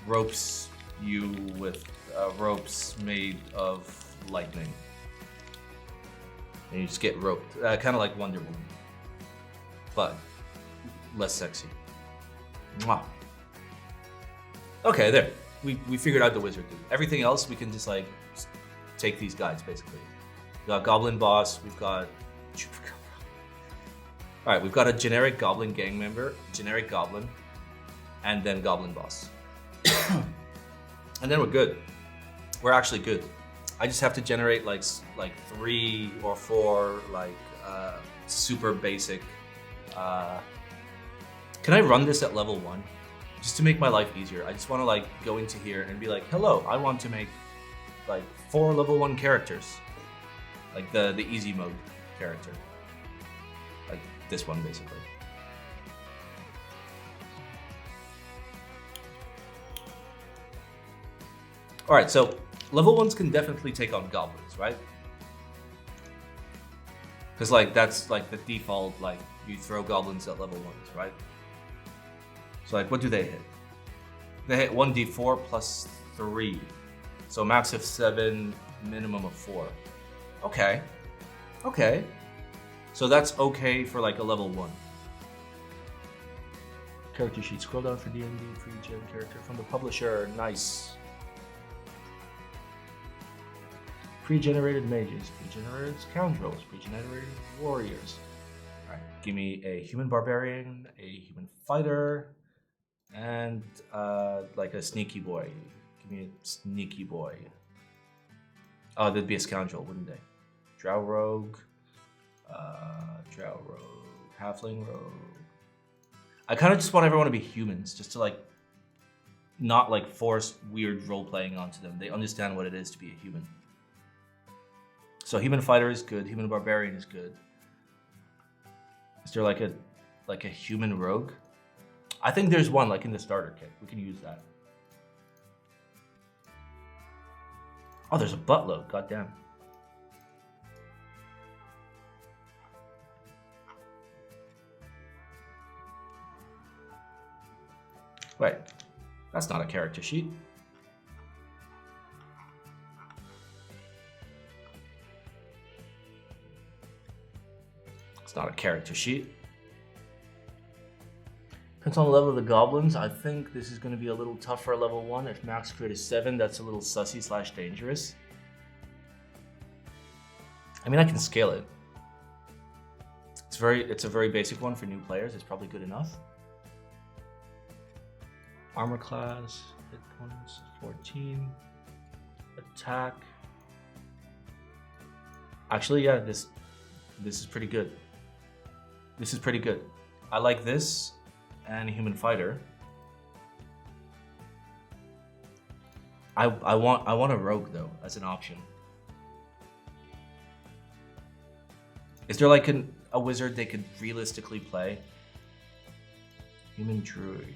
ropes you with ropes made of lightning. And you just get roped, kind of like Wonder Woman, but less sexy. Mwah. Okay, there. We figured out the wizard dude. Everything else we can just like take these guys basically. We got Goblin Boss, we've got alright, we've got a generic Goblin gang member, generic Goblin, and then Goblin Boss. And then we're good. We're actually good. I just have to generate like 3 or 4 like super basic. Can I run this at level 1? Just to make my life easier. I just want to like go into here and be like, hello, I want to make like 4 level 1 characters. Like the easy mode character. Like this one basically. Alright, so level 1s can definitely take on goblins, right? Because like that's like the default, like you throw goblins at level 1s, right? So like what do they hit? They hit 1d4 plus 3. So max of 7, minimum of 4. Okay. Okay. So that's okay for like a level 1. Character sheet, scroll down for D&D, free gen character from the publisher, nice. Pre-generated mages, pre-generated scoundrels, pre-generated warriors. Alright, give me a human barbarian, a human fighter, and like a sneaky boy. Give me a sneaky boy. Oh, that'd be a scoundrel, wouldn't they? Drow rogue, halfling rogue. I kind of just want everyone to be humans, just to like, not like force weird role playing onto them. They understand what it is to be a human. So human fighter is good, human barbarian is good. Is there like a human rogue? I think there's one like in the starter kit. We can use that. Oh, there's a buttload, goddamn. Wait, that's not a character sheet. It's not a character sheet. Depends on the level of the goblins. I think this is going to be a little tougher level 1. If max crit is 7, that's a little sussy / dangerous. I mean, I can scale it. It's a very basic one for new players. It's probably good enough. Armor class, hit points, 14. Attack. Actually, yeah, this is pretty good. This is pretty good. I like this and Human Fighter. I want a rogue though as an option. Is there like a wizard they could realistically play? Human druid.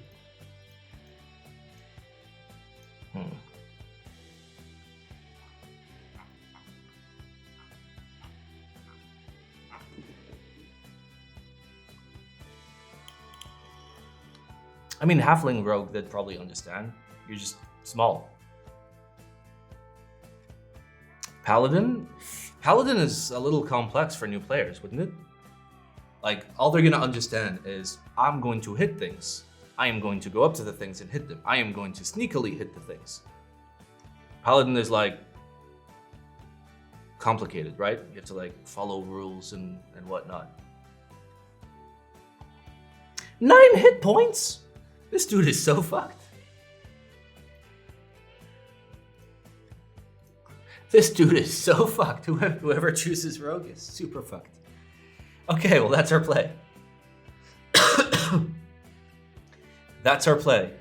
I mean, halfling rogue, they'd probably understand. You're just small. Paladin? Paladin is a little complex for new players, wouldn't it? Like, all they're gonna understand is, I'm going to hit things. I am going to go up to the things and hit them. I am going to sneakily hit the things. Paladin is like, complicated, right? You have to like follow rules and whatnot. 9 hit points? This dude is so fucked. This dude is so fucked. Whoever chooses rogue is super fucked. Okay, well that's our play. That's our play.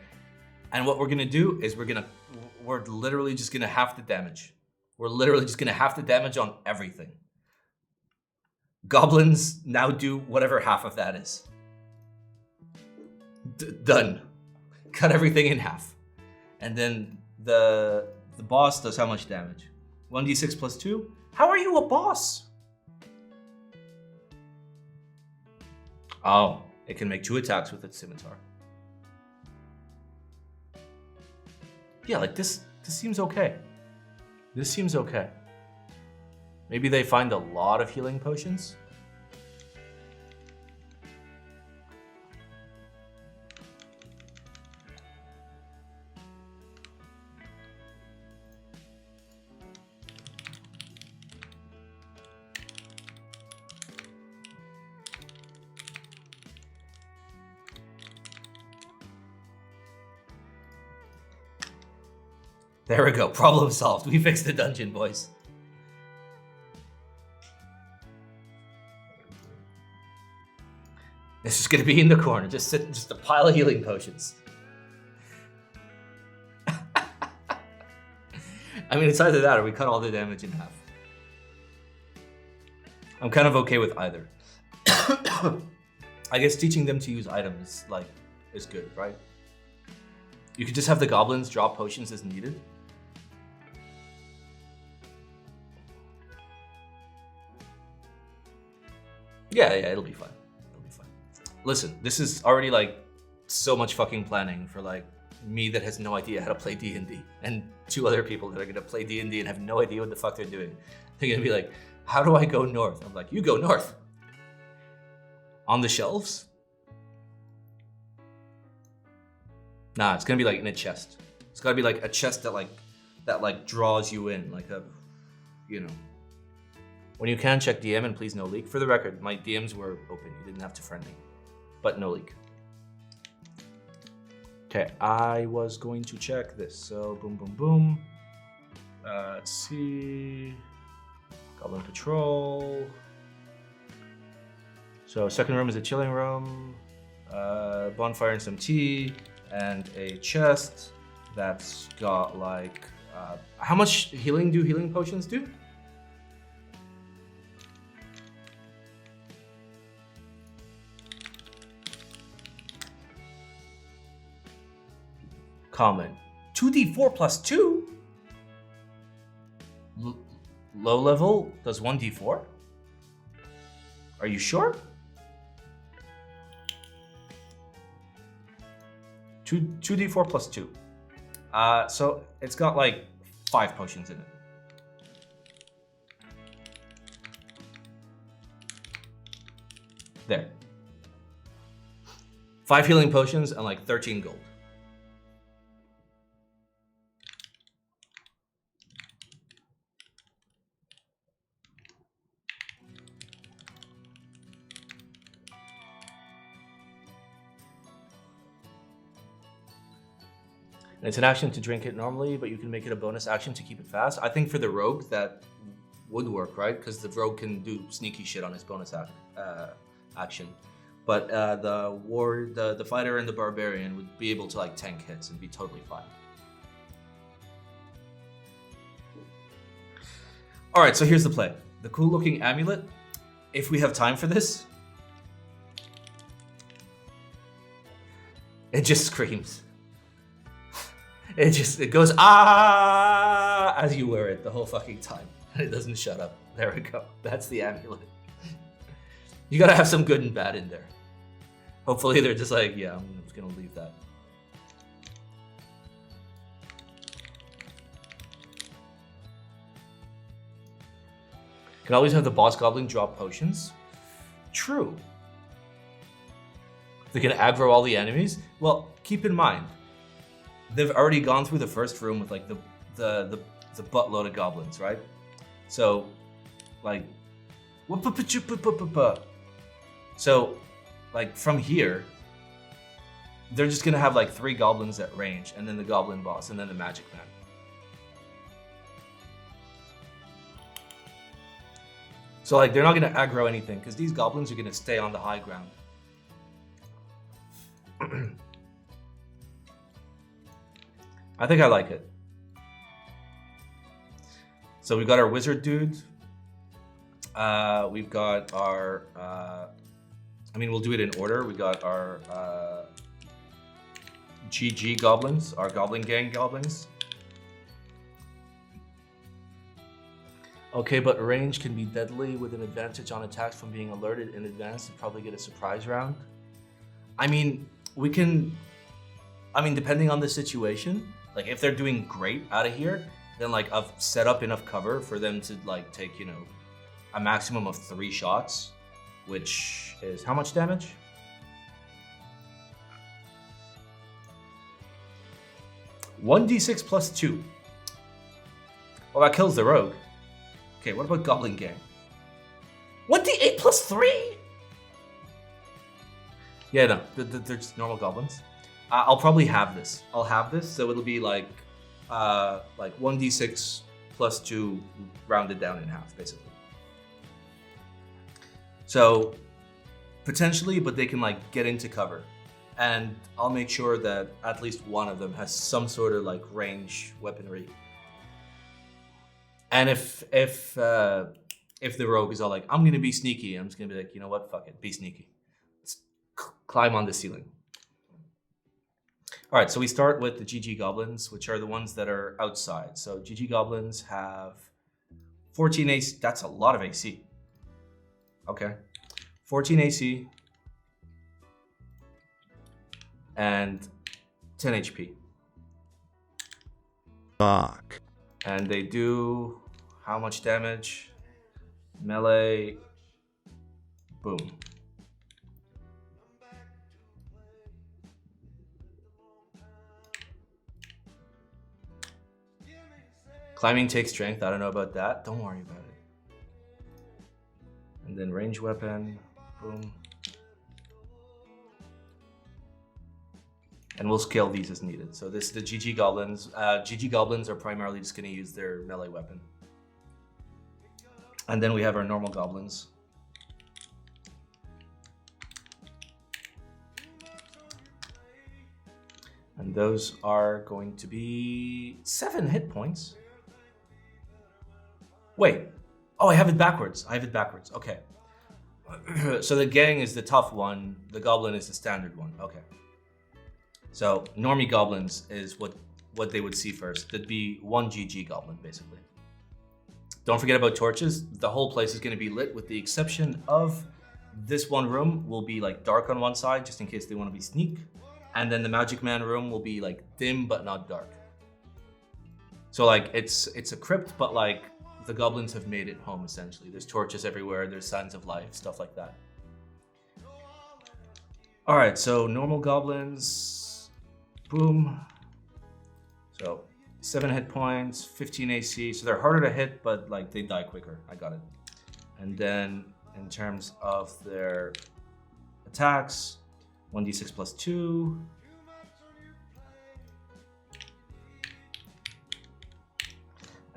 And what we're gonna do is we're literally just gonna half the damage. We're literally just gonna half the damage on everything. Goblins now do whatever half of that is. Done. Cut everything in half. And then the boss does how much damage? 1d6 plus 2? How are you a boss? Oh, it can make 2 attacks with its scimitar. Yeah, like this seems okay. This seems okay. Maybe they find a lot of healing potions. There we go, problem solved. We fixed the dungeon, boys. It's just gonna be in the corner, just a pile of healing potions. I mean, it's either that or we cut all the damage in half. I'm kind of okay with either. I guess teaching them to use items is good, right? You could just have the goblins drop potions as needed. Yeah, it'll be fine. It'll be fine. Listen, this is already like so much fucking planning for like me that has no idea how to play D&D, and 2 other people that are gonna play D&D and have no idea what the fuck they're doing. They're gonna be like, how do I go north? I'm like, you go north. On the shelves? Nah, it's gonna be like in a chest. It's gotta be like a chest that draws you in, like a, you know. When you can, check DM and please no leak. For the record, my DMs were open. You didn't have to friend me, but no leak. Okay, I was going to check this. So boom, boom, boom. Let's see. Goblin Patrol. So second room is a chilling room. Bonfire and some tea. And a chest that's got like... how much healing do healing potions do? Common. 2d4 plus 2? Low level does 1d4? Are you sure? 2d4 plus 2. So it's got like 5 potions in it. There. 5 healing potions and like 13 gold. And it's an action to drink it normally, but you can make it a bonus action to keep it fast. I think for the rogue that would work, right? Because the rogue can do sneaky shit on his bonus action. But the fighter and the barbarian would be able to like tank hits and be totally fine. All right, so here's the play. The cool looking amulet, if we have time for this, it just screams. It goes ah as you wear it the whole fucking time. And it doesn't shut up. There we go. That's the amulet. You gotta have some good and bad in there. Hopefully they're just like, yeah, I'm just gonna leave that. Can always have the boss goblin drop potions. True. They can aggro all the enemies. Well, keep in mind, they've already gone through the first room with like the buttload of goblins, right? So, like, so, like from here, they're just gonna have like 3 goblins at range, and then the goblin boss, and then the magic man. So like they're not gonna aggro anything because these goblins are gonna stay on the high ground. I think I like it. So we got our wizard dude. We've got our, I mean, we'll do it in order. We got our GG goblins, our goblin gang goblins. Okay, but range can be deadly with an advantage on attacks from being alerted in advance and probably get a surprise round. I mean, we can, depending on the situation, like if they're doing great out of here, then like I've set up enough cover for them to like take, you know, a maximum of 3 shots, which is how much damage? (1d6 plus 2). Well, that kills the rogue. Okay, what about Goblin Gang? 1d8 plus 3? Yeah, no, they're just normal goblins. I'll probably have this. I'll have this, so it'll be like 1d6 plus 2 rounded down in half, basically. So, potentially, but they can like get into cover. And I'll make sure that at least one of them has some sort of like range weaponry. And if the rogue is all like, I'm gonna be sneaky, I'm just gonna be like, you know what, fuck it, be sneaky. Let's climb on the ceiling. All right, so we start with the GG goblins, which are the ones that are outside. So GG goblins have 14 AC. That's a lot of AC. Okay, 14 AC and 10 HP. Thocc. And they do how much damage? Melee. Boom. Climbing takes strength. I don't know about that. Don't worry about it. And then range weapon. Boom. And we'll scale these as needed. So this is the GG goblins. GG goblins are primarily just going to use their melee weapon. And then we have our normal goblins. And those are going to be 7 hit points. Wait. Oh, I have it backwards. Okay. So the gang is the tough one. The goblin is the standard one. Okay. So normie goblins is what they would see first. That'd be 1 GG goblin, basically. Don't forget about torches. The whole place is going to be lit with the exception of this one room will be like dark on one side just in case they want to be sneak. And then the Magic Man room will be like dim but not dark. So like it's a crypt, but like the goblins have made it home essentially. There's torches everywhere, there's signs of life, stuff like that. All right, so normal goblins, boom. So 7 hit points, 15 AC. So they're harder to hit, but like they die quicker. I got it. And then in terms of their attacks, 1d6 plus 2.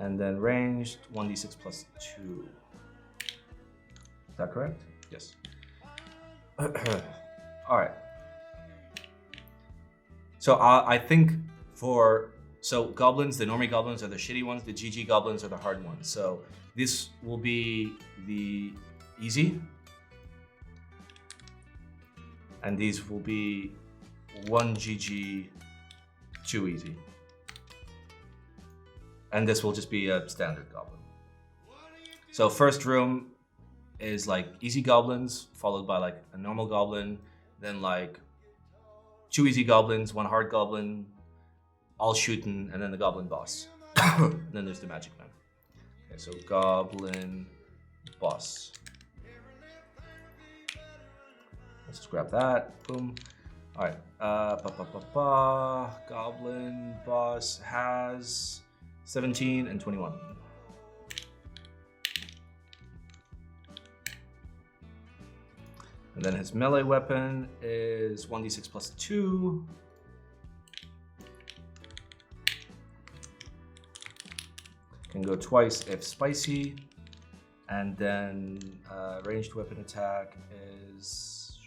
And then ranged 1d6 plus 2. Is that correct? Yes. All right. So I think so goblins, the normie goblins are the shitty ones. The GG goblins are the hard ones. So this will be the easy, and these will be 1 GG, 2 easy, and this will just be a standard goblin. So first room is like easy goblins, followed by like a normal goblin, then like 2 easy goblins, 1 hard goblin, all shooting, and then the goblin boss. And then there's the magic man. Okay, so goblin boss. Let's just grab that. Boom. All right. Goblin boss has 17 and 21. And then his melee weapon is 1d6 plus 2. Can go twice if spicy. And then ranged weapon attack is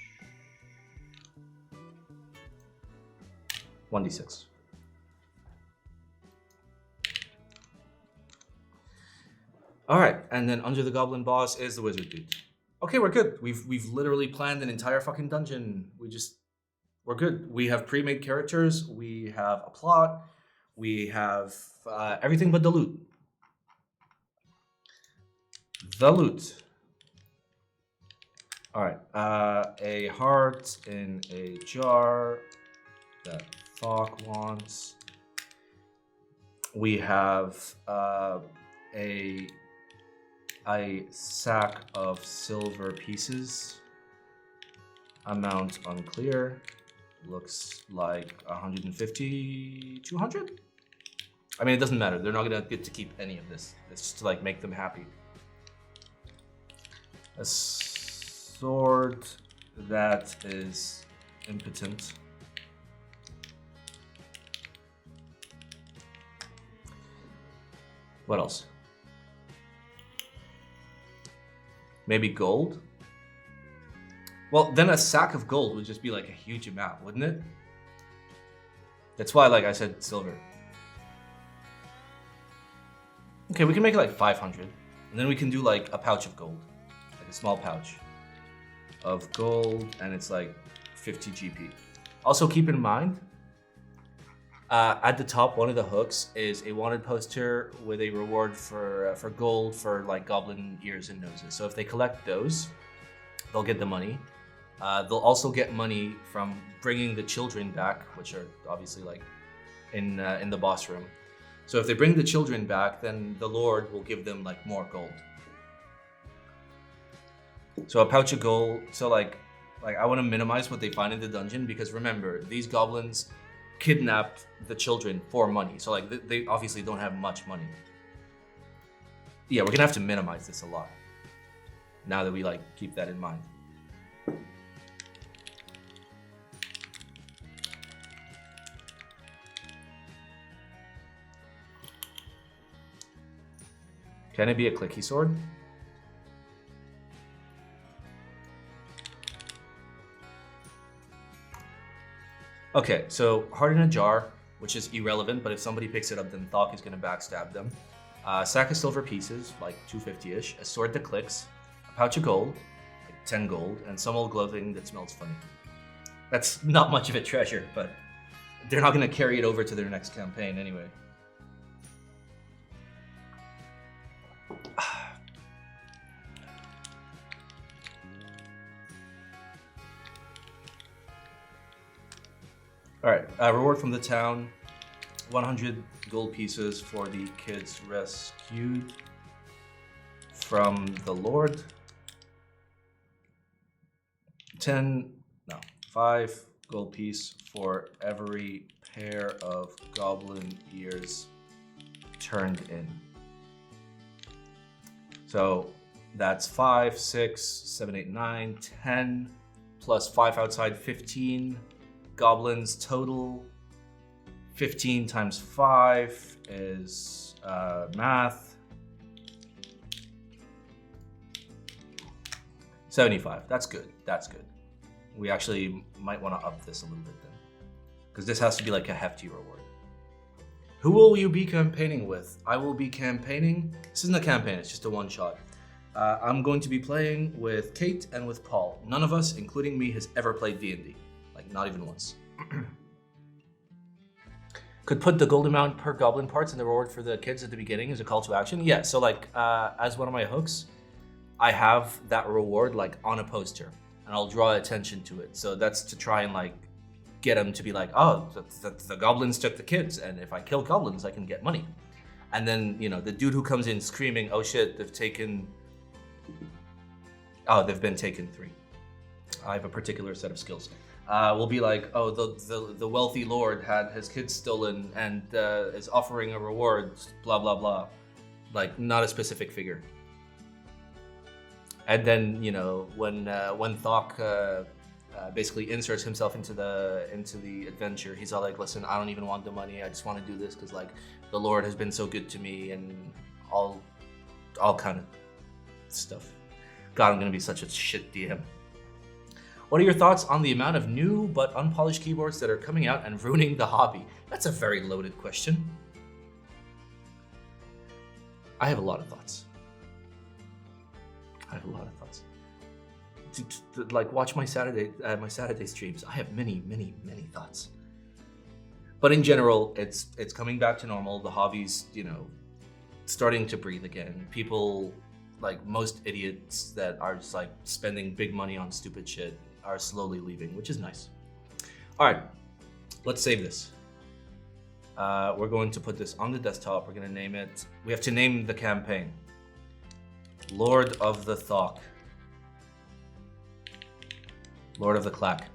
1d6. All right, and then under the goblin boss is the wizard dude. Okay, we're good. We've literally planned an entire fucking dungeon. We're good. We have pre-made characters. We have a plot. We have everything but the loot. The loot. All right, a heart in a jar that Thocc wants. We have a sack of silver pieces. Amount unclear. Looks like 150, 200? I mean, it doesn't matter. They're not gonna get to keep any of this. It's just to like make them happy. A sword that is impotent. What else? Maybe gold? Well, then a sack of gold would just be like a huge amount, wouldn't it? That's why, like I said, silver. Okay, we can make it like 500. And then we can do like a pouch of gold. Like a small pouch of gold, and it's like 50 GP. Also keep in mind, at the top, one of the hooks is a wanted poster with a reward for gold for like goblin ears and noses. So if they collect those, they'll get the money. They'll also get money from bringing the children back, which are obviously like in the boss room. So if they bring the children back, then the Lord will give them like more gold. So a pouch of gold. So like I want to minimize what they find in the dungeon, because remember, these goblins kidnapped the children for money. So like they obviously don't have much money. Yeah, we're gonna have to minimize this a lot now that we like keep that in mind. Can it be a clicky sword? Okay, so heart in a jar, which is irrelevant, but if somebody picks it up, then Thocc is gonna backstab them. Sack of silver pieces, like 250-ish, a sword that clicks, a pouch of gold, like 10 gold, and some old clothing that smells funny. That's not much of a treasure, but they're not gonna carry it over to their next campaign anyway. All right, reward from the town, 100 gold pieces for the kids rescued from the Lord. 5 gold piece for every pair of goblin ears turned in. So that's 5, 6, 7, 8, 9, 10, plus 5 outside, 15. Goblins total. 15 times 5 is Math. 75. That's good. That's good. We actually might want to up this a little bit then, because this has to be like a hefty reward. Who will you be campaigning with? I will be campaigning. This isn't a campaign. It's just a one shot. I'm going to be playing with Kate and with Paul. None of us, including me, has ever played D&D. Like, not even once. Could put the gold amount per goblin parts in the reward for the kids at the beginning as a call to action. Yeah, so like, as one of my hooks, I have that reward like on a poster, and I'll draw attention to it. So that's to try and like get them to be like, oh, the goblins took the kids, and if I kill goblins, I can get money. And then, you know, the dude who comes in screaming, oh shit, they've been taken 3. I have a particular set of skills. Will be like, oh, the wealthy lord had his kids stolen and is offering a reward, blah, blah, blah. Like, not a specific figure. And then, you know, when Thocc basically inserts himself into the adventure, he's all like, listen, I don't even want the money. I just want to do this because, like, the Lord has been so good to me and all kind of stuff. God, I'm going to be such a shit DM. What are your thoughts on the amount of new but unpolished keyboards that are coming out and ruining the hobby? That's a very loaded question. I have a lot of thoughts. Like, watch my Saturday streams. I have many thoughts. But in general, it's coming back to normal. The hobby's, you know, starting to breathe again. People, like most idiots that are just like spending big money on stupid shit, are slowly leaving, which is nice. All right, let's save this. We're going to put this on the desktop. We're going to name it. We have to name the campaign. Lord of the Thocc. Lord of the Clack.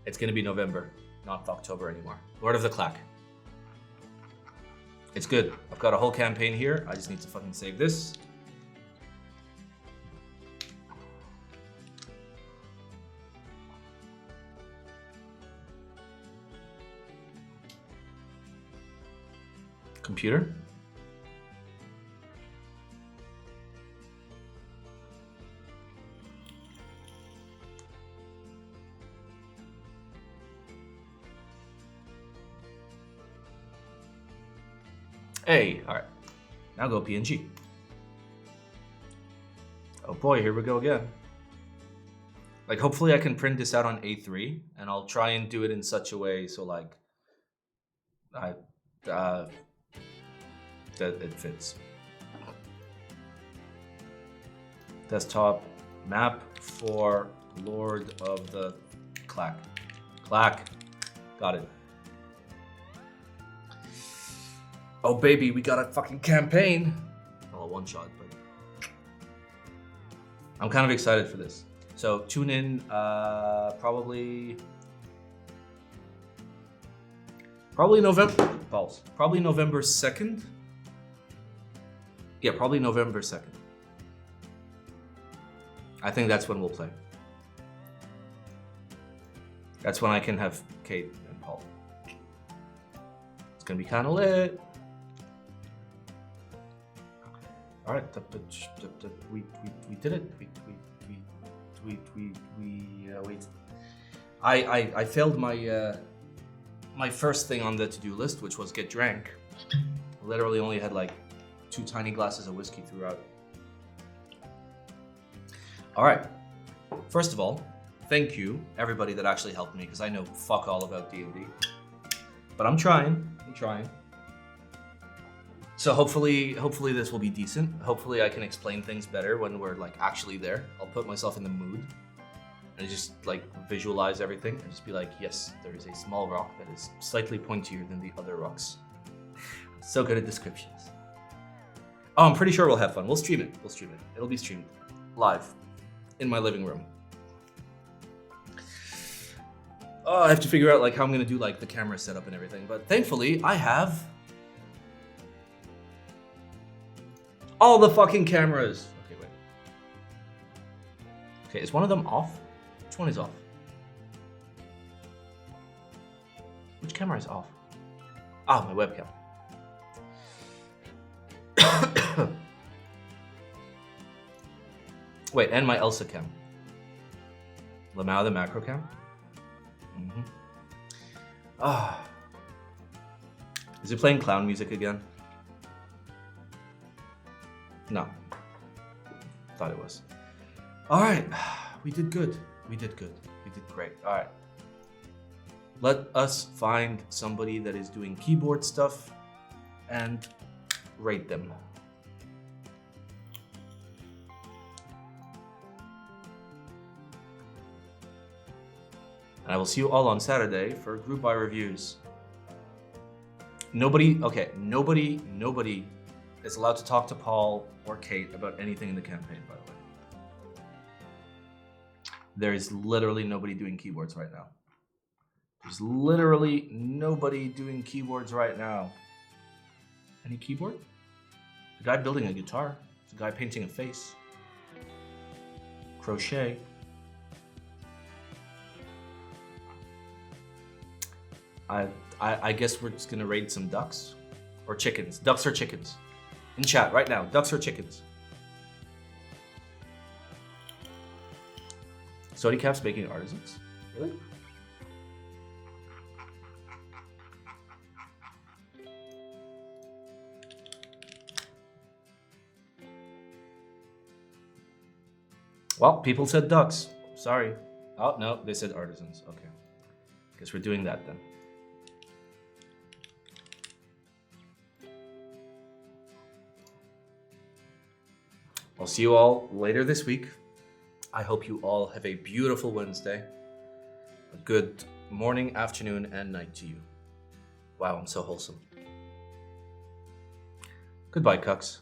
It's going to be November, not October anymore. Lord of the Clack. It's good. I've got a whole campaign here. I just need to fucking save this. Computer. Hey, all right. Now go PNG. Oh boy, here we go again. Like, hopefully I can print this out on A3, and I'll try and do it in such a way so like that it fits. Desktop map for Lord of the Clack. Clack. Got it. Oh baby, we got a fucking campaign. Well, a one shot, but I'm kind of excited for this. So tune in probably November. Balls. Probably November 2nd. Yeah, probably November 2nd. I think that's when we'll play. That's when I can have Kate and Paul. It's gonna be kind of lit. All right, we did it. Wait. I failed my first thing on the to-do list, which was get drank. Literally only had like 2 tiny glasses of whiskey throughout. All right. First of all, thank you everybody that actually helped me, because I know fuck all about D&D, but I'm trying. So hopefully this will be decent. Hopefully I can explain things better when we're like actually there. I'll put myself in the mood and just like visualize everything and just be like, yes, there is a small rock that is slightly pointier than the other rocks. So good at descriptions. Oh, I'm pretty sure we'll have fun. We'll stream it. It'll be streamed live in my living room. Oh, I have to figure out like how I'm gonna do like the camera setup and everything. But thankfully I have all the fucking cameras. Okay, wait. Okay, is one of them off? Which one is off? Which camera is off? Ah, my webcam. Wait, and my Elsa cam. Lamau the macro cam. Ah. Is it playing clown music again? No. Thought it was. All right. We did good. We did good. We did great. All right. Let us find somebody that is doing keyboard stuff and rate them. And I will see you all on Saturday for group buy reviews. Nobody is allowed to talk to Paul or Kate about anything in the campaign, by the way. There is literally nobody doing keyboards right now. There's literally nobody doing keyboards right now. Any keyboard? The guy building a guitar. The guy painting a face. Crochet. I guess we're just gonna raid some ducks or chickens. Ducks or chickens? In chat right now, ducks or chickens? Sody Cap's making artisans? Really? Well, people said ducks. Sorry. Oh, no, they said artisans. Okay. Guess we're doing that then. I'll see you all later this week. I hope you all have a beautiful Wednesday. A good morning, afternoon, and night to you. Wow, I'm so wholesome. Goodbye, cucks.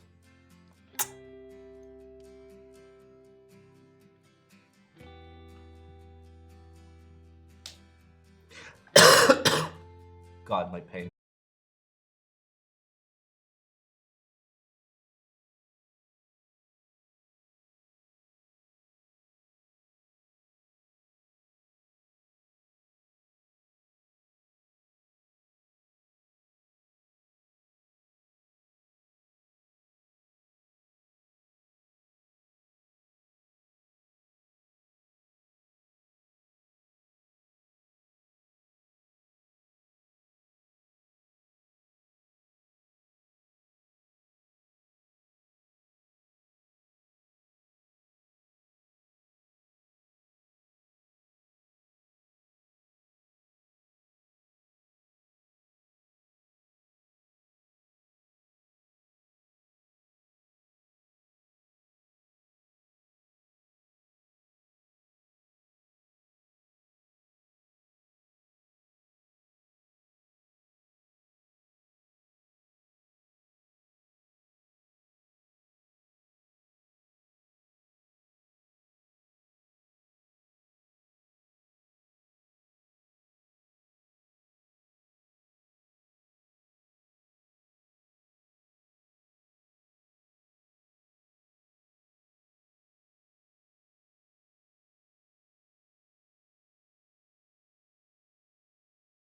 God, my pain.